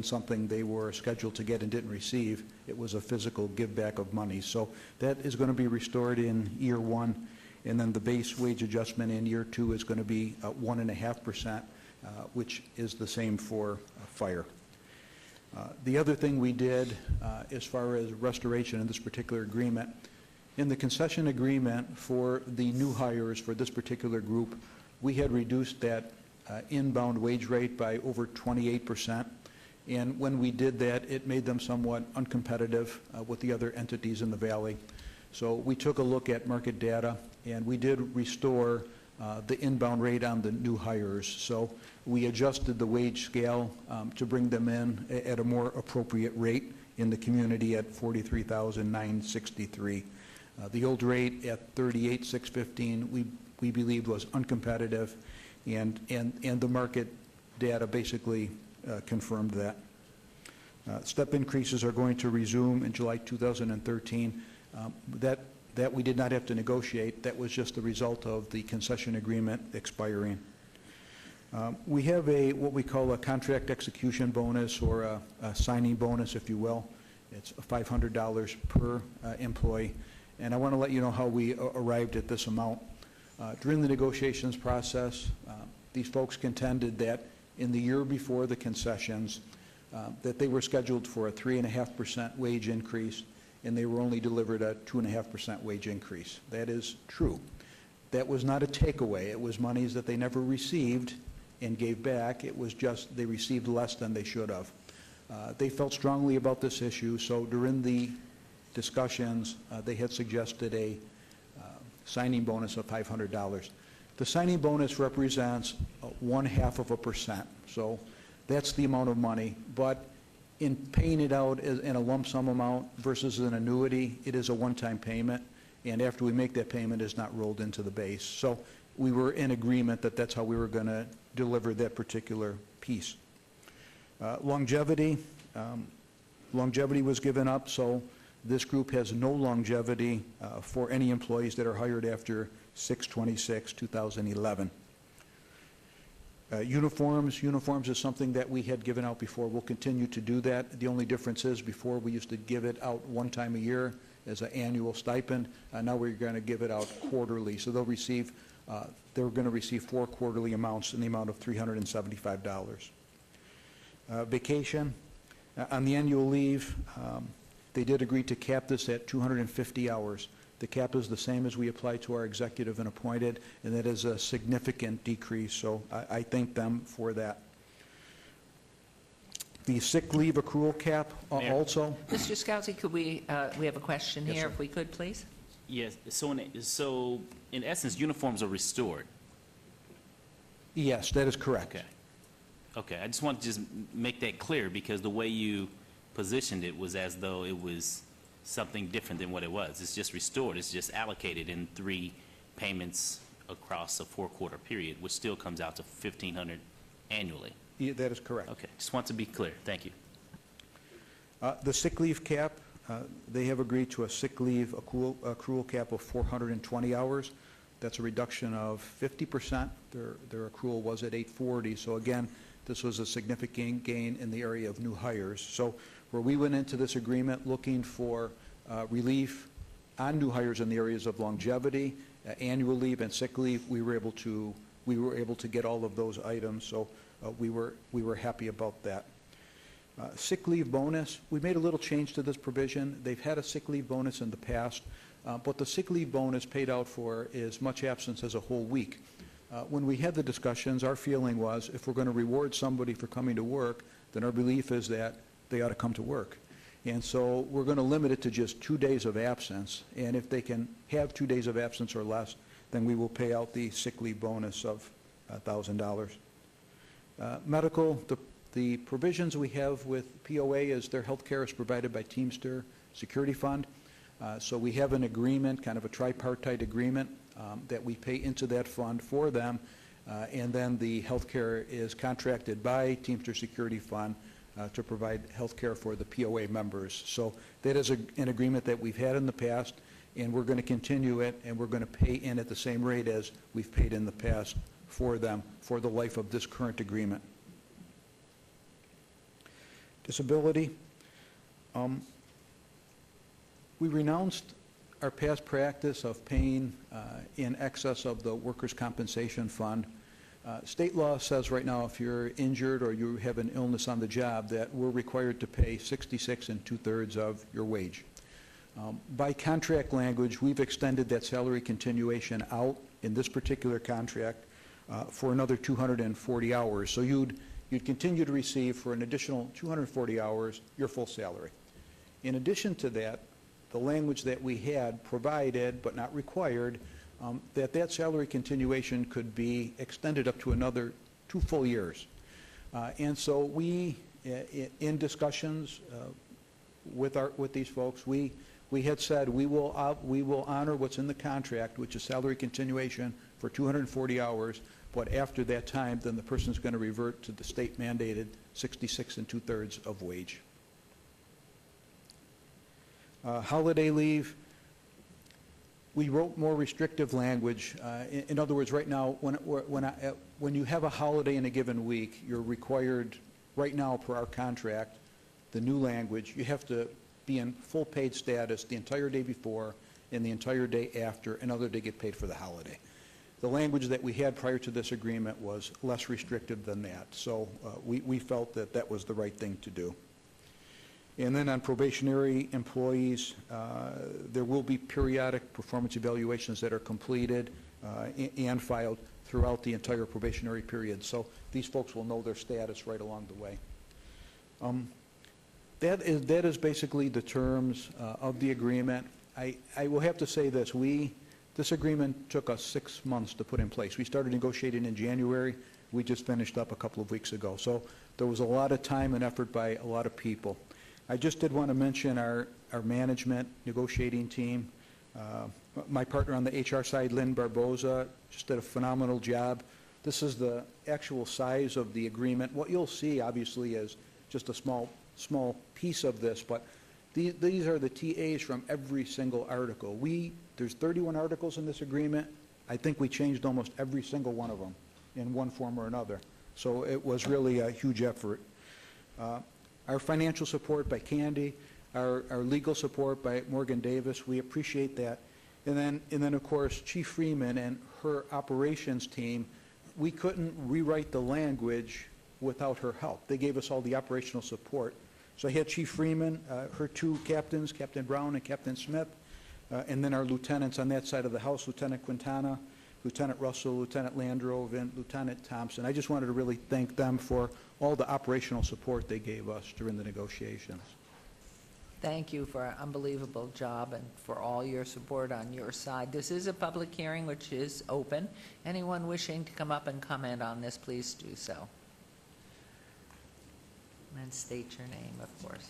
something they were scheduled to get and didn't receive. It was a physical give back of money. So that is going to be restored in year 1, and then the base wage adjustment in year 2 is going to be 1.5%, which is the same for fire. The other thing we did as far as restoration in this particular agreement, in the concession agreement for the new hires for this particular group, we had reduced that inbound wage rate by over 28%. And when we did that, it made them somewhat uncompetitive with the other entities in the valley. So we took a look at market data, and we did restore the inbound rate on the new hires. So we adjusted the wage scale to bring them in at a more appropriate rate in the community at $43,963. The old rate at $38,615 we believed was uncompetitive, and the market data basically confirmed that. Step increases are going to resume in July 2013. That we did not have to negotiate. That was just the result of the concession agreement expiring. We have what we call a contract execution bonus, or a signing bonus, if you will. It's $500 per employee. And I want to let you know how we arrived at this amount. During the negotiations process, these folks contended that in the year before the concessions, that they were scheduled for a 3.5% wage increase, and they were only delivered a 2.5% wage increase. That is true. That was not a takeaway. It was monies that they never received and gave back. It was just they received less than they should have. They felt strongly about this issue, so during the discussions, they had suggested a signing bonus of $500. The signing bonus represents 0.5%, so that's the amount of money. But in paying it out in a lump sum amount versus an annuity, it is a one-time payment, and after we make that payment, it's not rolled into the base. So we were in agreement that that's how we were going to deliver that particular piece. Longevity was given up, so this group has no longevity for any employees that are hired after 6/26/2011. Uniforms is something that we had given out before. We'll continue to do that. The only difference is before we used to give it out one time a year as an annual stipend. Now we're going to give it out quarterly. So they're going to receive 4 quarterly amounts in the amount of $375. Vacation, on the annual leave, they did agree to cap this at 250 hours. The cap is the same as we apply to our executive and appointed, and that is a significant decrease, so I thank them for that. The sick leave accrual cap also. Mr. Scalzi, could we have a question Yes, here, sir. if we could, please? Yes, so in essence, uniforms are restored. Yes, that is correct. Okay. Okay, I just want to just make that clear, because the way you positioned it was as though it was something different than what it was. It's just restored, it's just allocated in 3 payments across a 4-quarter period, which still comes out to $1,500 annually. Yeah, that is correct. Okay, just want to be clear. Thank you. The sick leave cap, they have agreed to a sick leave accrual cap of 420 hours. That's a reduction of 50%. Their accrual was at 840. So again, this was a significant gain in the area of new hires. So where we went into this agreement looking for relief on new hires in the areas of longevity, annual leave, and sick leave, we were able to get all of those items. So we were happy about that. Sick leave bonus, we made a little change to this provision. They've had a sick leave bonus in the past, but the sick leave bonus paid out for as much absence as a whole week. When we had the discussions, our feeling was if we're going to reward somebody for coming to work, then our belief is that they ought to come to work. And so we're going to limit it to just 2 days of absence. And if they can have 2 days of absence or less, then we will pay out the sick leave bonus of $1,000. Medical, the provisions we have with POA is their health care is provided by Teamster Security Fund. So we have an agreement, kind of a tripartite agreement, that we pay into that fund for them, and then the health care is contracted by Teamster Security Fund to provide health care for the POA members. So that is an agreement that we've had in the past, and we're going to continue it, and we're going to pay in at the same rate as we've paid in the past for them for the life of this current agreement. Disability. We renounced our past practice of paying in excess of the workers' compensation fund. State law says right now if you're injured or you have an illness on the job that we're required to pay 66 2/3 of your wage. By contract language, we've extended that salary continuation out in this particular contract for another 240 hours. So you'd continue to receive for an additional 240 hours your full salary. In addition to that, the language that we had provided, but not required, that salary continuation could be extended up to another 2 full years. And so we, in discussions with these folks, we had said we will honor what's in the contract, which is salary continuation for 240 hours, but after that time, then the person's going to revert to the state-mandated 66 2/3 of wage. Holiday leave, we wrote more restrictive language. In other words, right now, when you have a holiday in a given week, you're required, right now per our contract, the new language, you have to be in full paid status the entire day before and the entire day after, in order to get paid for the holiday. The language that we had prior to this agreement was less restrictive than that, so we felt that that was the right thing to do. And then on probationary employees, there will be periodic performance evaluations that are completed and filed throughout the entire probationary period. So these folks will know their status right along the way. That is basically the terms of the agreement. I will have to say this. This agreement took us 6 months to put in place. We started negotiating in January. We just finished up a couple of weeks ago. So there was a lot of time and effort by a lot of people. I just did want to mention our management negotiating team. My partner on the HR side, Lynn Barboza, just did a phenomenal job. This is the actual size of the agreement. What you'll see, obviously, is just a small piece of this, but these are the TAs from every single article. There's 31 articles in this agreement. I think we changed almost every single one of them in one form or another. So it was really a huge effort. Our financial support by Candy, our legal support by Morgan Davis, we appreciate that. And then of course, Chief Freeman and her operations team, we couldn't rewrite the language without her help. They gave us all the operational support. So I had Chief Freeman, her two captains, Captain Brown and Captain Smith, and then our lieutenants on that side of the house, Lieutenant Quintana, Lieutenant Russell, Lieutenant Landrove, and Lieutenant Thompson. I just wanted to really thank them for all the operational support they gave us during the negotiations. Thank you for an unbelievable job and for all your support on your side. This is a public hearing which is open. Anyone wishing to come up and comment on this, please do so. And state your name, of course.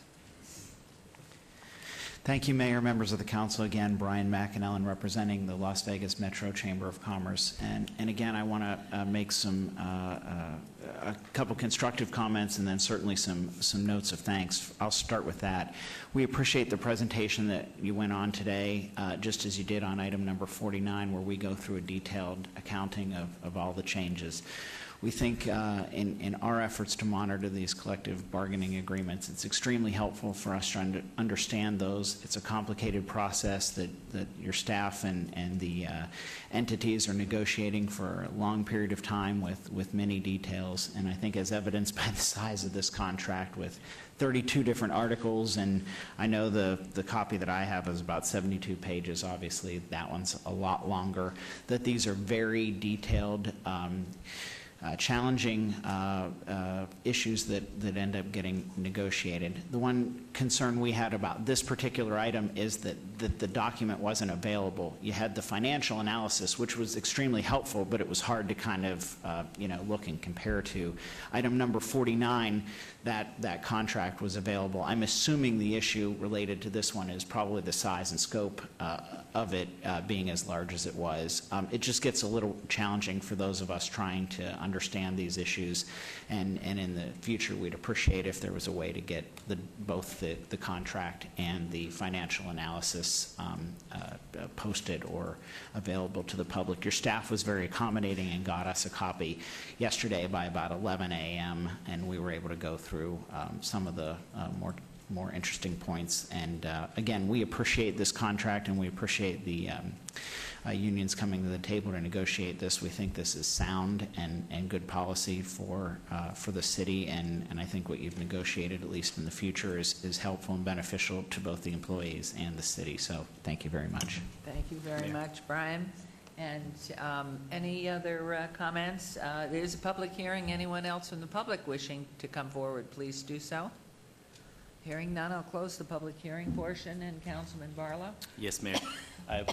Thank you, Mayor, members of the council. Again, Brian McAnellen representing the Las Vegas Metro Chamber of Commerce. And again, I want to make a couple constructive comments and then certainly some notes of thanks. I'll start with that. We appreciate the presentation that you went on today, just as you did on item number 49, where we go through a detailed accounting of all the changes. We think in our efforts to monitor these collective bargaining agreements, it's extremely helpful for us to understand those. It's a complicated process that your staff and the entities are negotiating for a long period of time with many details. And I think as evidenced by the size of this contract with 32 different articles, and I know the copy that I have is about 72 pages. Obviously, that one's a lot longer. That these are very detailed, challenging issues that end up getting negotiated. The one concern we had about this particular item is that the document wasn't available. You had the financial analysis, which was extremely helpful, but it was hard to kind of look and compare to. Item number 49, that contract was available. I'm assuming the issue related to this one is probably the size and scope of it being as large as it was. It just gets a little challenging for those of us trying to understand these issues, and in the future we'd appreciate if there was a way to get both the contract and the financial analysis posted or available to the public. Your staff was very accommodating and got us a copy yesterday by about 11 a.m. and we were able to go through some of the more interesting points. And again, we appreciate this contract and we appreciate the unions coming to the table to negotiate this. We think this is sound and good policy for the city, and I think what you've negotiated, at least in the future, is helpful and beneficial to both the employees and the city. So thank you very much. Thank you very much, Brian. And any other comments? It is a public hearing. Anyone else from the public wishing to come forward, please do so. Hearing none, I'll close the public hearing portion. And Councilman Barlow? Yes, Mayor. I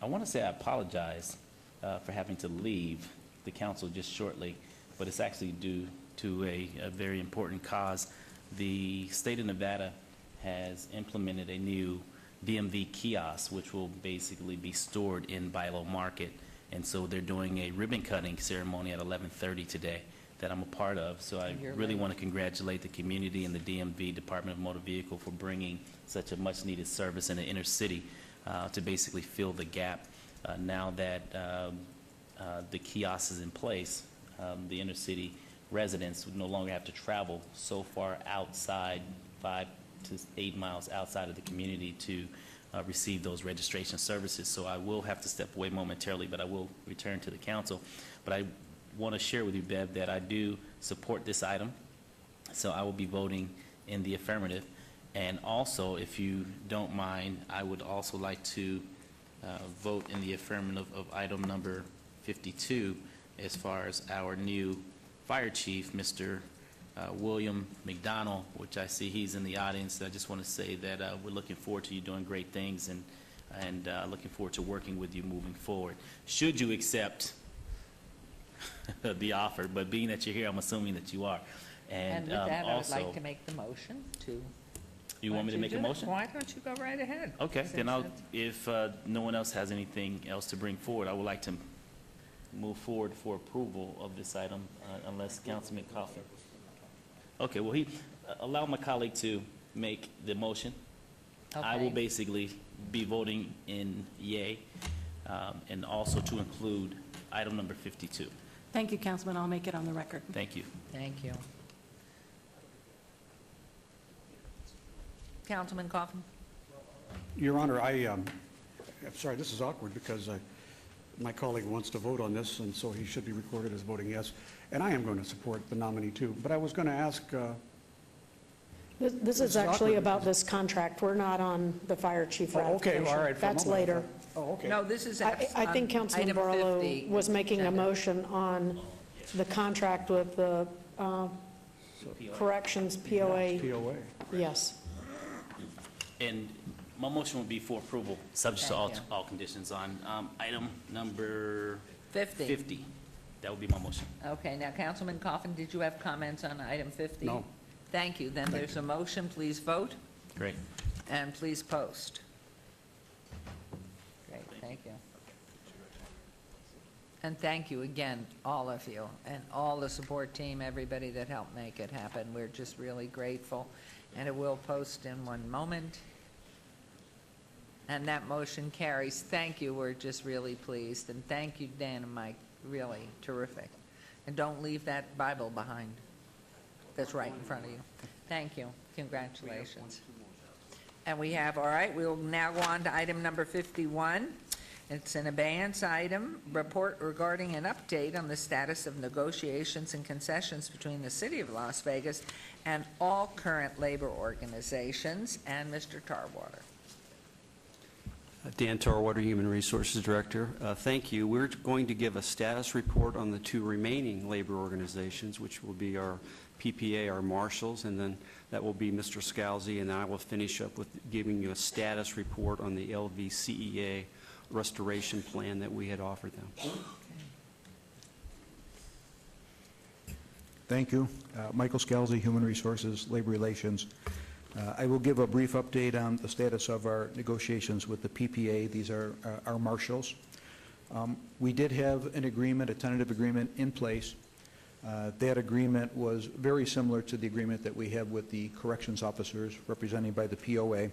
want to say I apologize for having to leave the council just shortly, but it's actually due to a very important cause. The state of Nevada has implemented a new DMV kiosk, which will basically be stored in Bilo Market. And so they're doing a ribbon cutting ceremony at 11:30 today that I'm a part of. So I really want to congratulate the community and the DMV, Department of Motor Vehicle, for bringing such a much needed service in the inner city to basically fill the gap. Now that the kiosk is in place, the inner city residents would no longer have to travel so far outside, 5 to 8 miles outside of the community to receive those registration services. So I will have to step away momentarily, but I will return to the council. But I want to share with you, Bev, that I do support this item. So I will be voting in the affirmative. And also, if you don't mind, I would also like to vote in the affirmative of item number 52 as far as our new fire chief, Mr. William McDonald, which I see he's in the audience. I just want to say that we're looking forward to you doing great things and looking forward to working with you moving forward. Should you accept the offer, but being that you're here, I'm assuming that you are. And with that, I would like to make the motion to... You want me to make a motion? Why don't you go right ahead? Okay, then if no one else has anything else to bring forward, I would like to move forward for approval of this item, unless Councilman Coffin. Okay, well, allow my colleague to make the motion. Okay. I will basically be voting in yay, and also to include item number 52. Thank you, Councilman. I'll make it on the record. Thank you. Thank you. Councilman Coffin? Your Honor, I'm sorry, this is awkward because my colleague wants to vote on this, and so he should be recorded as voting yes. And I am going to support the nominee, too. But I was going to ask... This is actually about this contract. We're not on the fire chief ratification. Okay, all right. That's later. Oh, okay. No, this is I think Councilman item Barlow 50 was making a agenda. motion on the contract with the corrections POA. POA. Yes. And my motion would be for approval, subject to Thank you. all conditions on item number 50. 50. That would be my motion. Okay, now, Councilman Coffin, did you have comments on item 50? No. Thank you. Then there's a motion. Please vote Great. and please post. Great, thank you. And thank you again, all of you, and all the support team, everybody that helped make it happen. We're just really grateful, and it will post in one moment. And that motion carries. Thank you. We're just really pleased. And thank you, Dan and Mike. Really terrific. And don't leave that Bible behind. That's right in front of you. Thank you. Congratulations. And we have, all right, we'll now go on to item number 51. It's an abeyance item, report regarding an update on the status of negotiations and concessions between the City of Las Vegas and all current labor organizations. And Mr. Tarwater. Dan Tarwater, Human Resources Director. Thank you. We're going to give a status report on the two remaining labor organizations, which will be our PPA, our marshals, and then that will be Mr. Scalzi, and I will finish up with giving you a status report on the LVCEA restoration plan that we had offered them. Thank you. Michael Scalzi, Human Resources, Labor Relations. I will give a brief update on the status of our negotiations with the PPA. These are our marshals. We did have an agreement, a tentative agreement in place. That agreement was very similar to the agreement that we have with the corrections officers represented by the POA.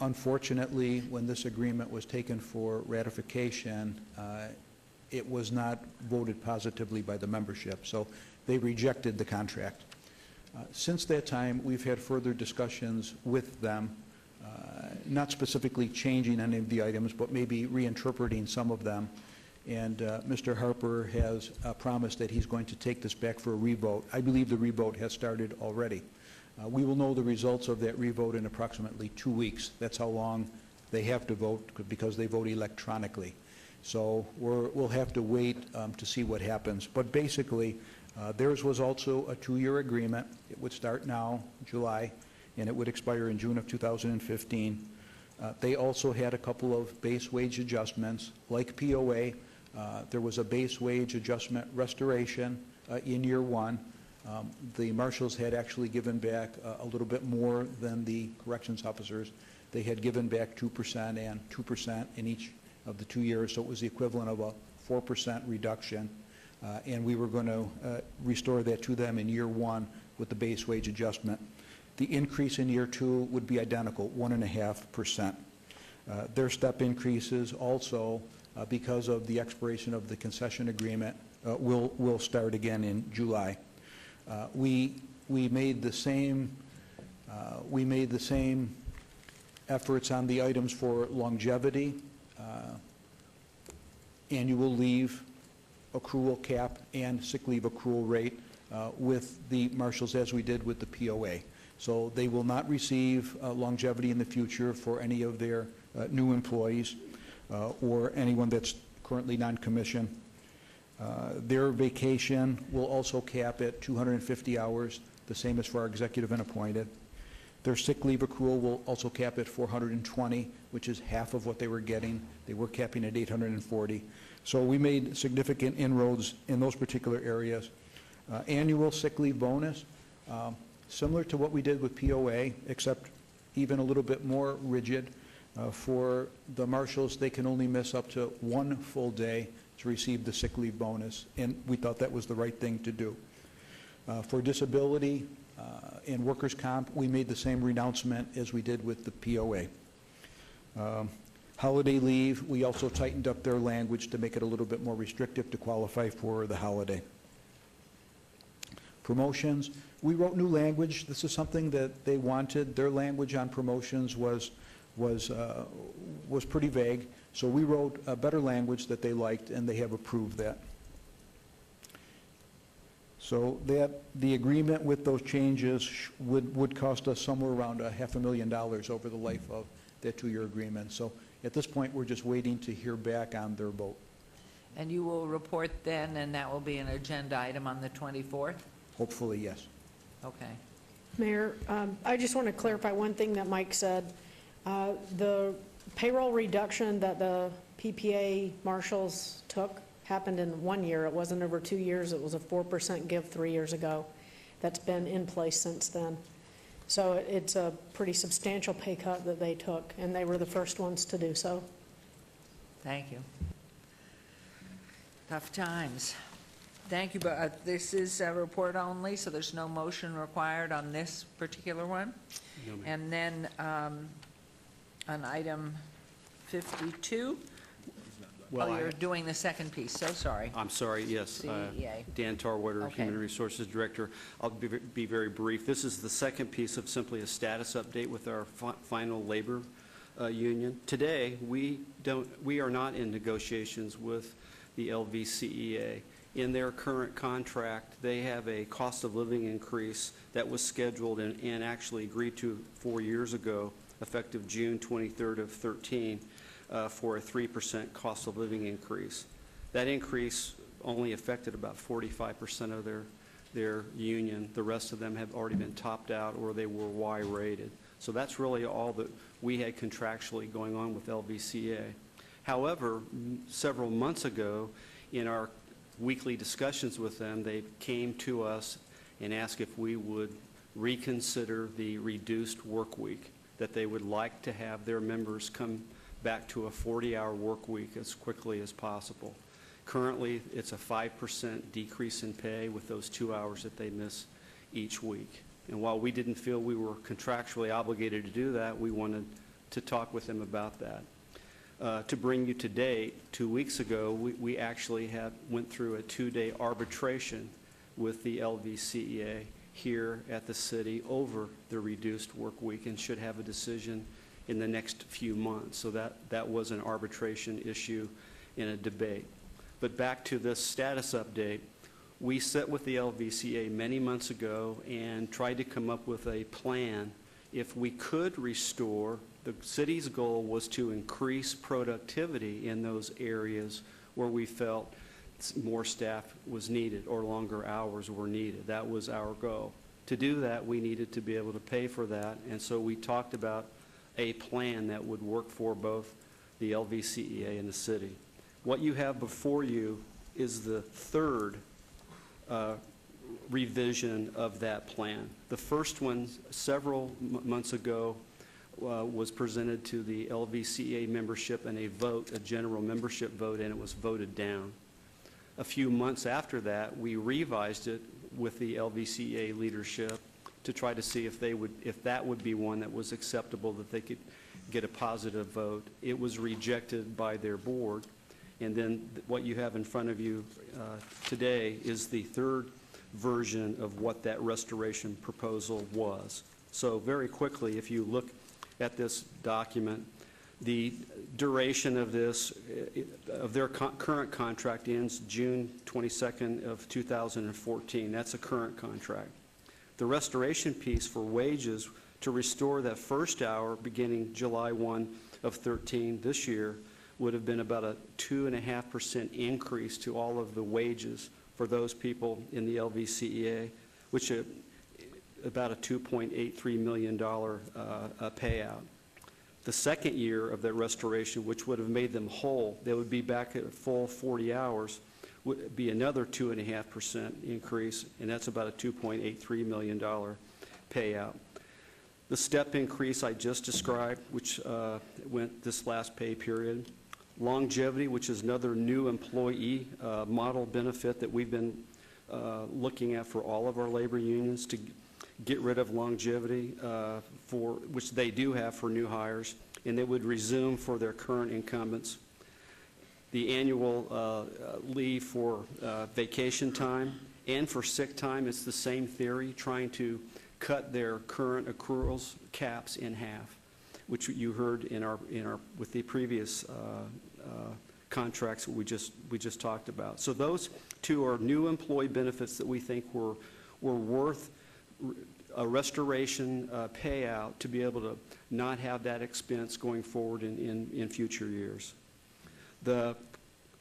Unfortunately, when this agreement was taken for ratification, it was not voted positively by the membership, so they rejected the contract. Since that time, we've had further discussions with them, not specifically changing any of the items, but maybe reinterpreting some of them. And Mr. Harper has promised that he's going to take this back for a revote. I believe the revote has started already. We will know the results of that revote in approximately 2 weeks. That's how long they have to vote, because they vote electronically. So we'll have to wait to see what happens. But basically, theirs was also a 2-year agreement. It would start now, July, and it would expire in June of 2015. They also had a couple of base wage adjustments. Like POA, there was a base wage adjustment restoration in year 1. The marshals had actually given back a little bit more than the corrections officers. They had given back 2% and 2% in each of the 2 years, so it was the equivalent of a 4% reduction. And we were going to restore that to them in year 1 with the base wage adjustment. The increase in year 2 would be identical, 1.5%. Their step increases also, because of the expiration of the concession agreement, will start again in July. We made the same efforts on the items for longevity, annual leave accrual cap, and sick leave accrual rate with the marshals, as we did with the POA. So they will not receive longevity in the future for any of their new employees or anyone that's currently non-commissioned. Their vacation will also cap at 250 hours, the same as for our executive and appointed. Their sick leave accrual will also cap at 420, which is half of what they were getting. They were capping at 840. So we made significant inroads in those particular areas. Annual sick leave bonus, similar to what we did with POA, except even a little bit more rigid. For the marshals, they can only miss up to 1 full day to receive the sick leave bonus, and we thought that was the right thing to do. For disability and workers' comp, we made the same renouncement as we did with the POA. Holiday leave, we also tightened up their language to make it a little bit more restrictive to qualify for the holiday. Promotions, we wrote new language. This is something that they wanted. Their language on promotions was pretty vague. So we wrote a better language that they liked, and they have approved that. So the agreement with those changes would cost us somewhere around $500,000 over the life of that 2-year agreement. So at this point, we're just waiting to hear back on their vote. And you will report then, and that will be an agenda item on the 24th? Hopefully, yes. Okay. Mayor, I just want to clarify one thing that Mike said. The payroll reduction that the PPA marshals took happened in 1 year. It wasn't over 2 years. It was a 4% give 3 years ago. That's been in place since then. So it's a pretty substantial pay cut that they took, and they were the first ones to do so. Thank you. Tough times. Thank you, but this is a report only, so there's no motion required on this particular one. No, ma'am. And then on item 52, Well, you're doing the second piece, so sorry. I'm sorry, yes. CEA. Dan Tarwater, Okay. Human Resources Director. I'll be very brief. This is the second piece of simply a status update with our final labor union. Today, we are not in negotiations with the LVCEA. In their current contract, they have a cost of living increase that was scheduled and actually agreed to 4 years ago, effective June 23rd of 13, for a 3% cost of living increase. That increase only affected about 45% of their union. The rest of them have already been topped out or they were Y-rated. So that's really all that we had contractually going on with LVCA. However, several months ago, in our weekly discussions with them, they came to us and asked if we would reconsider the reduced work week, that they would like to have their members come back to a 40-hour work week as quickly as possible. Currently, it's a 5% decrease in pay with those 2 hours that they miss each week. And while we didn't feel we were contractually obligated to do that, we wanted to talk with them about that. To bring you to date, 2 weeks ago, we actually went through a 2-day arbitration with the LVCEA here at the city over the reduced work week and should have a decision in the next few months. So that was an arbitration issue in a debate. But back to this status update, we sat with the LVCA many months ago and tried to come up with a plan if we could restore. The city's goal was to increase productivity in those areas where we felt more staff was needed or longer hours were needed. That was our goal. To do that, we needed to be able to pay for that, and so we talked about a plan that would work for both the LVCEA and the city. What you have before you is the third revision of that plan. The first one, several months ago, was presented to the LVCEA membership in a vote, a general membership vote, and it was voted down. A few months after that, we revised it with the LVCEA leadership to try to see if that would be one that was acceptable, that they could get a positive vote. It was rejected by their board. And then what you have in front of you today is the third version of what that restoration proposal was. So very quickly, if you look at this document, the duration of this, of their current contract ends June 22nd of 2014. That's a current contract. The restoration piece for wages to restore that first hour beginning July 1 of 13 this year would have been about a 2.5% increase to all of the wages for those people in the LVCEA, which is about a $2.83 million payout. The second year of that restoration, which would have made them whole, they would be back at a full 40 hours, would be another 2.5% increase, and that's about a $2.83 million payout. The step increase I just described, which went this last pay period. Longevity, which is another new employee model benefit that we've been looking at for all of our labor unions to get rid of longevity, which they do have for new hires, and they would resume for their current incumbents. The annual leave for vacation time and for sick time, it's the same theory, trying to cut their current accruals caps in half. which you heard with the previous contracts that we just talked about. So those two are new employee benefits that we think were worth a restoration payout to be able to not have that expense going forward in future years. The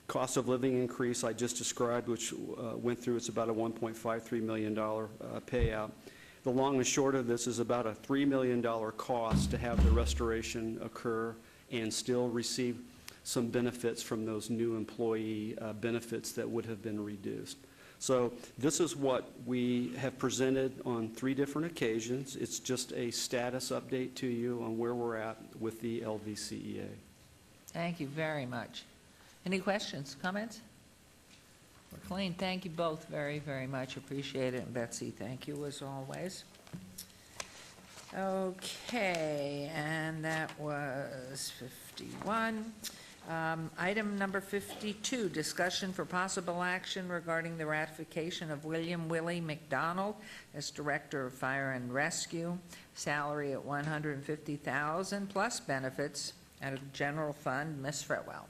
cost of living increase I just described, which went through, it's about a $1.53 million payout. The long and short of this is about a $3 million cost to have the restoration occur and still receive some benefits from those new employee benefits that would have been reduced. So this is what we have presented on 3 different occasions. It's just a status update to you on where we're at with the LVCEA. Thank you very much. Any questions, comments? Colleen, thank you both very, very much. Appreciate it. And Betsy, thank you as always. Okay, and that was 51. Item number 52, discussion for possible action regarding the ratification of William Willie McDonald as Director of Fire and Rescue, salary at $150,000 plus benefits out of the general fund. Ms. Fretwell.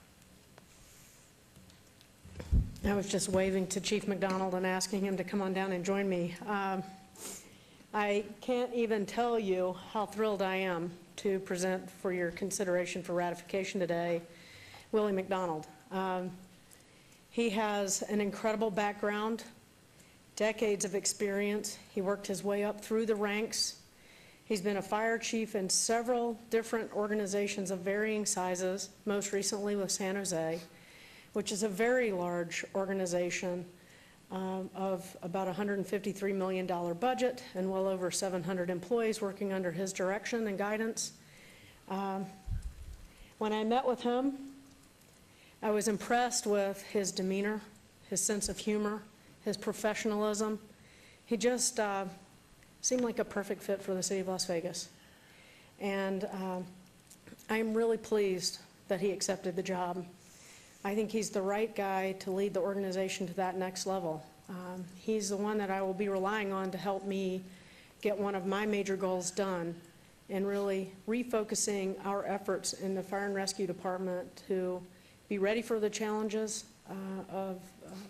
I was just waving to Chief McDonald and asking him to come on down and join me. I can't even tell you how thrilled I am to present for your consideration for ratification today Willie McDonald. He has an incredible background, decades of experience. He worked his way up through the ranks. He's been a fire chief in several different organizations of varying sizes, most recently with San Jose, which is a very large organization of about $153 million budget and well over 700 employees working under his direction and guidance. When I met with him, I was impressed with his demeanor, his sense of humor, his professionalism. He just seemed like a perfect fit for the city of Las Vegas. And I'm really pleased that he accepted the job. I think he's the right guy to lead the organization to that next level. He's the one that I will be relying on to help me get one of my major goals done and really refocusing our efforts in the Fire and Rescue Department to be ready for the challenges of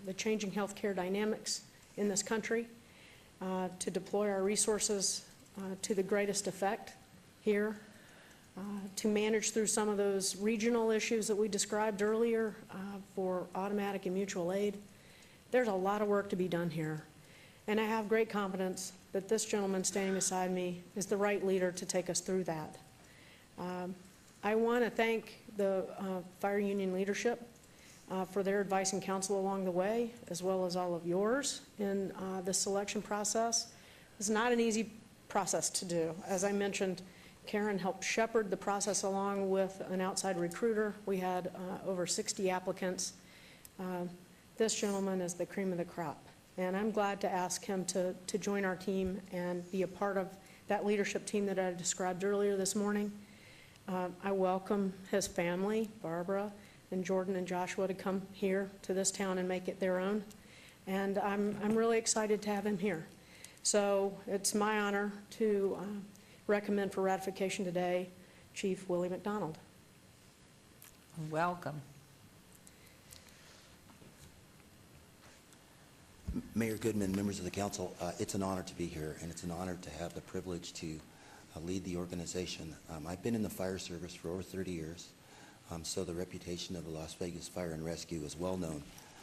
the changing healthcare dynamics in this country, to deploy our resources to the greatest effect here, to manage through some of those regional issues that we described earlier for automatic and mutual aid. There's a lot of work to be done here. And I have great confidence that this gentleman standing beside me is the right leader to take us through that. I want to thank the fire union leadership for their advice and counsel along the way, as well as all of yours in the selection process. It's not an easy process to do. As I mentioned, Karen helped shepherd the process along with an outside recruiter. We had over 60 applicants. This gentleman is the cream of the crop, and I'm glad to ask him to join our team and be a part of that leadership team that I described earlier this morning. I welcome his family, Barbara and Jordan and Joshua, to come here to this town and make it their own, and I'm really excited to have him here. So it's my honor to recommend for ratification today Chief Willie McDonald. Welcome. Mayor Goodman, members of the council, it's an honor to be here, and it's an honor to have the privilege to lead the organization. I've been in the fire service for over 30 years, so the reputation of the Las Vegas Fire and Rescue is well known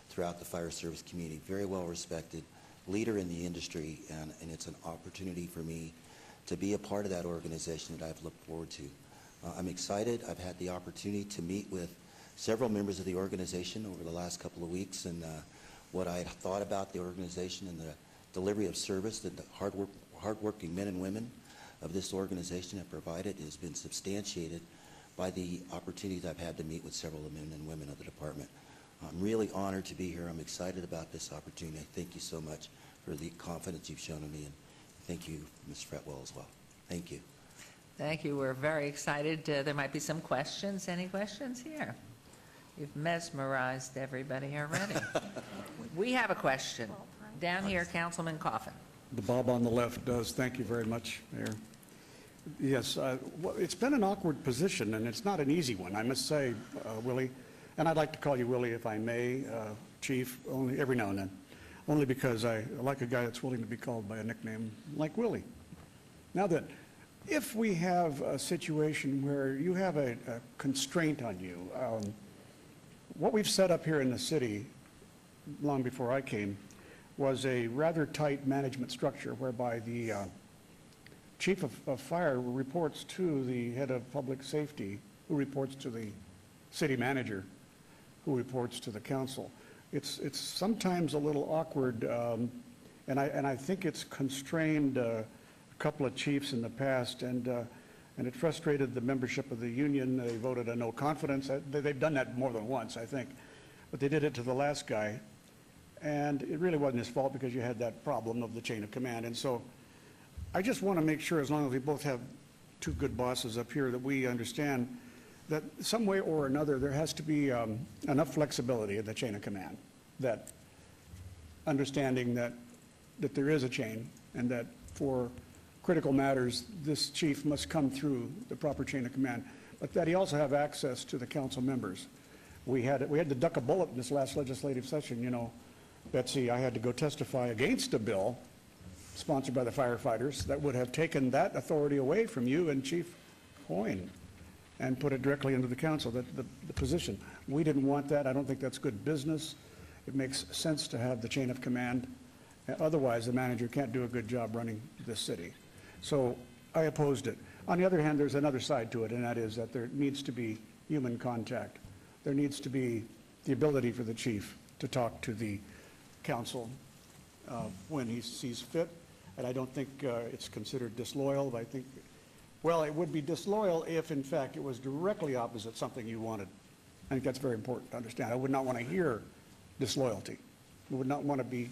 throughout the fire service community, very well respected, leader in the industry, and it's an opportunity for me to be a part of that organization that I've looked forward to. I'm excited. I've had the opportunity to meet with several members of the organization over the last couple of weeks, and what I had thought about the organization and the delivery of service that the hardworking men and women of this organization have provided has been substantiated by the opportunities I've had to meet with several of the men and women of the department. I'm really honored to be here. I'm excited about this opportunity. Thank you so much for the confidence you've shown in me, and thank you, Ms. Fretwell, as well. Thank you. Thank you. We're very excited. There might be some questions. Any questions here? You've mesmerized everybody already. We have a question. Down here, Councilman Coffin. The bob on the left does. Thank you very much, Mayor. Yes, well, it's been an awkward position, and it's not an easy one, I must say, Willie. And I'd like to call you Willie, if I may, Chief, only every now and then, only because I like a guy that's willing to be called by a nickname like Willie. Now then, if we have a situation where you have a constraint on you, what we've set up here in the city, long before I came, was a rather tight management structure whereby the chief of fire reports to the head of public safety, who reports to the city manager, who reports to the council. It's sometimes a little awkward, and I think it's constrained a couple of chiefs in the past, and it frustrated the membership of the union. They voted a no confidence. They've done that more than once, I think, but they did it to the last guy, and it really wasn't his fault because you had that problem of the chain of command. And so I just want to make sure, as long as we both have two good bosses up here, that we understand that some way or another there has to be enough flexibility in the chain of command, that understanding that there is a chain, and that for critical matters this chief must come through the proper chain of command, but that he also have access to the council members. We had to duck a bullet in this last legislative session. You know, Betsy, I had to go testify against a bill sponsored by the firefighters that would have taken that authority away from you and Chief Hoyne and put it directly into the council, the position. We didn't want that. I don't think that's good business. It makes sense to have the chain of command. Otherwise, the manager can't do a good job running this city. So I opposed it. On the other hand, there's another side to it, and that is that there needs to be human contact. There needs to be the ability for the chief to talk to the council when he sees fit. And I don't think it's considered disloyal. I think, well, it would be disloyal if, in fact, it was directly opposite something you wanted. I think that's very important to understand. I would not want to hear disloyalty. I would not want to be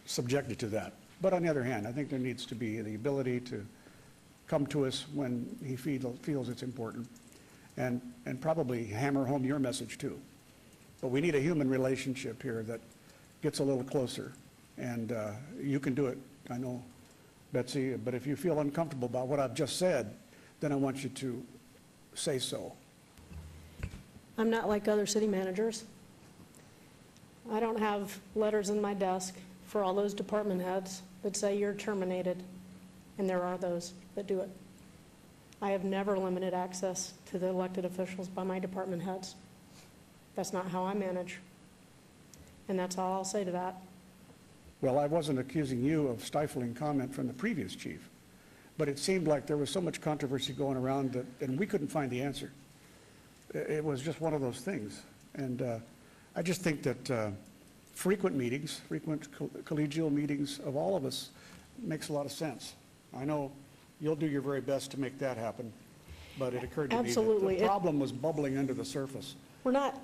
subjected to that. But on the other hand, I think there needs to be the ability to come to us when he feels it's important, and probably hammer home your message too. But we need a human relationship here that gets a little closer, and you can do it, I know, Betsy, but if you feel uncomfortable about what I've just said, then I want you to say so. I'm not like other city managers. I don't have letters in my desk for all those department heads that say you're terminated, and there are those that do it. I have never limited access to the elected officials by my department heads. That's not how I manage, and that's all I'll say to that. Well, I wasn't accusing you of stifling comment from the previous chief, but it seemed like there was so much controversy going around that, and we couldn't find the answer. It was just one of those things. And I just think that frequent meetings, frequent collegial meetings of all of us makes a lot of sense. I know you'll do your very best to make that happen, but it occurred to Absolutely. me that the problem was bubbling under the surface. We're not.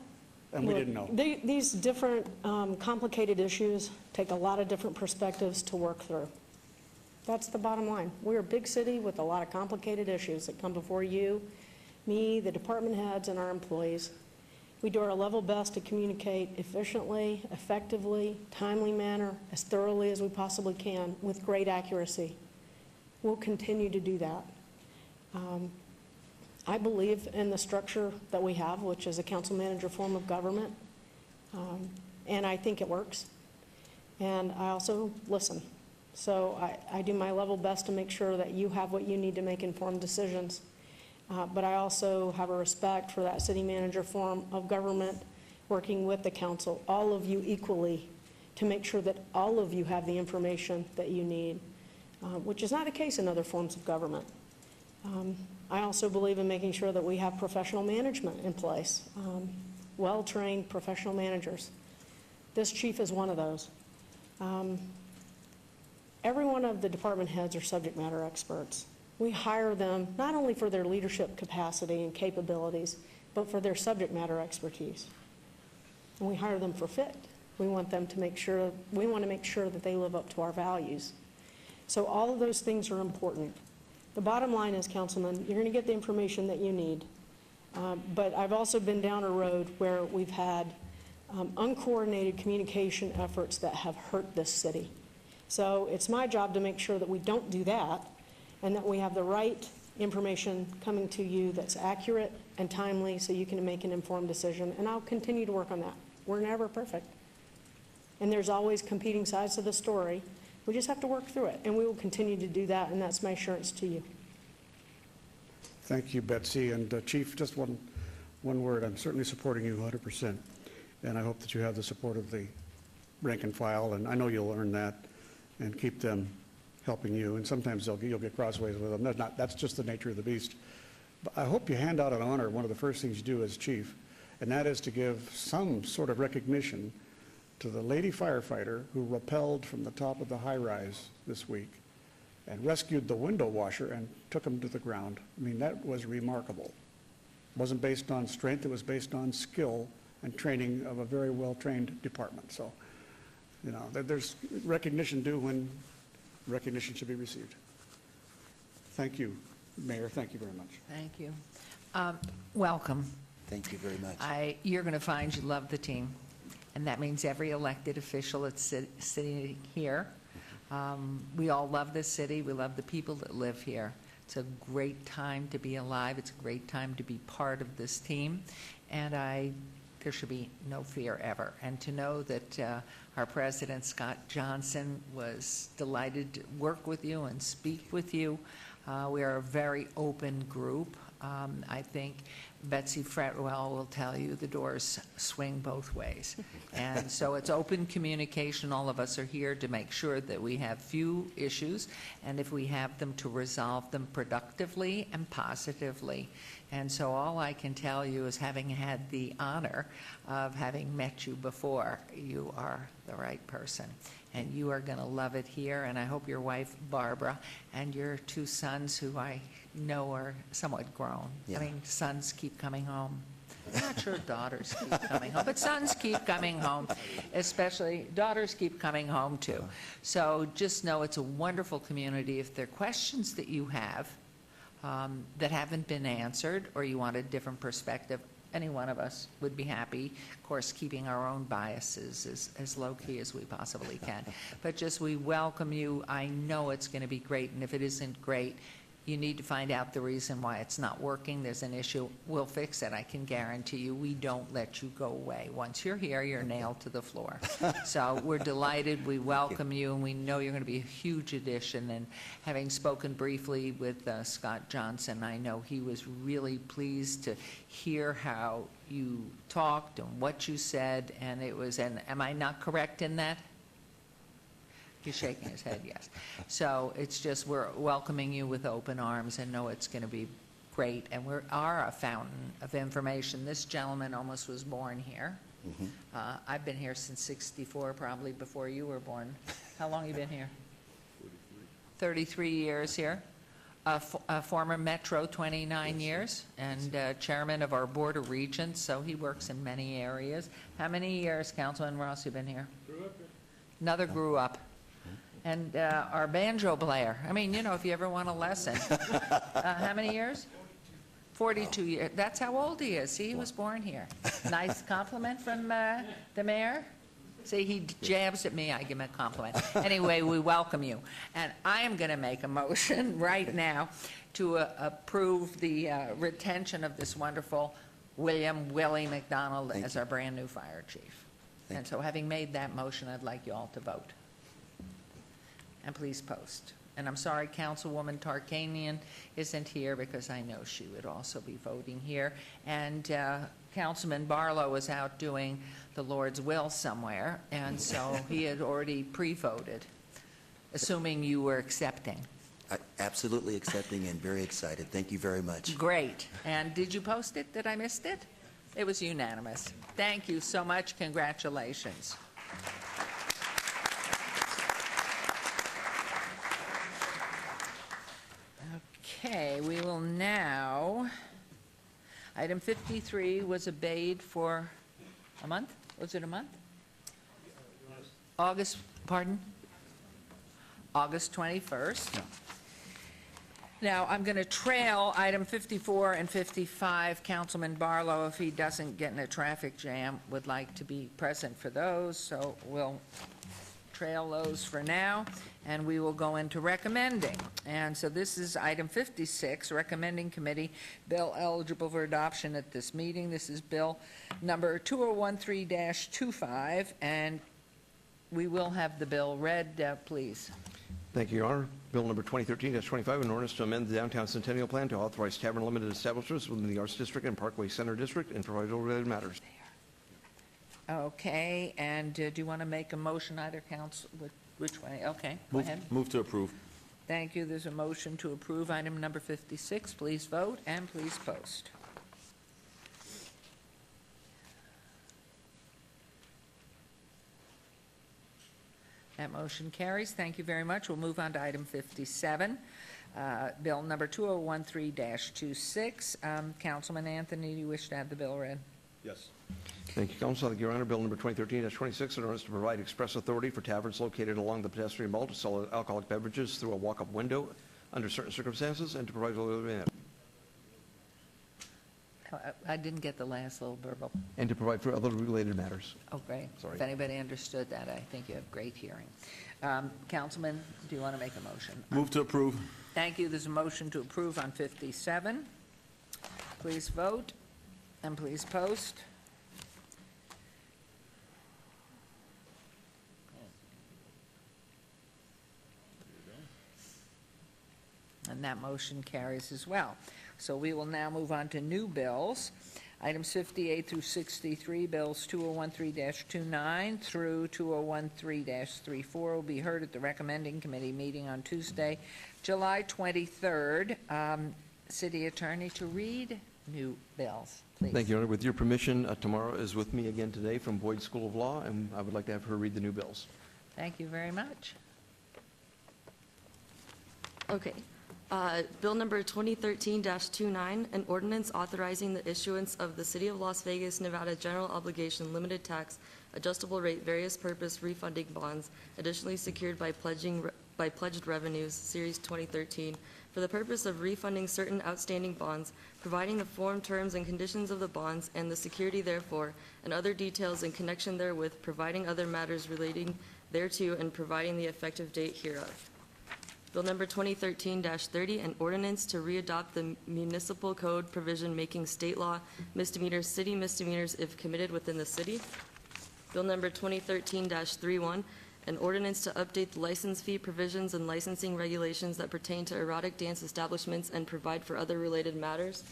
And we didn't know. These different complicated issues take a lot of different perspectives to work through. That's the bottom line. We're a big city with a lot of complicated issues that come before you, me, the department heads, and our employees. We do our level best to communicate efficiently, effectively, timely manner, as thoroughly as we possibly can, with great accuracy. We'll continue to do that. I believe in the structure that we have, which is a council manager form of government, and I think it works. And I also listen. So I do my level best to make sure that you have what you need to make informed decisions. But I also have a respect for that city manager form of government, working with the council, all of you equally, to make sure that all of you have the information that you need, which is not the case in other forms of government. I also believe in making sure that we have professional management in place, well-trained professional managers. This chief is one of those. Every one of the department heads are subject matter experts. We hire them not only for their leadership capacity and capabilities, but for their subject matter expertise. And we hire them for fit. We want to make sure that they live up to our values. So all of those things are important. The bottom line is, Councilman, you're going to get the information that you need. But I've also been down a road where we've had uncoordinated communication efforts that have hurt this city. So it's my job to make sure that we don't do that, and that we have the right information coming to you that's accurate and timely so you can make an informed decision. And I'll continue to work on that. We're never perfect. And there's always competing sides to the story. We just have to work through it, and we will continue to do that, and that's my assurance to you. Thank you, Betsy. And Chief, just one word. I'm certainly supporting you 100%, and I hope that you have the support of the rank and file, and I know you'll earn that and keep them helping you. And sometimes you'll get crossways with them. That's just the nature of the beast. But I hope you hand out an honor, one of the first things you do as chief, and that is to give some sort of recognition to the lady firefighter who rappelled from the top of the high-rise this week and rescued the window washer and took him to the ground. I mean, that was remarkable. It wasn't based on strength, it was based on skill and training of a very well-trained department. So, you know, there's recognition due when recognition should be received. Thank you, Mayor. Thank you very much. Thank you. Welcome. Thank you very much. You're going to find you love the team, and that means every elected official that's sitting here. We all love this city. We love the people that live here. It's a great time to be alive. It's a great time to be part of this team, and there should be no fear ever. And to know that our President, Scott Johnson, was delighted to work with you and speak with you. We are a very open group. I think Betsy Fretwell will tell you the doors swing both ways. And so it's open communication. All of us are here to make sure that we have few issues, and if we have them, to resolve them productively and positively. And so all I can tell you is, having had the honor of having met you before, you are the right person. And you are going to love it here. And I hope your wife, Barbara, and your two sons, who I know are somewhat grown. Yeah. I mean, sons keep coming home. I'm not sure daughters keep coming home, but sons keep coming home, especially daughters keep coming home too. So just know it's a wonderful community. If there are questions that you have that haven't been answered, or you want a different perspective, any one of us would be happy, of course, keeping our own biases as low-key as we possibly can. But just, we welcome you. I know it's going to be great, and if it isn't great, you need to find out the reason why it's not working. There's an issue. We'll fix it. I can guarantee you. We don't let you go away. Once you're here, you're nailed to the floor. So we're delighted. We welcome you, and we know you're going to be a huge addition. And having spoken briefly with Scott Johnson, I know he was really pleased to hear how you talked and what you said. And it was, and am I not correct in that? He's shaking his head, yes. So it's just, we're welcoming you with open arms and know it's going to be great. And we are a fountain of information. This gentleman almost was born here. I've been here since '64, probably before you were born. How long have you been here? 33 years here. Former Metro, 29 years, and chairman of our Board of Regents, so he works in many areas. How many years, Councilman Ross, you been here? Grew up here. Another grew up. And our banjo player, I mean, you know, if you ever want a lesson. How many years? 42 years. That's how old he is. See, he was born here. Nice compliment from the mayor. See, he jabs at me, I give him a compliment. Anyway, we welcome you. And I am going to make a motion right now to approve the retention of this wonderful Willie McDonald as our brand-new fire chief. And so, having made that motion, I'd like you all to vote. And please post. And I'm sorry Councilwoman Tarkanian isn't here, because I know she would also be voting here. And Councilman Barlow was out doing the Lord's will somewhere, and so he had already pre-voted, assuming you were accepting. Absolutely accepting and very excited. Thank you very much. Great. And did you post it? Did I miss it? It was unanimous. Thank you so much. Congratulations. Okay, we will now, item 53 was obeyed for a month? Was it a month? August, pardon? August 21st. Now, I'm going to trail item 54 and 55. Councilman Barlow, if he doesn't get in a traffic jam, would like to be present for those, so we'll trail those for now, and we will go into recommending. And so this is item 56, recommending committee bill eligible for adoption at this meeting. This is bill number 2013-25, and we will have the bill read, please. Thank you, Your Honor. Bill number 2013-25, an ordinance to amend the downtown Centennial Plan to authorize tavern limited establishments within the Arts District and Parkway Center District and provide all related matters. Okay, and do you want to make a motion, either council, which way? Okay, go ahead. Move to approve. Thank you. There's a motion to approve item number 56. Please vote and please post. That motion carries. Thank you very much. We'll move on to item 57, bill number 2013-26. Councilman Anthony, do you wish to have the bill read? Yes. Thank you, Council. Your Honor, Bill number 2013-26, an ordinance to provide express authority for taverns located along the pedestrian belt to sell alcoholic beverages through a walk-up window under certain circumstances and to provide all other matters. I didn't get the last little verbal. And to provide for other related matters. Oh, great. Sorry. If anybody understood that, I think you have great hearing. Councilman, do you want to make a motion? Move to approve. Thank you. There's a motion to approve on 57. Please vote and please post. And that motion carries as well. So we will now move on to new bills. Items 58 through 63, bills 2013-29 through 2013-34 will be heard at the recommending committee meeting on Tuesday, July 23rd. City Attorney to read new bills, please. Thank you, Your Honor. With your permission, Tamara is with me again today from Boyd School of Law, and I would like to have her read the new bills. Thank you very much. Okay. Bill number 2013-29, an ordinance authorizing the issuance of the City of Las Vegas, Nevada General Obligation Limited Tax Adjustable Rate Various Purpose Refunding Bonds, additionally secured by pledged revenues, Series 2013, for the purpose of refunding certain outstanding bonds, providing the form, terms, and conditions of the bonds and the security therefore, and other details in connection therewith, providing other matters relating thereto, and providing the effective date hereof. Bill number 2013-30, an ordinance to readopt the municipal code provision making state law misdemeanors city misdemeanors if committed within the city. Bill number 2013-31, an ordinance to update the license fee provisions and licensing regulations that pertain to erotic dance establishments and provide for other related matters.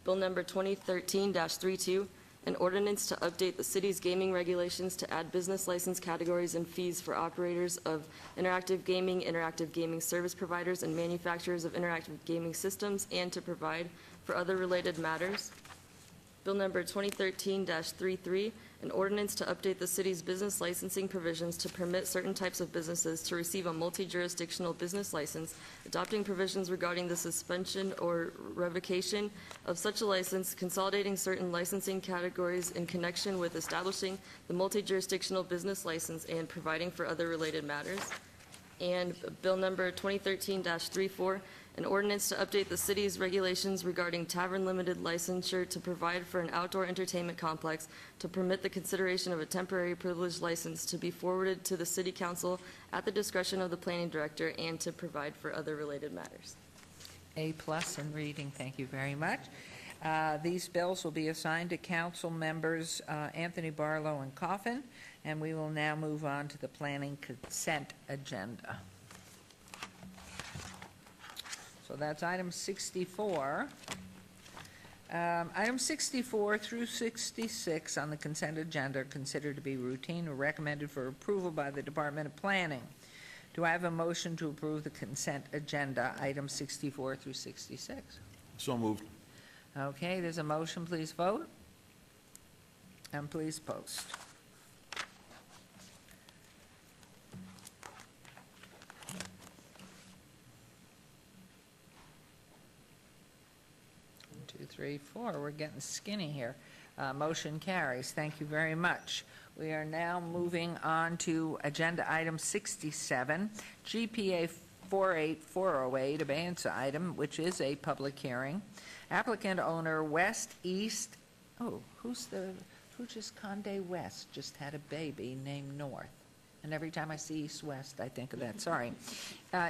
Bill number 2013-32, an ordinance to update the city's gaming regulations to add business license categories and fees for operators of interactive gaming service providers, and manufacturers of interactive gaming systems, and to provide for other related matters. Bill number 2013-33, an ordinance to update the city's business licensing provisions to permit certain types of businesses to receive a multi-jurisdictional business license, adopting provisions regarding the suspension or revocation of such a license, consolidating certain licensing categories in connection with establishing the multi-jurisdictional business license, and providing for other related matters. And Bill number 2013-34, an ordinance to update the city's regulations regarding tavern limited licensure to provide for an outdoor entertainment complex, to permit the consideration of a temporary privileged license to be forwarded to the city council at the discretion of the planning director, and to provide for other related matters. A+ in reading. Thank you very much. These bills will be assigned to council members Anthony Barlow and Coffin, and we will now move on to the planning consent agenda. So that's item 64. Item 64 through 66 on the consent agenda are considered to be routine or recommended for approval by the Department of Planning. Do I have a motion to approve the consent agenda, items 64 through 66? So moved. Okay, there's a motion. Please vote. And please post. Two, three, four. We're getting skinny here. Motion carries. Thank you very much. We are now moving on to agenda item 67, GPA 48408, abeyance item, which is a public hearing. Applicant owner West East, who just Conde West just had a baby named North. And every time I see east-west, I think of that, sorry.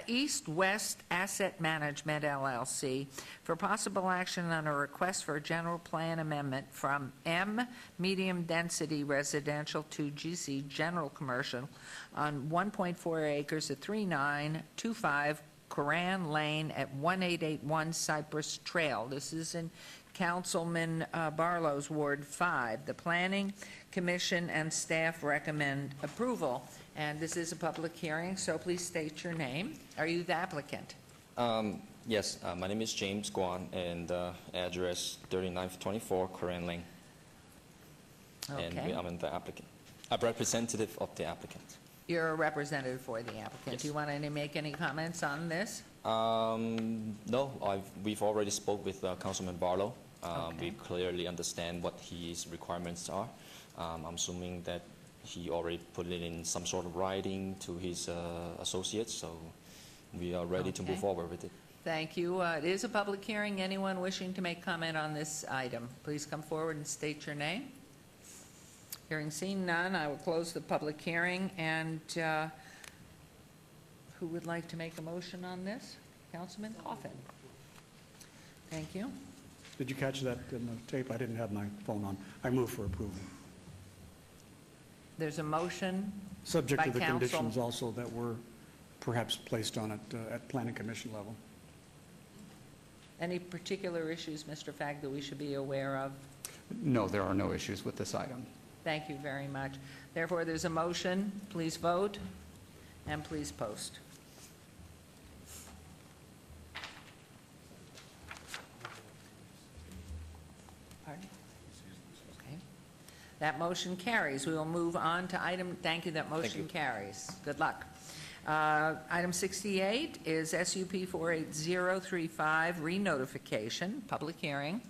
East-West Asset Management LLC for possible action on a request for a general plan amendment from M Medium Density Residential to GC General Commercial on 1.4 acres at 3925 Coran Lane at 1881 Cypress Trail. This is in Councilman Barlow's Ward 5. The Planning Commission and staff recommend approval. And this is a public hearing, so please state your name. Are you the applicant? Yes, my name is James Guan, and address 3924 Coran Lane. Okay. And I'm the applicant. A representative of the applicant. You're a representative for the applicant. Yes. Do you want to make any comments on this? No, we've already spoke with Councilman Barlow. Okay. We clearly understand what his requirements are. I'm assuming that he already put it in some sort of writing to his associates, so we are ready to move Okay. forward with it. Thank you. It is a public hearing. Anyone wishing to make comment on this item, please come forward and state your name. Hearing seen none, I will close the public hearing. And who would like to make a motion on this? Councilman Coffin. Thank you. Did you catch that in the tape? I didn't have my phone on. I move for approval. There's a motion Subject by to the council. conditions also that were perhaps placed on it at Planning Commission level. Any particular issues, Mr. Fagg, that we should be aware of? No, there are no issues with this item. Thank you very much. Therefore, there's a motion. Please vote and please post. Pardon? Okay. That motion carries. We will move on to item, thank you, that motion carries. Good luck. Item 68 is SUP 48035, re-notification, public hearing.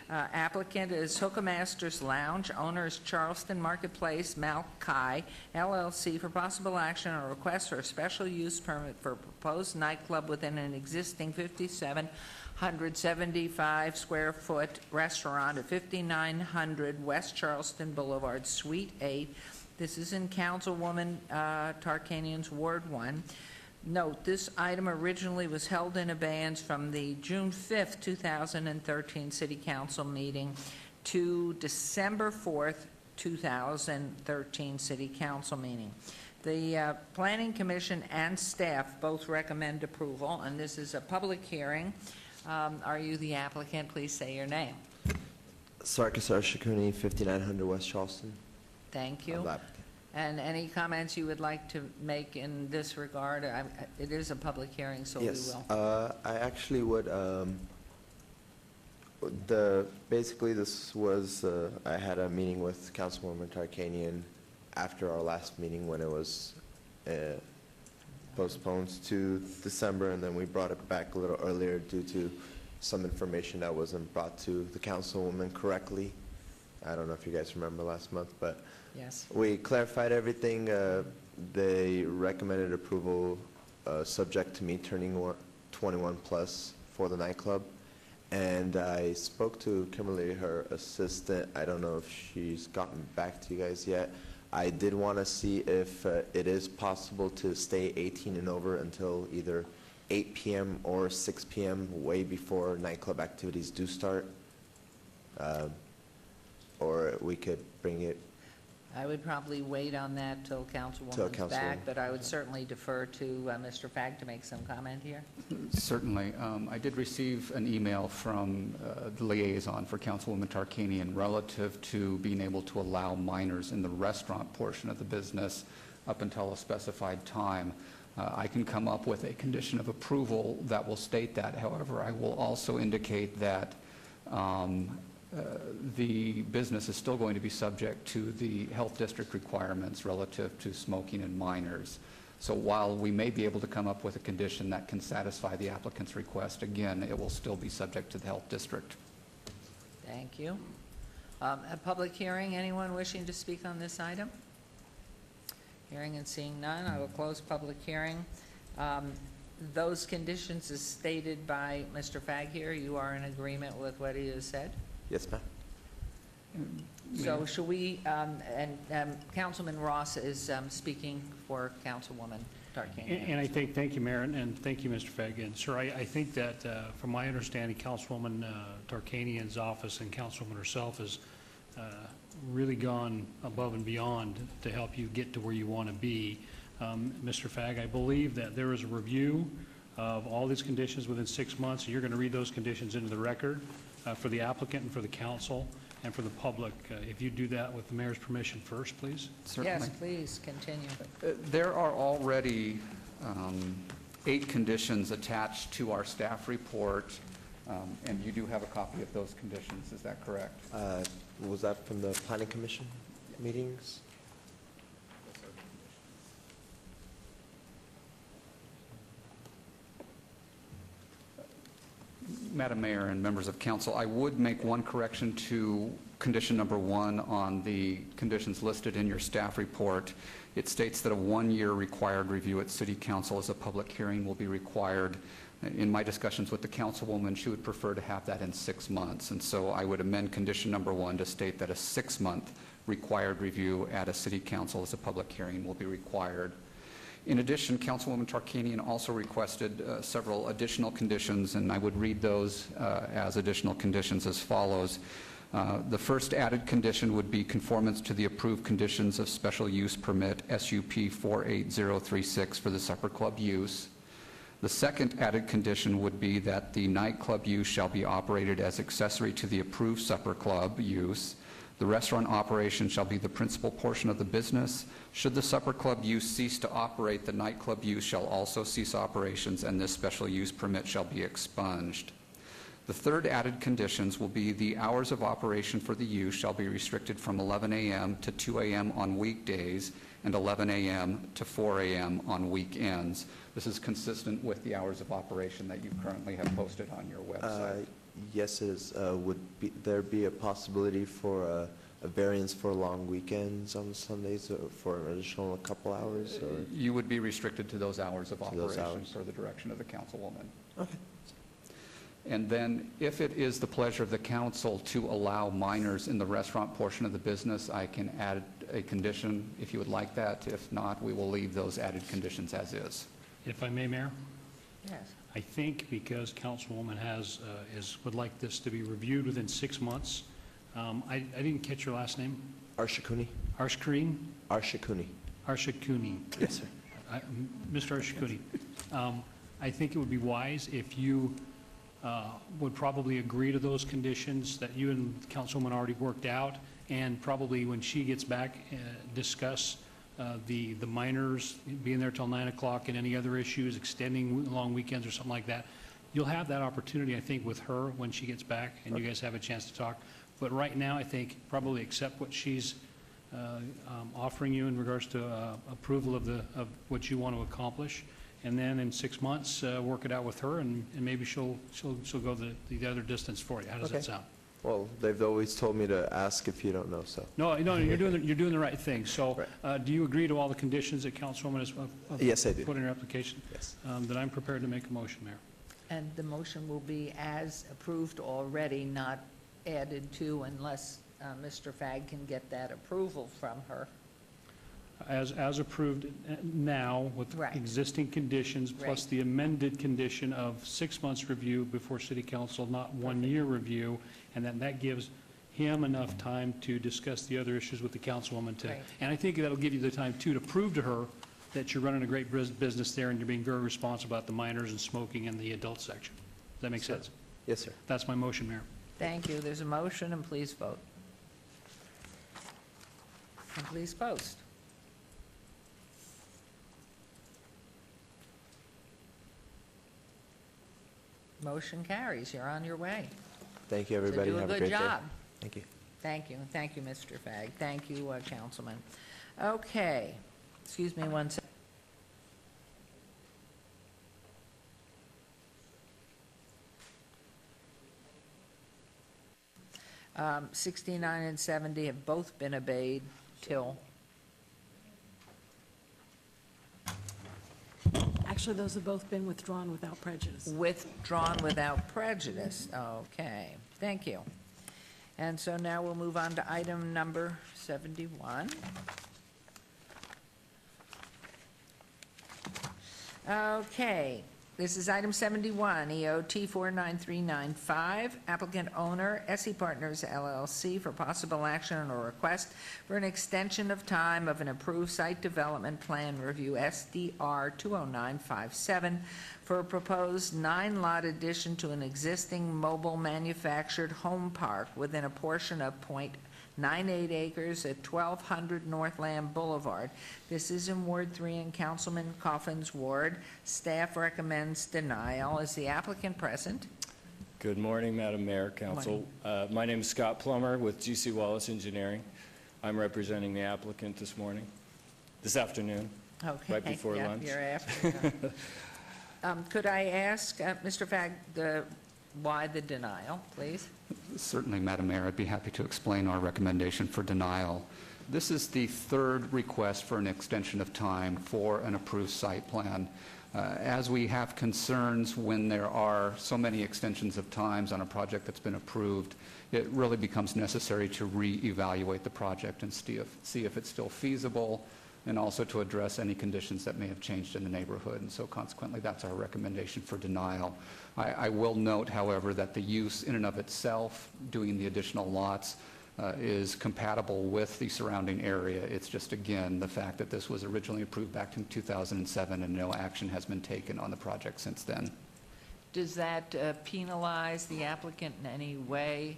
Applicant is Hookah Masters Lounge, owner is Charleston Marketplace Malkai LLC for possible action on a request for a special use permit for a proposed nightclub within an existing 5,775 square foot restaurant at 5900 West Charleston Boulevard, Suite 8. This is in Councilwoman Tarkanian's Ward 1. Note, this item originally was held in abeyance from the June 5th, 2013 City Council meeting to December 4th, 2013 City Council meeting. The Planning Commission and staff both recommend approval, and this is a public hearing. Are you the applicant? Please say your name. Sarkisar Shakuni, 5900 West Charleston. Thank you. I'm the applicant. And any comments you would like to make in this regard? It is a public hearing, so Yes, we will. I actually would, basically this was, I had a meeting with Councilwoman Tarkanian after our last meeting when it was postponed to December, and then we brought it back a little earlier due to some information that wasn't brought to the Councilwoman correctly. I don't know if you guys remember last month, but yes, we clarified everything. They recommended approval subject to me turning 21 plus for the nightclub. And I spoke to Kimberly, her assistant. I don't know if she's gotten back to you guys yet. I did want to see if it is possible to stay 18 and over until either 8 p.m. or 6 p.m. way before nightclub activities do start. Or we could bring it. I would probably wait on that till Councilwoman's back, but I would certainly defer to Mr. Fagg to make some comment here. Certainly. I did receive an email from the liaison for Councilwoman Tarkanian relative to being able to allow minors in the restaurant portion of the business up until a specified time. I can come up with a condition of approval that will state that. However, I will also indicate that the business is still going to be subject to the health district requirements relative to smoking and minors. So while we may be able to come up with a condition that can satisfy the applicant's request, again, it will still be subject to the health district. Thank you. A public hearing, anyone wishing to speak on this item? Hearing and seeing none, I will close public hearing. Those conditions as stated by Mr. Fagg here, you are in agreement with what he has said? Yes, ma'am. So should we, and Councilman Ross is speaking for Councilwoman Tarkanian. And I think, thank you, Mayor, and thank you, Mr. Fagg. And sir, I think that from my understanding, Councilwoman Tarkanian's office and Councilwoman herself has really gone above and beyond to help you get to where you want to be. Mr. Fagg, I believe that there is a review of all these conditions within 6 months. You're going to read those conditions into the record for the applicant and for the council and for the public. If you do that with the mayor's permission first, please. Yes, please, continue. There are already 8 conditions attached to our staff report, and you do have a copy of those conditions, is that correct? Was that from the Planning Commission meetings? Madam Mayor and members of council, I would make one correction to condition number 1 on the conditions listed in your staff report. It states that a 1-year required review at City Council as a public hearing will be required. In my discussions with the councilwoman, she would prefer to have that in 6 months. And so I would amend condition number 1 to state that a 6-month required review at a City Council as a public hearing will be required. In addition, Councilwoman Tarkanian also requested several additional conditions, and I would read those as additional conditions as follows. The first added condition would be conformance to the approved conditions of special use permit SUP 48036 for the supper club use. The second added condition would be that the nightclub use shall be operated as accessory to the approved supper club use. The restaurant operation shall be the principal portion of the business. Should the supper club use cease to operate, the nightclub use shall also cease operations, and this special use permit shall be expunged. The third added conditions will be the hours of operation for the use shall be restricted from 11 a.m. to 2 a.m. on weekdays and 11 a.m. to 4 a.m. on weekends. This is consistent with the hours of operation that you currently have posted on your website. Yes, it is. Would there be a possibility for a variance for long weekends on Sundays for an additional couple hours? Or? You would be restricted to those hours of those operation hours. per the direction of the councilwoman. Okay. And then, if it is the pleasure of the council to allow minors in the restaurant portion of the business, I can add a condition if you would like that. If not, we will leave those added conditions as is. If I may, Mayor? Yes. I think because Councilwoman would like this to be reviewed within 6 months. I didn't catch your last name. Arshakuni. Arshkareen? Arshakuni. Arshakuni. Yes, sir. Mr. Arshakuni, I think it would be wise if you would probably agree to those conditions that you and Councilwoman already worked out, and probably when she gets back, discuss the minors being there till 9 o'clock and any other issues, extending long weekends or something like that. You'll have that opportunity, I think, with her when she gets back, and you guys have a chance to talk. But right now, I think probably accept what she's offering you in regards to approval of what you want to accomplish, and then in 6 months, work it out with her, and maybe she'll go the other distance for you. How does that sound? Well, they've always told me to ask if you don't know, so. No, you're doing the right thing. So, do you agree to all the conditions that Councilwoman has Yes, I do. put in her application? Yes. Then I'm prepared to make a motion, Mayor. And the motion will be as approved already, not added to, unless Mr. Fagg can get that approval from her. As approved now with Right. existing conditions, plus Right. the amended condition of 6 months review before City Council, not 1 year review, and then that gives him enough time to discuss the other issues with the councilwoman too. Right. And I think that'll give you the time too to prove to her that you're running a great business there and you're being very responsible about the minors and smoking in the adult section. Does that make sense? Yes, sir. That's my motion, Mayor. Thank you. There's a motion, and please vote. And please post. Motion carries. You're on your way. Thank you, everybody. So do a Have a good great day. job. Thank you. Thank you. Thank you, Mr. Fagg. Thank you, Councilman. Okay. Excuse me one second. Um, 69 and 70 have both been obeyed till, Actually, those have both been withdrawn without prejudice. withdrawn without prejudice. Okay, thank you. And so now we'll move on to item number 71. Okay, this is item 71, EOT 49395, applicant owner, SE Partners LLC, for possible action on a request for an extension of time of an approved site development plan review, SDR 20957, for a proposed 9-lot addition to an existing mobile manufactured home park within a portion of .98 acres at 1200 Northland Boulevard. This is in Ward 3 in Councilman Coffin's ward. Staff recommends denial. Is the applicant present? Good morning, Madam Mayor, Council. My name is Scott Plummer with GC Wallace Engineering. I'm representing the applicant this afternoon, Okay. right before yeah, lunch. You're after. Could I ask, Mr. Fagg, why the denial, please? Certainly, Madam Mayor, I'd be happy to explain our recommendation for denial. This is the third request for an extension of time for an approved site plan. As we have concerns when there are so many extensions of times on a project that's been approved, it really becomes necessary to reevaluate the project and see if it's still feasible, and also to address any conditions that may have changed in the neighborhood. And so consequently, that's our recommendation for denial. I will note, however, that the use in and of itself, doing the additional lots, is compatible with the surrounding area. It's just, again, the fact that this was originally approved back in 2007 and no action has been taken on the project since then. Does that penalize the applicant in any way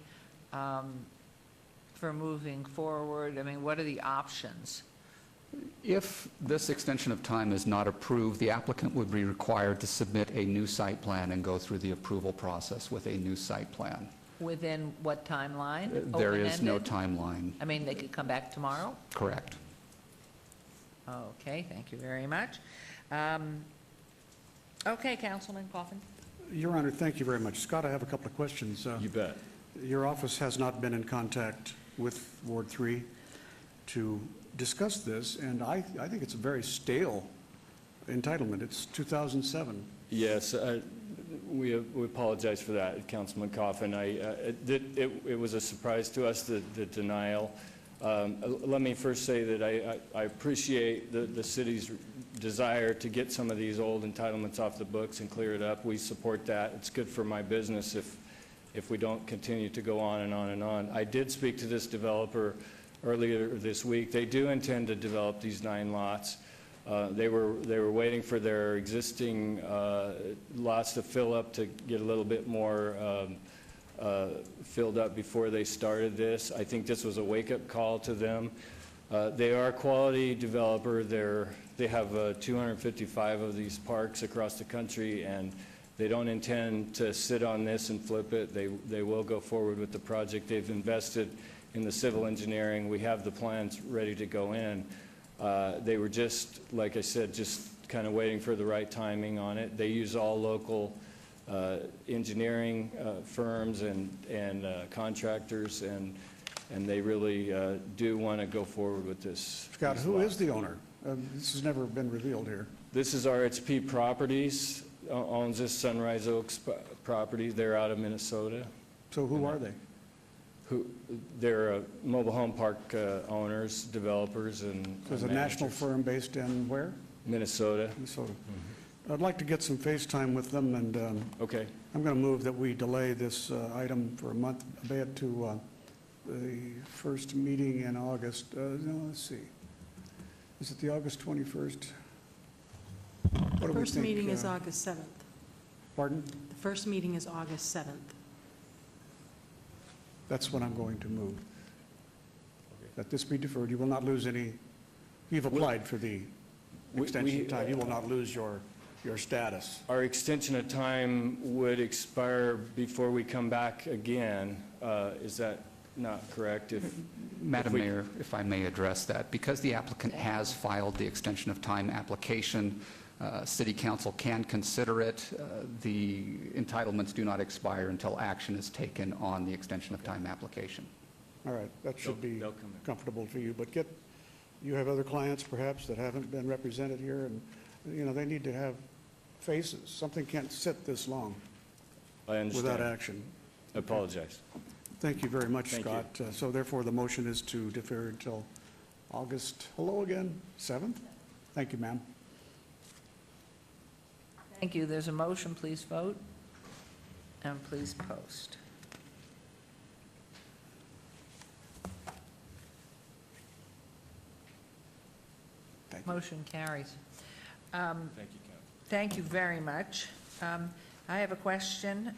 for moving forward? I mean, what are the options? If this extension of time is not approved, the applicant would be required to submit a new site plan and go through the approval process with a new site plan. Within what timeline? There is no Open-ended? timeline. I mean, they could come back tomorrow? Correct. Okay, thank you very much. Okay, Councilman Coffin. Your Honor, thank you very much. Scott, I have a couple of questions. You bet. Your office has not been in contact with Ward 3 to discuss this, and I think it's a very stale entitlement. It's 2007. Yes, we apologize for that, Councilman Coffin. It was a surprise to us, the denial. Let me first say that I appreciate the city's desire to get some of these old entitlements off the books and clear it up. We support that. It's good for my business if we don't continue to go on and on and on. I did speak to this developer earlier this week. They do intend to develop these 9 lots. They were waiting for their existing lots to fill up to get a little bit more filled up before they started this. I think this was a wake-up call to them. They are a quality developer. They have 255 of these parks across the country, and they don't intend to sit on this and flip it. They will go forward with the project. They've invested in the civil engineering. We have the plans ready to go in. They were just, like I said, just kind of waiting for the right timing on it. They use all local engineering firms and contractors, and they really do want to go forward with this. Scott, who is the owner? This has never been revealed here. This is RHP Properties, owns this Sunrise Oaks property. They're out of Minnesota. So who are they? They're mobile home park owners, developers, and So it's a national firm based in where? Minnesota. Minnesota. I'd like to get some FaceTime with them, and Okay. I'm going to move that we delay this item for a month, albeit to the first meeting in August. No, let's see. Is it the August 21st? What do The we first think, meeting is August 7th. Pardon? The first meeting is August 7th. That's what I'm going to move. That this be deferred. You will not lose any, you've applied for the extension of time. You will not lose your status. Our extension of time would expire before we come back again. Is that not correct? Madam Mayor, if I may address that, because the applicant has filed the extension of time application, City Council can consider it. The entitlements do not expire until action is taken on the extension of time application. All right, that should be comfortable for you, but you have other clients perhaps that haven't been represented here, and, you know, they need to have faces. Something can't sit this long I understand. without action. I apologize. Thank you very much, Thank Scott. So therefore, the motion is to defer until August, hello again, 7th? Thank you, ma'am. Thank you. There's a motion. Please vote. And please post. Motion carries. Thank you, Council. Thank you very much. I have a question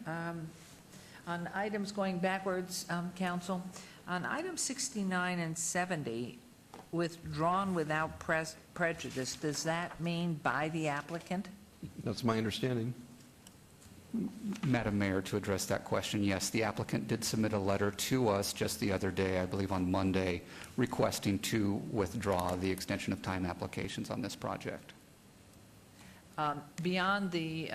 on items going backwards, Council. On items 69 and 70, withdrawn without prejudice, does that mean by the applicant? That's my understanding. Madam Mayor, to address that question, yes, the applicant did submit a letter to us just the other day, I believe on Monday, requesting to withdraw the extension of time applications on this project. Beyond the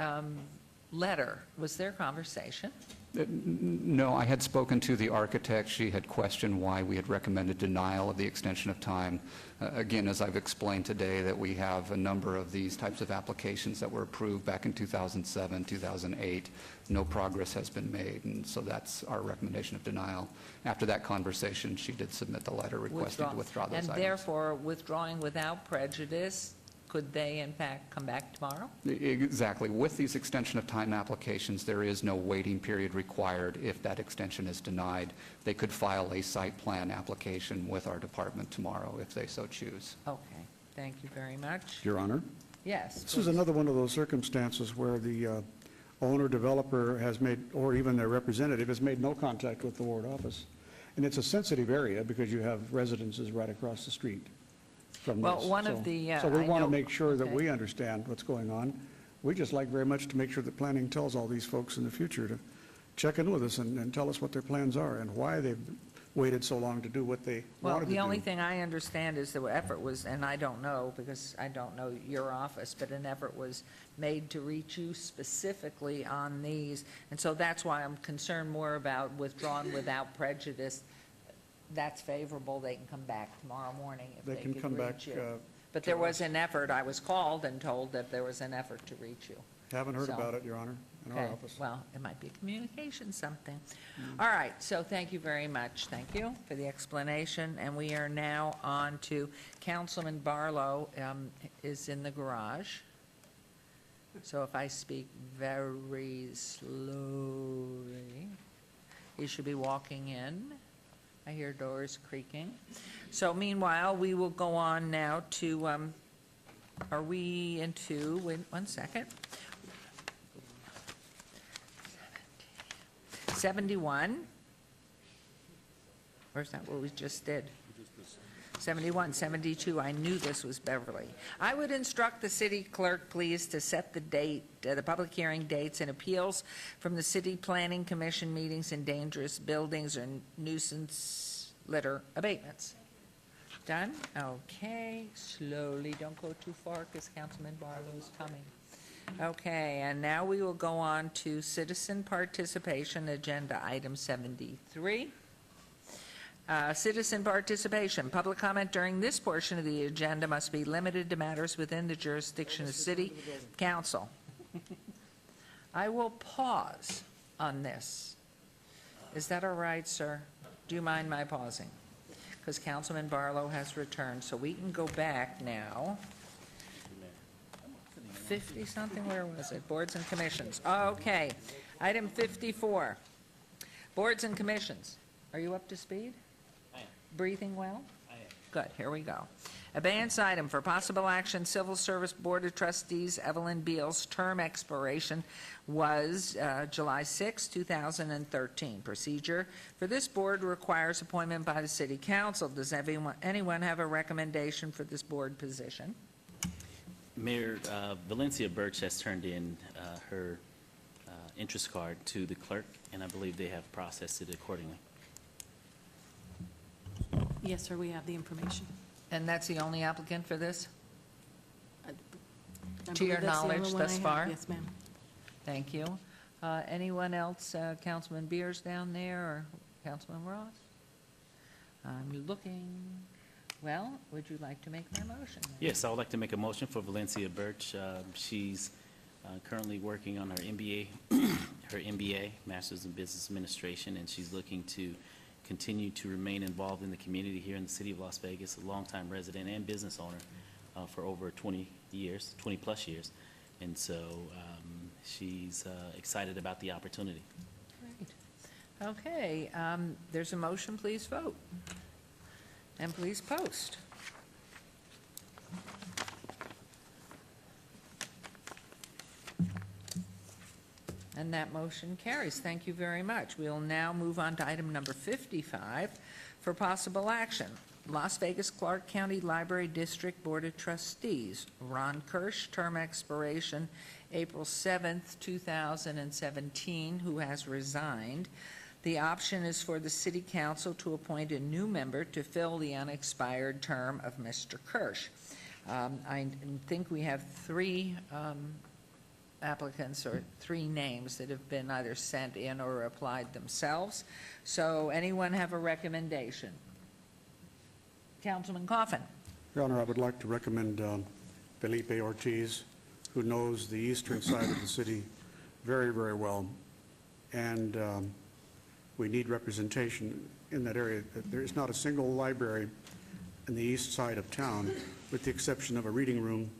letter, was there conversation? No, I had spoken to the architect. She had questioned why we had recommended denial of the extension of time. Again, as I've explained today, that we have a number of these types of applications that were approved back in 2007, 2008. No progress has been made, and so that's our recommendation of denial. After that conversation, she did submit the letter requesting to withdraw those items. And therefore, withdrawing without prejudice, could they, in fact, come back tomorrow? Exactly. With these extension of time applications, there is no waiting period required if that extension is denied. They could file a site plan application with our department tomorrow if they so choose. Okay. Thank you very much. Your Honor? Yes. This is another one of those circumstances where the owner, developer has made, or even their representative, has made no contact with the ward office. And it's a sensitive area because you have residences right across the street from this. Well, one of the, So we I want to know- make sure that okay. we understand what's going on. We just like very much to make sure that planning tells all these folks in the future to check in with us and tell us what their plans are and why they've waited so long to do what they Well, wanted to do. the only thing I understand is the effort was, and I don't know because I don't know your office, but an effort was made to reach you specifically on these. And so that's why I'm concerned more about withdrawn without prejudice. That's favorable. They can come back tomorrow morning if They they can could come back, reach you. to But there was us. an effort. I was called and told that there was an effort to reach you. Haven't heard So- about it, Your Honor, in our Okay, office. well, it might be a communication something. All right, so thank you very much. Thank you for the explanation. And we are now on to Councilman Barlow is in the garage. So if I speak very slowly, he should be walking in. I hear doors creaking. So meanwhile, we will go on now to, are we into, wait 1 second. 71. Or is that what we just did? 71, 72, I knew this was Beverly. I would instruct the city clerk, please, to set the date, the public hearing dates and appeals from the city planning commission meetings in dangerous buildings or nuisance litter abatements. Done? Okay, slowly, don't go too far because Councilman Barlow is coming. Okay, and now we will go on to citizen participation, agenda item 73. Citizen participation. Public comment during this portion of the agenda must be limited to matters within the jurisdiction of City Council. I will pause on this. Is that all right, sir? Do you mind my pausing? Because Councilman Barlow has returned, so we can go back now. 50-something, where was it? Boards and commissions. Okay. Item 54. Boards and commissions. Are you up to speed? I am. Breathing well? I am. Good, here we go. Abeyance item for possible action, Civil Service Board of Trustees Evelyn Beals' term expiration was July 6, 2013. Procedure for this board requires appointment by the City Council. Does anyone have a recommendation for this board position? Mayor, Valencia Birch has turned in her interest card to the clerk, and I believe they have processed it accordingly. Yes, sir, we have the information. And that's the only applicant for this? I To your believe that's the only knowledge one I thus have. far? Yes, ma'am. Thank you. Anyone else, Councilman Beers down there, or Councilman Ross? I'm looking, well, would you like to make my motion? then? Yes, I would like to make a motion for Valencia Birch. She's currently working on her MBA, Master's in Business Administration, and she's looking to continue to remain involved in the community here in the city of Las Vegas, a longtime resident and business owner for over 20 years, 20-plus years. And so she's excited about the opportunity. Great. Okay, there's a motion, please vote. And please post. And that motion carries. Thank you very much. We'll now move on to item number 55 for possible action. Las Vegas Clark County Library District Board of Trustees, Ron Kirsch, term expiration April 7th, 2017, who has resigned. The option is for the City Council to appoint a new member to fill the unexpired term of Mr. Kirsch. I think we have three applicants or three names that have been either sent in or applied themselves. So anyone have a recommendation? Councilman Coffin. Your Honor, I would like to recommend Felipe Ortiz, who knows the eastern side of the city very, very well. And we need representation in that area. There is not a single library in the east side of town, with the exception of a reading room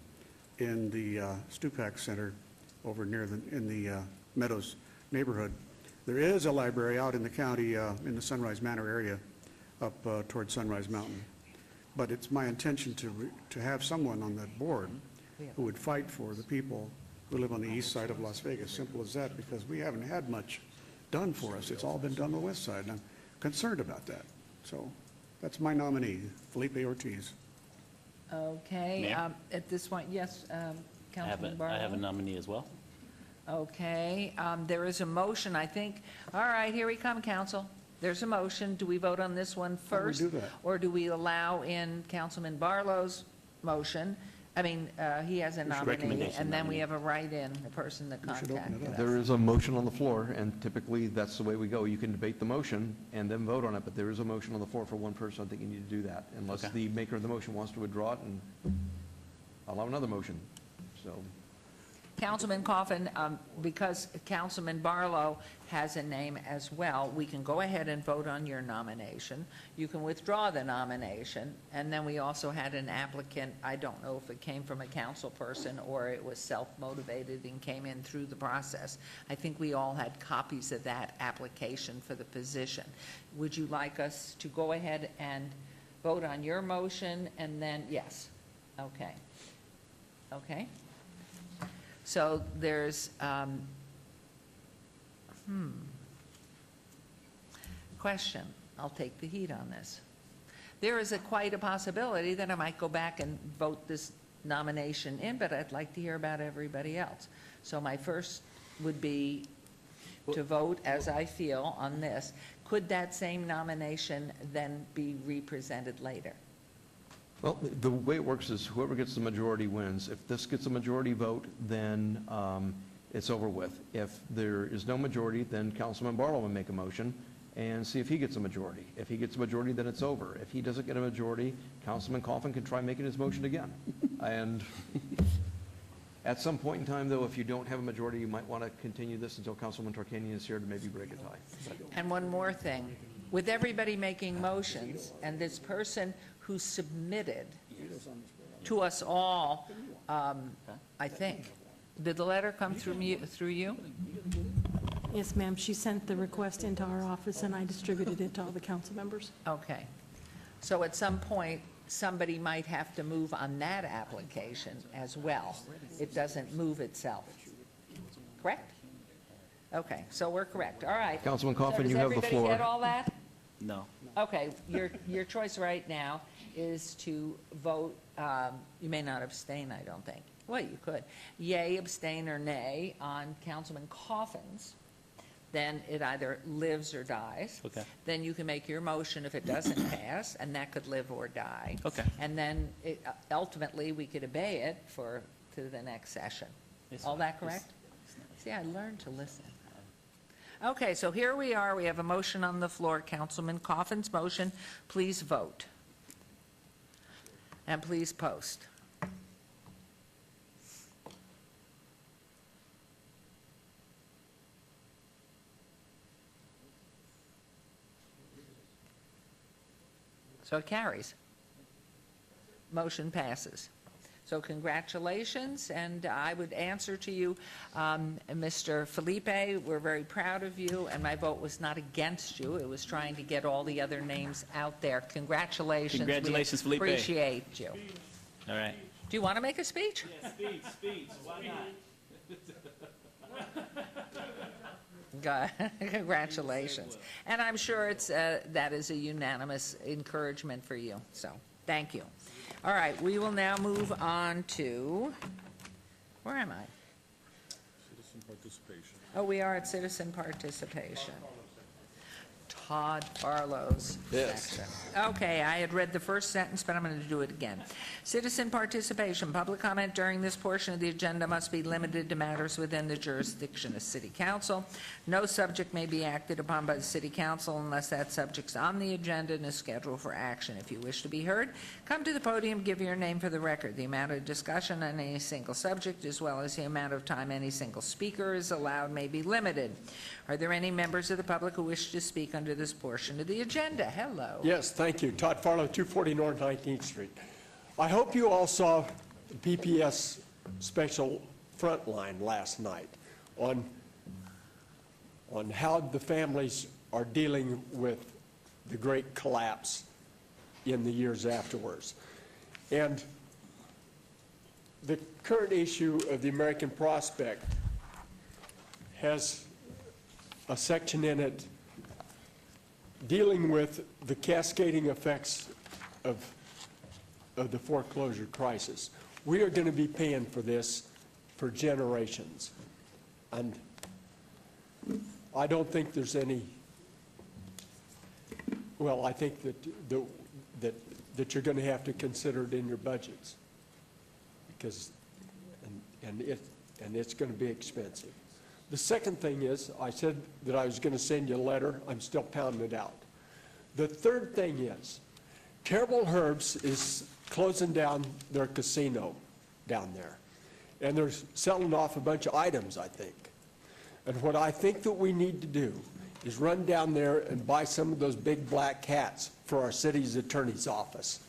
in the Stupak Center over near in the Meadows neighborhood. There is a library out in the county in the Sunrise Manor area up toward Sunrise Mountain. But it's my intention to have someone on that board who would fight for the people who live on the east side of Las Vegas. Simple as that, because we haven't had much done for us. It's all been done on the west side, and I'm concerned about that. So that's my nominee, Felipe Ortiz. Okay. Mayor? At this point, yes, Councilman Barlow? I have a nominee as well. Okay. There is a motion, I think. All right, here we come, council. There's a motion. Do we vote on this one first? How do we do that? Or do we allow in Councilman Barlow's motion? I mean, he has a nominee, recommendation and then we nominee. have a write-in, the person that contacted us. There is a motion on the floor, and typically that's the way we go. You can debate the motion and then vote on it, but there is a motion on the floor for one person. I think you need to do that, unless Okay. the maker of the motion wants to withdraw it and allow another motion. So, Councilman Coffin, because Councilman Barlow has a name as well, we can go ahead and vote on your nomination. You can withdraw the nomination, and then we also had an applicant, I don't know if it came from a council person or it was self-motivated and came in through the process. I think we all had copies of that application for the position. Would you like us to go ahead and vote on your motion and then, yes? Okay. Okay. So there's, question. I'll take the heat on this. There is quite a possibility that I might go back and vote this nomination in, but I'd like to hear about everybody else. So my first would be to vote as I feel on this. Could that same nomination then be represented later? well, the way it works is whoever gets the majority wins. If this gets a majority vote, then it's over with. If there is no majority, then Councilman Barlow will make a motion and see if he gets a majority. If he gets a majority, then it's over. If he doesn't get a majority, Councilman Coffin can try making his motion again. And at some point in time, though, if you don't have a majority, you might want to continue this until Councilman Tarkanian is here to maybe break a tie. And one more thing. With everybody making motions and this person who submitted to us all, I think, did the letter come through you? Yes, ma'am. She sent the request into our office, and I distributed it to all the council members. Okay. So at some point, somebody might have to move on that application as well. It doesn't move itself. Correct? Okay, so we're correct. All right. Councilman Coffin, So you have the Does floor. everybody get all that? No. Okay, your choice right now is to vote, you may not abstain, I don't think. Well, you could. Yay, abstain, or nay on Councilman Coffin's. Then it either lives or dies. Okay. Then you can make your motion if it doesn't pass, and that could live or die. Okay. And then ultimately, we could obey it to the next session. Yes, All that correct? See, I learned to listen. Okay, so here we are. We have a motion on the floor. Councilman Coffin's motion. Please vote. And please post. So it carries. Motion passes. So congratulations, and I would answer to you, Mr. Felipe, we're very proud of you, and my vote was not against you. It was trying to get all the other names out there. Congratulations. Congratulations, We Felipe. appreciate you. All right. Do you want to make a speech? Speech. Why not? Congratulations. And I'm sure it's, that is a unanimous encouragement for you, so thank you. All right, we will now move on to, where am I? Citizen participation. Oh, we are at citizen participation. Todd Barlow's section. Okay, I had read the first sentence, but I'm going to do it again. Citizen participation. Public comment during this portion of the agenda must be limited to matters within the jurisdiction of City Council. No subject may be acted upon by the City Council unless that subject's on the agenda and is scheduled for action. If you wish to be heard, come to the podium, give your name for the record. The amount of discussion on any single subject, as well as the amount of time any single speaker is allowed, may be limited. Are there any members of the public who wish to speak under this portion of the agenda? Hello. Yes, thank you. Todd Farlow, 240 North 19th Street. I hope you all saw the PPS special Frontline last night on how the families are dealing with the great collapse in the years afterwards. And the current issue of the American Prospect has a section in it dealing with the cascading effects of the foreclosure crisis. We are going to be paying for this for generations. And I don't think there's any, well, I think that you're going to have to consider it in your budgets, because, and it's going to be expensive. The second thing is, I said that I was going to send you a letter. I'm still pounding it out. The third thing is, Terrible Herbs is closing down their casino down there. And they're selling off a bunch of items, I think. And what I think that we need to do is run down there and buy some of those big black cats for our city's attorney's office.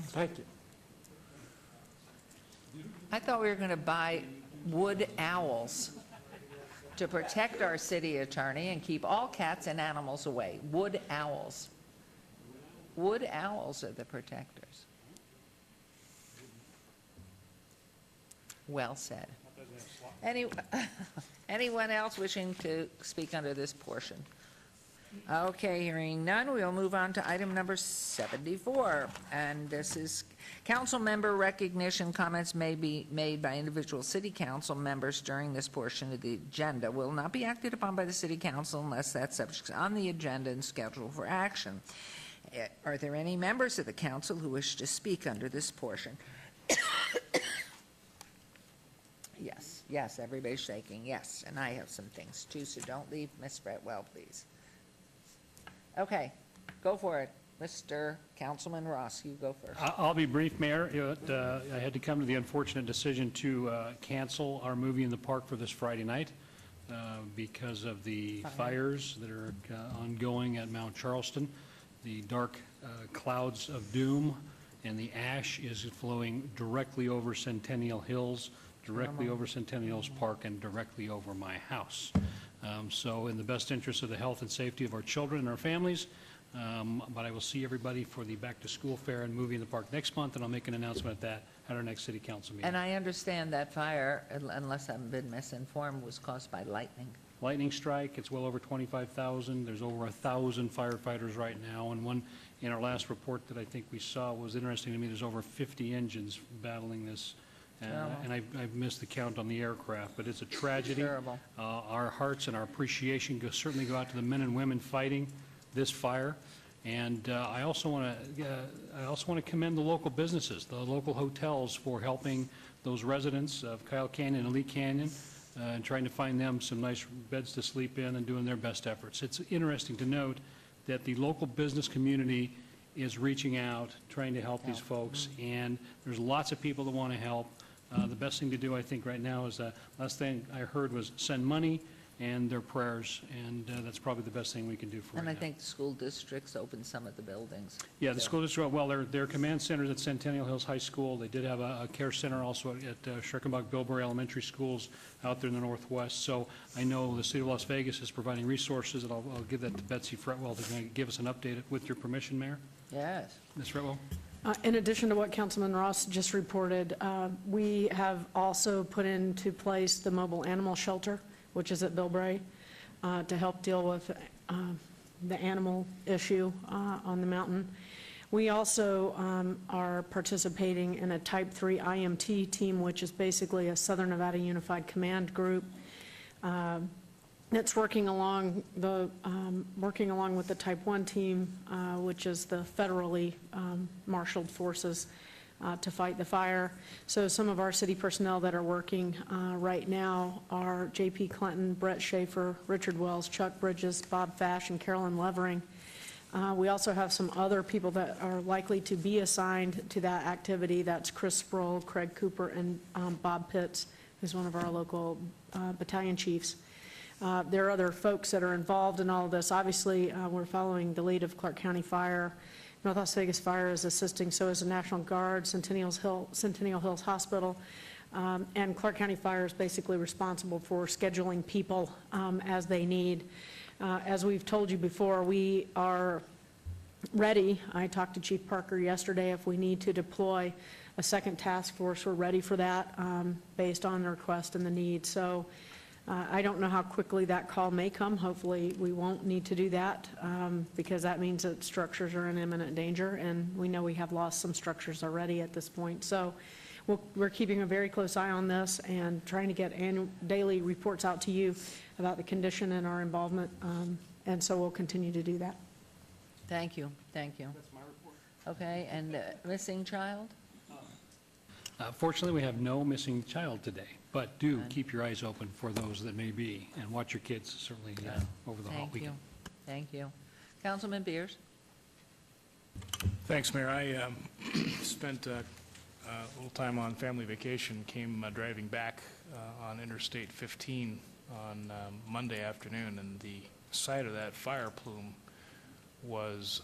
Thank you. I thought we were going to buy wood owls to protect our city attorney and keep all cats and animals away. Wood owls. Wood owls are the protectors. Well said. Anyone else wishing to speak under this portion? Okay, hearing none, we'll move on to item number 74. And this is council member recognition. Comments may be made by individual city council members during this portion of the agenda. Will not be acted upon by the city council unless that subject is on the agenda and scheduled for action. Are there any members of the council who wish to speak under this portion? Yes, everybody's shaking, yes. And I have some things too, so don't leave Ms. Fretwell, please. Okay, go for it. Mr. Councilman Ross, you go first. I'll be brief, Mayor. I had to come to the unfortunate decision to cancel our movie in the park for this Friday night because of the fires that are ongoing at Mount Charleston. The dark clouds of doom and the ash is flowing directly over Centennial Hills, directly over Centennial Hills Park, and directly over my house. So in the best interest of the health and safety of our children and our families, but I will see everybody for the back-to-school fair and movie in the park next month, and I'll make an announcement of that at our next city council meeting. And I understand that fire, unless I've been misinformed, was caused by lightning. Lightning strike, it's well over 25,000. There's over 1,000 firefighters right now, and one in our last report that I think we saw was interesting to me. There's over 50 engines battling this. And I've missed the count on the aircraft, but it's a tragedy. Terrible. Our hearts and our appreciation certainly go out to the men and women fighting this fire. And I also want to commend the local businesses, the local hotels, for helping those residents of Kyle Canyon and Lee Canyon and trying to find them some nice beds to sleep in and doing their best efforts. It's interesting to note that the local business community is reaching out, trying to help these folks, and there's lots of people that want to help. The best thing to do, I think, right now is last thing I heard was send money and their prayers, and that's probably the best thing we can do for And right I now. think the school districts opened some of the buildings. Yeah, the So- school district, well, their command centers at Centennial Hills High School. They did have a care center also at Schreckenbach-Bilberry Elementary Schools out there in the northwest. So I know the city of Las Vegas is providing resources, and I'll give that to Betsy Fretwell to give us an update with your permission, Mayor. Yes. Ms. Fretwell? In addition to what Councilman Ross just reported, we have also put into place the mobile animal shelter, which is at Bilberry, to help deal with the animal issue on the mountain. We also are participating in a Type 3 IMT team, which is basically a Southern Nevada Unified Command group that's working along with the Type 1 team, which is the federally marshaled forces to fight the fire. So some of our city personnel that are working right now are J.P. Clinton, Brett Schaefer, Richard Wells, Chuck Bridges, Bob Fash, and Carolyn Levering. We also have some other people that are likely to be assigned to that activity. That's Chris Sproul, Craig Cooper, and Bob Pitts, who's one of our local battalion chiefs. There are other folks that are involved in all of this. Obviously, we're following the lead of Clark County Fire. North Las Vegas Fire is assisting, so is the National Guard, Centennial Hills Hospital, and Clark County Fire is basically responsible for scheduling people as they need. As we've told you before, we are ready. I talked to Chief Parker yesterday. If we need to deploy a second task force, we're ready for that based on the request and the need. So I don't know how quickly that call may come. Hopefully, we won't need to do that because that means that structures are in imminent danger, and we know we have lost some structures already at this point. So we're keeping a very close eye on this and trying to get daily reports out to you about the condition and our involvement, and so we'll continue to do that. Thank you, thank you. That's my report. Okay, and missing child? Fortunately, we have no missing child today, but do keep your eyes open for those that may be, and watch your kids certainly over the weekend. Thank you. Councilman Beers? Thanks, Mayor. I spent a little time on family vacation, came driving back on Interstate 15 on Monday afternoon, and the sight of that fire plume was,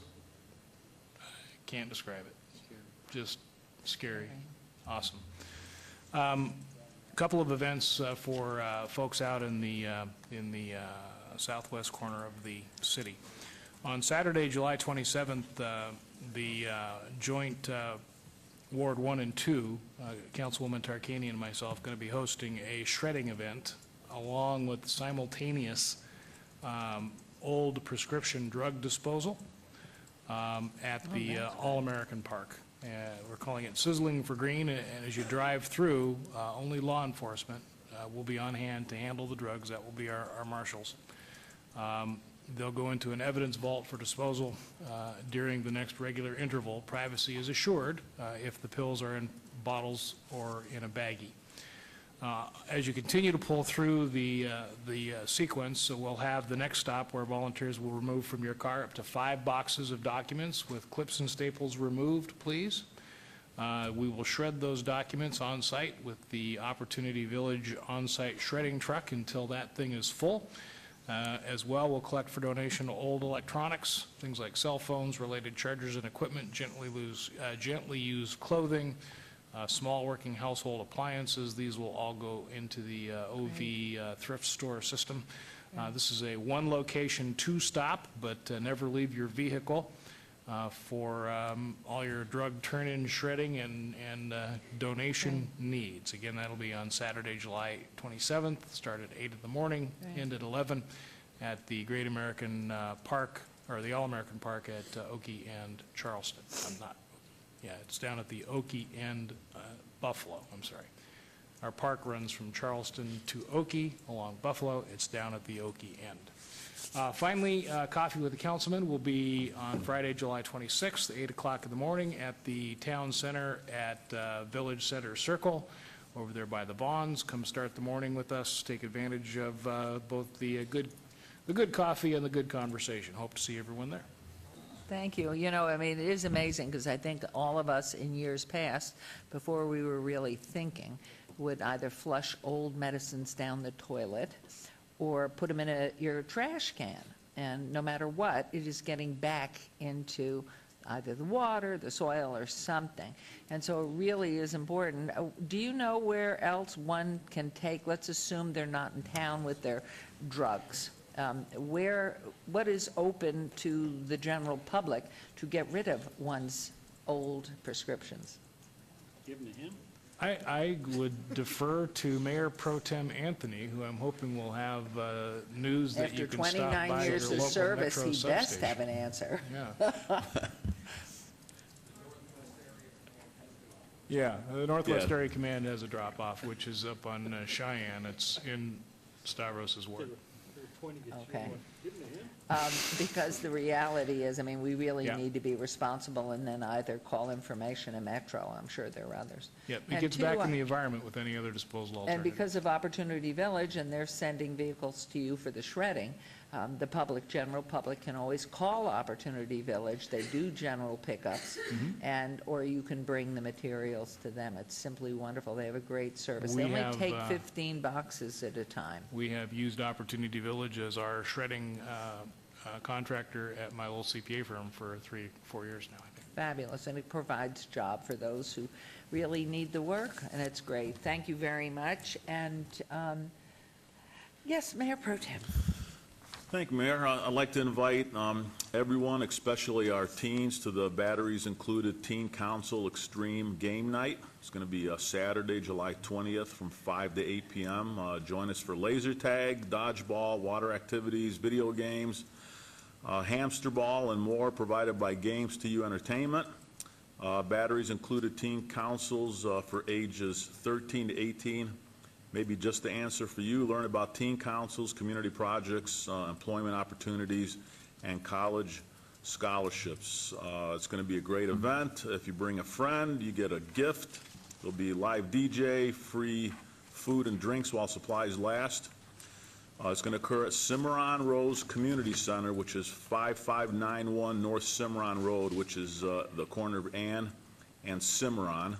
I can't describe it, just scary. Awesome. Couple of events for folks out in the southwest corner of the city. On Saturday, July 27th, the joint Ward 1 and 2, Councilwoman Tarkanian and myself, going to be hosting a shredding event along with simultaneous old prescription drug disposal at the All-American Park. We're calling it Sizzling for Green, and as you drive through, only law enforcement will be on hand to handle the drugs. That will be our marshals. They'll go into an evidence vault for disposal during the next regular interval. Privacy is assured if the pills are in bottles or in a baggie. As you continue to pull through the sequence, we'll have the next stop where volunteers will remove from your car up to 5 boxes of documents with clips and staples removed, please. We will shred those documents on site with the Opportunity Village on-site shredding truck until that thing is full. As well, we'll collect for donation old electronics, things like cell phones, related chargers and equipment, gently used clothing, small working household appliances. These will all go into the OV thrift store system. This is a one-location, two-stop, but never leave your vehicle for all your drug turn-in, shredding, and donation needs. Again, that'll be on Saturday, July 27th, start at 8 in the morning, end at 11 at the Great American Park, or the All-American Park at Oakey and Charleston. It's down at the Oakey and Buffalo, I'm sorry. Our park runs from Charleston to Oakey along Buffalo. It's down at the Oakey end. Finally, Coffee with the Councilman will be on Friday, July 26th, 8 o'clock in the morning at the Town Center at Village Center Circle over there by the Bonds. Come start the morning with us. Take advantage of both the good coffee and the good conversation. Hope to see everyone there. Thank you. You know, I mean, it is amazing because I think all of us in years past, before we were really thinking, would either flush old medicines down the toilet or put them in your trash can. And no matter what, it is getting back into either the water, the soil, or something. And so it really is important. Do you know where else one can take, let's assume they're not in town with their drugs, what is open to the general public to get rid of one's old prescriptions? Give them to him. I would defer to Mayor Pro Tem Anthony, who I'm hoping will have news that you can stop by After 29 years your of local service, Metro he best substation. have an answer. Yeah. Yeah, the Northwest Yeah. Area Command has a drop-off, which is up on Cheyenne. It's in Stavros's ward. Okay. Because the reality is, I mean, we really Yeah. need to be responsible and then either call information in Metro. I'm sure there are others. Yep, it And gets two, back in the environment with any other disposal And alternative. because of Opportunity Village, and they're sending vehicles to you for the shredding, the public, general public can always call Opportunity Village. They do general pickups, Mm-hmm. or you can bring the materials to them. It's simply wonderful. They have a great service. We They only have, take uh, 15 boxes at a time. We have used Opportunity Village as our shredding contractor at my old CPA firm for 3-4 years now, I think. Fabulous, and it provides job for those who really need the work, and it's great. Thank you very much. And, yes, Mayor Pro Tem. Thank you, Mayor. I'd like to invite everyone, especially our teens, to the Batteries Included Teen Council Extreme Game Night. It's going to be Saturday, July 20th from 5 to 8 p.m. Join us for laser tag, dodgeball, water activities, video games, hamster ball, and more provided by Games to You Entertainment. Batteries Included Teen Councils for ages 13 to 18. Maybe just the answer for you, learn about teen councils, community projects, employment opportunities, and college scholarships. It's going to be a great event. If you bring a friend, you get a gift. There'll be live DJ, free food and drinks while supplies last. It's going to occur at Cimarron Rose Community Center, which is 5591 North Cimarron Road, which is the corner of Ann and Cimarron.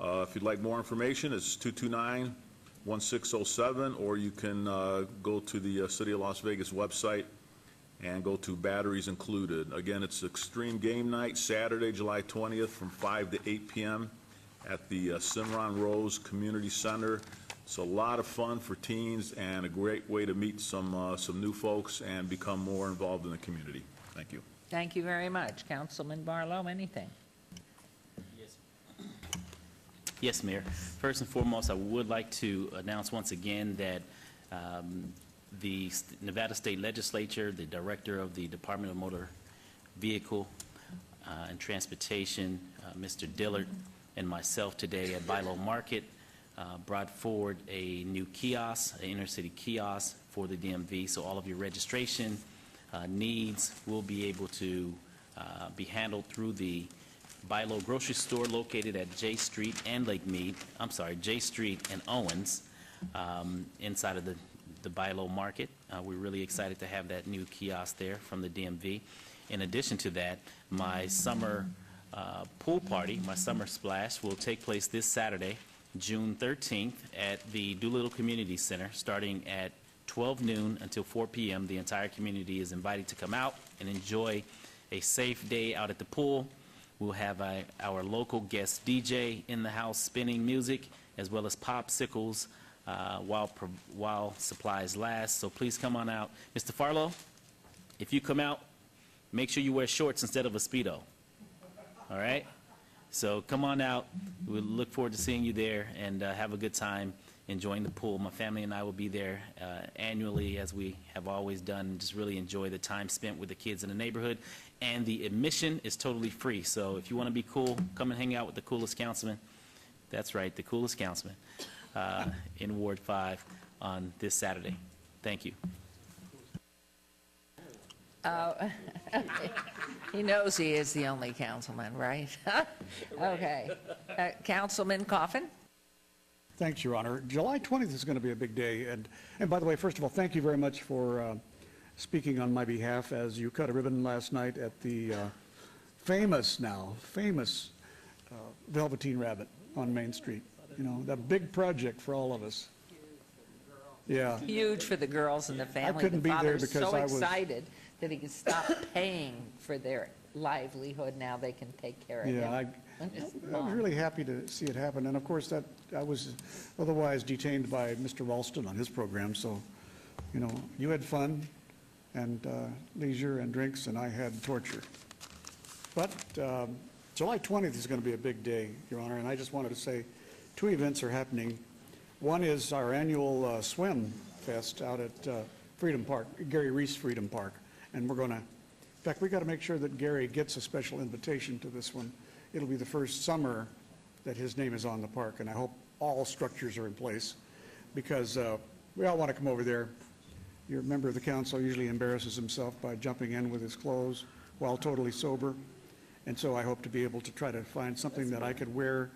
If you'd like more information, it's 229-1607, or you can go to the City of Las Vegas website and go to Batteries Included. Again, it's Extreme Game Night, Saturday, July 20th from 5 to 8 p.m. at the Cimarron Rose Community Center. It's a lot of fun for teens and a great way to meet some new folks and become more involved in the community. Thank you. Thank you very much. Councilman Barlow, anything? Yes, Mayor. First and foremost, I would like to announce once again that the Nevada State Legislature, the Director of the Department of Motor Vehicle and Transportation, Mr. Dillard, and myself today at Bilo Market brought forward a new kiosk, an inner-city kiosk for the DMV, so all of your registration needs will be able to be handled through the Bilo grocery store located at J Street and J Street and Owens inside of the Bilo Market. We're really excited to have that new kiosk there from the DMV. In addition to that, my summer pool party, my summer splash, will take place this Saturday, June 13th at the Doolittle Community Center, starting at 12 noon until 4 p.m. The entire community is invited to come out and enjoy a safe day out at the pool. We'll have our local guest DJ in the house spinning music, as well as popsicles while supplies last. So please come on out. Mr. Farlow, if you come out, make sure you wear shorts instead of a Speedo. All right? So come on out. We look forward to seeing you there, and have a good time enjoying the pool. My family and I will be there annually, as we have always done. Just really enjoy the time spent with the kids in the neighborhood. And the admission is totally free. So if you want to be cool, come and hang out with the coolest councilman. That's right, the coolest councilman in Ward 5 on this Saturday. Thank you. He knows he is the only councilman, right? Okay. Councilman Coffin? Thanks, Your Honor. July 20th is going to be a big day. And by the way, first of all, thank you very much for speaking on my behalf as you cut a ribbon last night at the famous Velveteen Rabbit on Main Street. You know, that big project for all of us. Yeah. Huge for the girls and the family. couldn't be The there father's because so I was- excited that he could stop paying for their livelihood. Now they can take care of Yeah, him. And his I was mom. really happy to see it happen, and of course, that, I was otherwise detained by Mr. Ralston on his program, so, you know, you had fun and leisure and drinks, and I had torture. But July 20th is going to be a big day, Your Honor, and I just wanted to say, 2 events are happening. One is our annual swim fest out at Freedom Park, Gary Reese Freedom Park, and we're going to, in fact, we got to make sure that Gary gets a special invitation to this one. It'll be the first summer that his name is on the park, and I hope all structures are in place, because we all want to come over there. Your member of the council usually embarrasses himself by jumping in with his clothes while totally sober, and so I hope to be able to try to find something that I could wear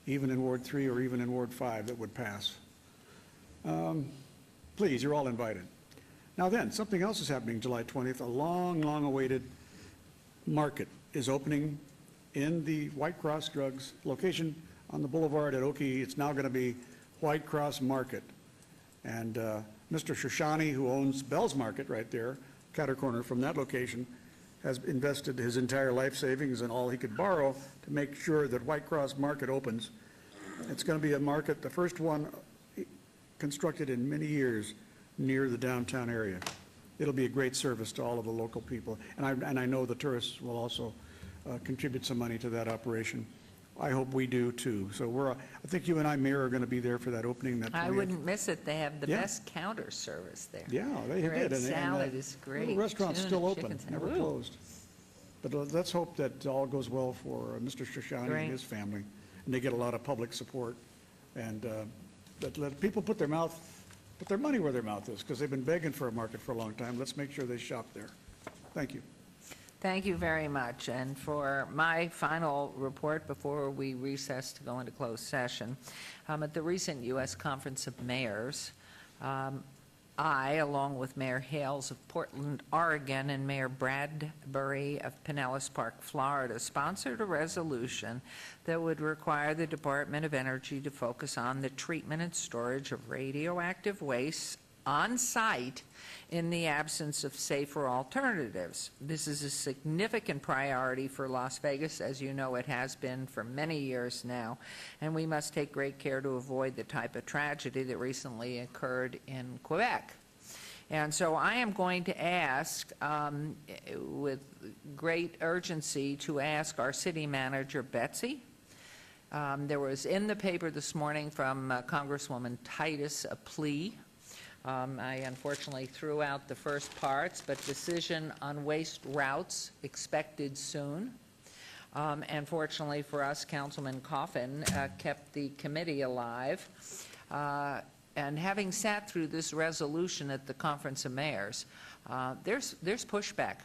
even in Ward 3 or even in Ward 5 that would pass. Please, you're all invited. Now then, something else is happening July 20th. A long, long-awaited market is opening in the White Cross Drugs location on the boulevard at Oki. It's now going to be White Cross Market. And Mr. Shoshani, who owns Bell's Market right there, catty corner from that location, has invested his entire life savings and all he could borrow to make sure that White Cross Market opens. It's going to be a market, the first one constructed in many years near the downtown area. It'll be a great service to all of the local people. And I know the tourists will also contribute some money to that operation. I hope we do too. So I think you and I, Mayor, are going to be there for that opening. That I 20th. wouldn't miss it. They have the Yeah. best counter service there. Yeah, they Their did. egg salad is great. The restaurant's Tuna, still open, chicken salad. never Ooh. closed. But let's hope that all goes well for Mr. Shoshani Great. and his family, and they get a lot of public support, and let people put their money where their mouth is, because they've been begging for a market for a long time. Let's make sure they shop there. Thank you. Thank you very much. And for my final report before we recess to go into closed session, at the recent U.S. Conference of Mayors, I, along with Mayor Hales of Portland, Oregon, and Mayor Bradbury of Pinellas Park, Florida, sponsored a resolution that would require the Department of Energy to focus on the treatment and storage of radioactive waste on site in the absence of safer alternatives. This is a significant priority for Las Vegas, as you know it has been for many years now, and we must take great care to avoid the type of tragedy that recently occurred in Quebec. And so I am going to ask, with great urgency, to ask our city manager, Betsy. There was in the paper this morning from Congresswoman Titus a plea. I unfortunately threw out the first parts, but decision on waste routes expected soon. And fortunately for us, Councilman Coffin kept the committee alive. And having sat through this resolution at the Conference of Mayors, there's pushback.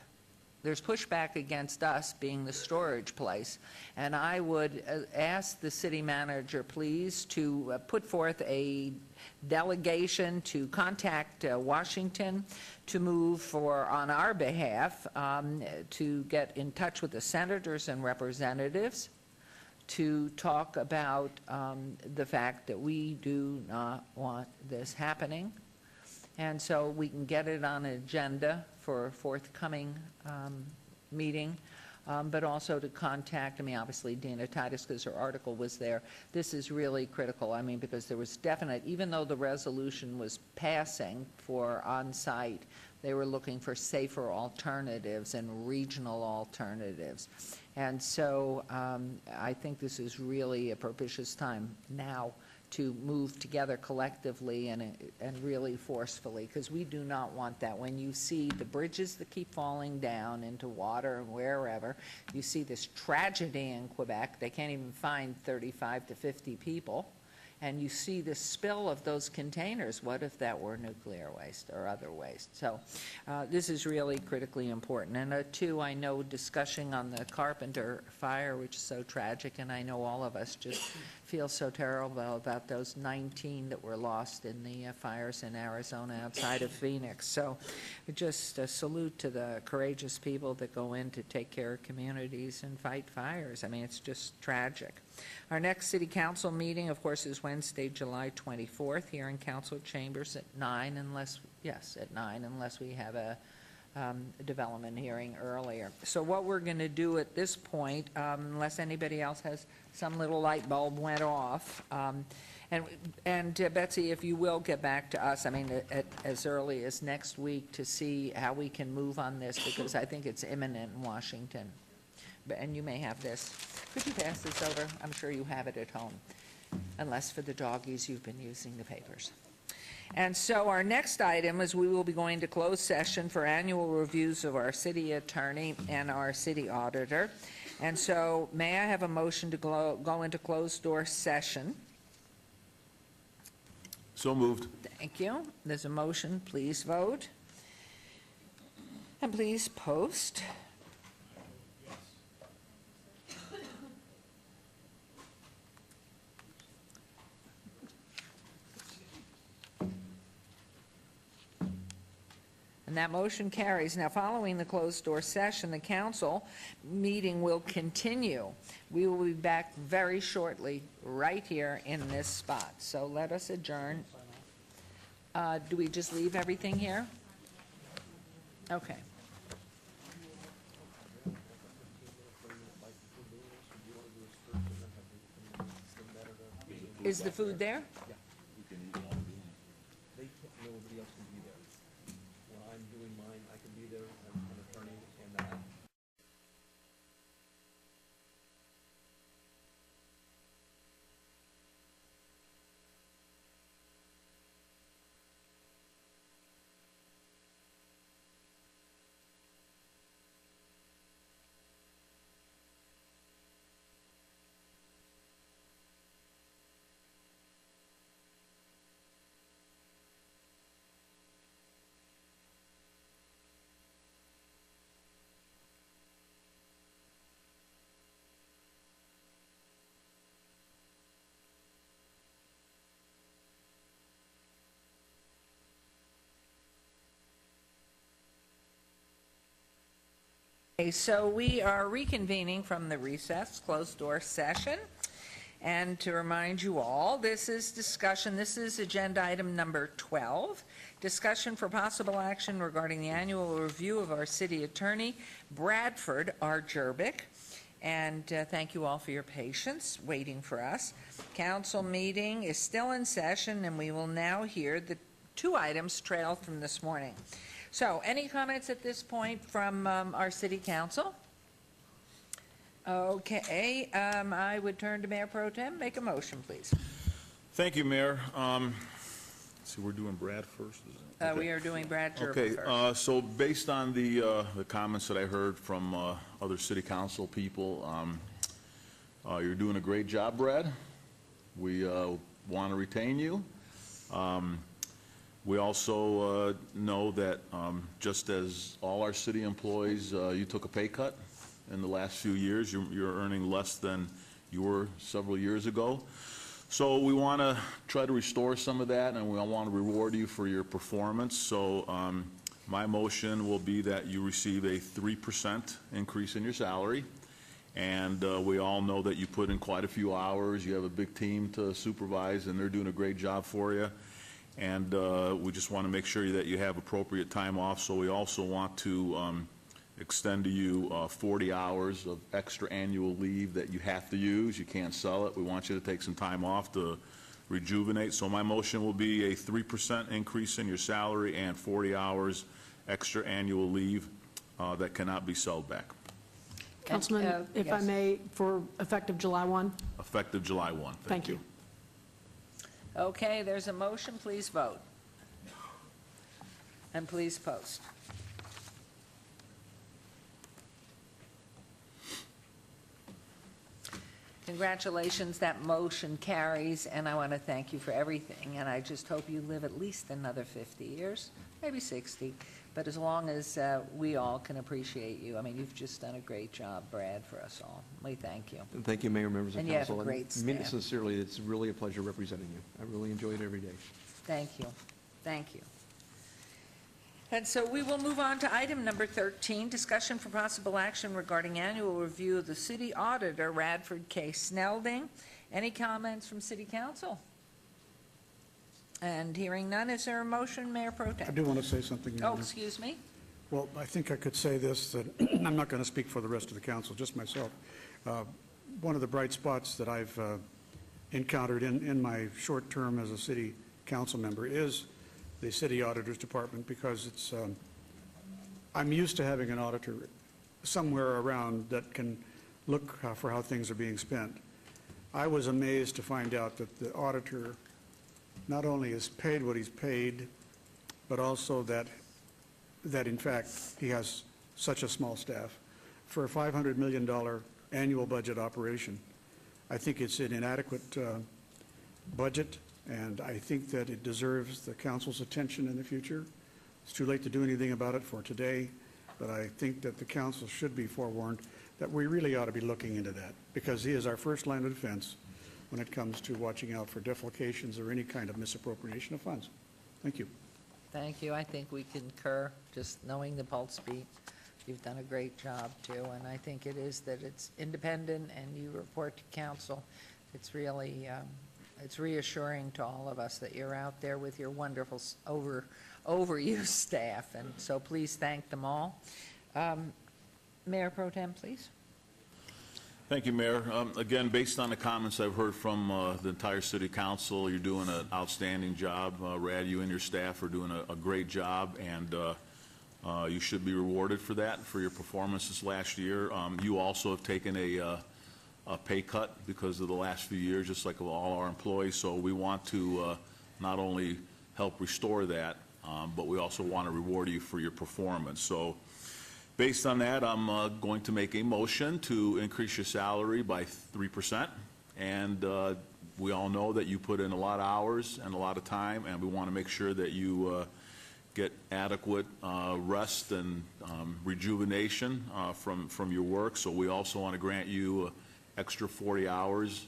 There's pushback against us being the storage place. And I would ask the city manager, please, to put forth a delegation to contact Washington to move on our behalf, to get in touch with the senators and representatives to talk about the fact that we do not want this happening. And so we can get it on an agenda for a forthcoming meeting, but also to contact, obviously Dina Titus, because her article was there. This is really critical, because there was definite, even though the resolution was passing for on-site, they were looking for safer alternatives and regional alternatives. And so I think this is really a propitious time now to move together collectively and really forcefully, because we do not want that. When you see the bridges that keep falling down into water and wherever, you see this tragedy in Quebec. They can't even find 35 to 50 people. And you see the spill of those containers. What if that were nuclear waste or other waste? So this is really critically important. And two, I know discussing on the Carpenter fire, which is so tragic, and I know all of us just feel so terrible about those 19 that were lost in the fires in Arizona outside of Phoenix. So just a salute to the courageous people that go in to take care of communities and fight fires. It's just tragic. Our next city council meeting, of course, is Wednesday, July 24th, here in council chambers at 9, unless we have a development hearing earlier. So what we're going to do at this point, unless anybody else has, some little light bulb went off, and Betsy, if you will get back to us, I mean, as early as next week to see how we can move on this, because I think it's imminent in Washington. And you may have this. Could you pass this over? I'm sure you have it at home, unless for the doggies you've been using the papers. And so our next item is we will be going to closed session for annual reviews of our city attorney and our city auditor. And so may I have a motion to go into closed door session? So moved. Thank you. There's a motion. Please vote. And please post. And that motion carries. Now, following the closed-door session, the council meeting will continue. We will be back very shortly, right here in this spot. So let us adjourn. Do we just leave everything here? Okay. Is the food there? Nobody else can be there. When I'm doing mine, I can be there, I'm an attorney, and Okay, so we are reconvening from the recess, closed-door session. And to remind you all, this is discussion, this is agenda item number 12, discussion for possible action regarding the annual review of our city attorney, Bradford R. Jerbick. And thank you all for your patience, waiting for us. Council meeting is still in session, and we will now hear the two items trailed from this morning. So, any comments at this point from our city council? Okay, I would turn to Mayor Pro Tem. Make a motion, please. Thank you, Mayor. See, we're doing Brad first, is it? Okay. We are doing Brad Jerbick Okay, first. so based on the comments that I heard from other city council people, you're doing a great job, Brad. We want to retain you. We also know that just as all our city employees, you took a pay cut in the last few years. You're earning less than you were several years ago. So we want to try to restore some of that, and we want to reward you for your performance. So my motion will be that you receive a 3% increase in your salary. And we all know that you put in quite a few hours. You have a big team to supervise, and they're doing a great job for you. And we just want to make sure that you have appropriate time off. So we also want to extend to you 40 hours of extra annual leave that you have to use. You can't sell it. We want you to take some time off to rejuvenate. So my motion will be a 3% increase in your salary and 40 hours extra annual leave that cannot be sold back. Councilman, if I may, for effective July 1? Effective July 1. Thank you. Okay, there's a motion. Please vote. And please post. Congratulations, that motion carries, and I want to thank you for everything, and I just hope you live at least another 50 years, maybe 60, but as long as we all can appreciate you. I mean, you've just done a great job, Brad, for us all. We thank you. And thank you, Mayor, members of And you have council. a great I mean it staff. sincerely, it's really a pleasure representing you. I really enjoy it every day. Thank you. Thank you. And so we will move on to item number 13, discussion for possible action regarding annual review of the city auditor, Radford K. Snelding. Any comments from city council? And hearing none, is there a motion, Mayor Pro Tem? I do want to say something. Your Oh, Honor. excuse me? Well, I think I could say this, that I'm not going to speak for the rest of the council, just myself. One of the bright spots that I've encountered in my short term as a city council member is the city auditor's department, because it's, I'm used to having an auditor somewhere around that can look for how things are being spent. I was amazed to find out that the auditor not only is paid what he's paid, but also that in fact he has such a small staff. For a $500 million annual budget operation, I think it's an inadequate budget, and I think that it deserves the council's attention in the future. It's too late to do anything about it for today, but I think that the council should be forewarned that we really ought to be looking into that, because he is our first line of defense when it comes to watching out for defalcations or any kind of misappropriation of funds. Thank you. Thank you. I think we concur, just knowing the Pulse Beat. You've done a great job, too, and I think it is that it's independent and you report to council. It's really, it's reassuring to all of us that you're out there with your wonderful overused staff, and so please thank them all. Mayor Pro Tem, please. Thank you, Mayor. Again, based on the comments I've heard from the entire city council, you're doing an outstanding job. Rad, you and your staff are doing a great job, and you should be rewarded for that, for your performances last year. You also have taken a pay cut because of the last few years, just like all our employees, so we want to not only help restore that, but we also want to reward you for your performance. So based on that, I'm going to make a motion to increase your salary by 3%. And we all know that you put in a lot of hours and a lot of time, and we want to make sure that you get adequate rest and rejuvenation from your work. So we also want to grant you extra 40 hours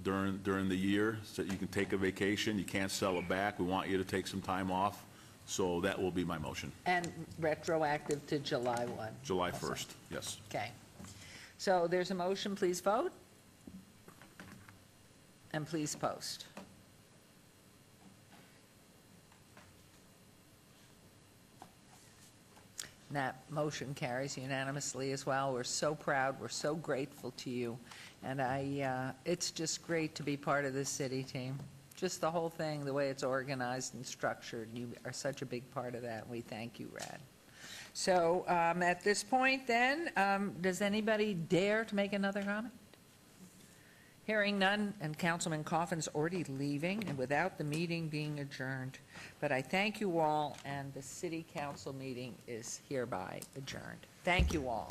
during the year so that you can take a vacation. You can't sell it back. We want you to take some time off. So that will be my motion. And retroactive to July 1. July 1st, yes. Okay. So there's a motion, please vote. And please post. And that motion carries unanimously as well. We're so proud, we're so grateful to you. And it's just great to be part of this city team. Just the whole thing, the way it's organized and structured. You are such a big part of that. We thank you, Rad. So at this point then, does anybody dare to make another comment? Hearing none, and Councilman Coffin's already leaving, and without the meeting being adjourned. But I thank you all, and the city council meeting is hereby adjourned. Thank you all.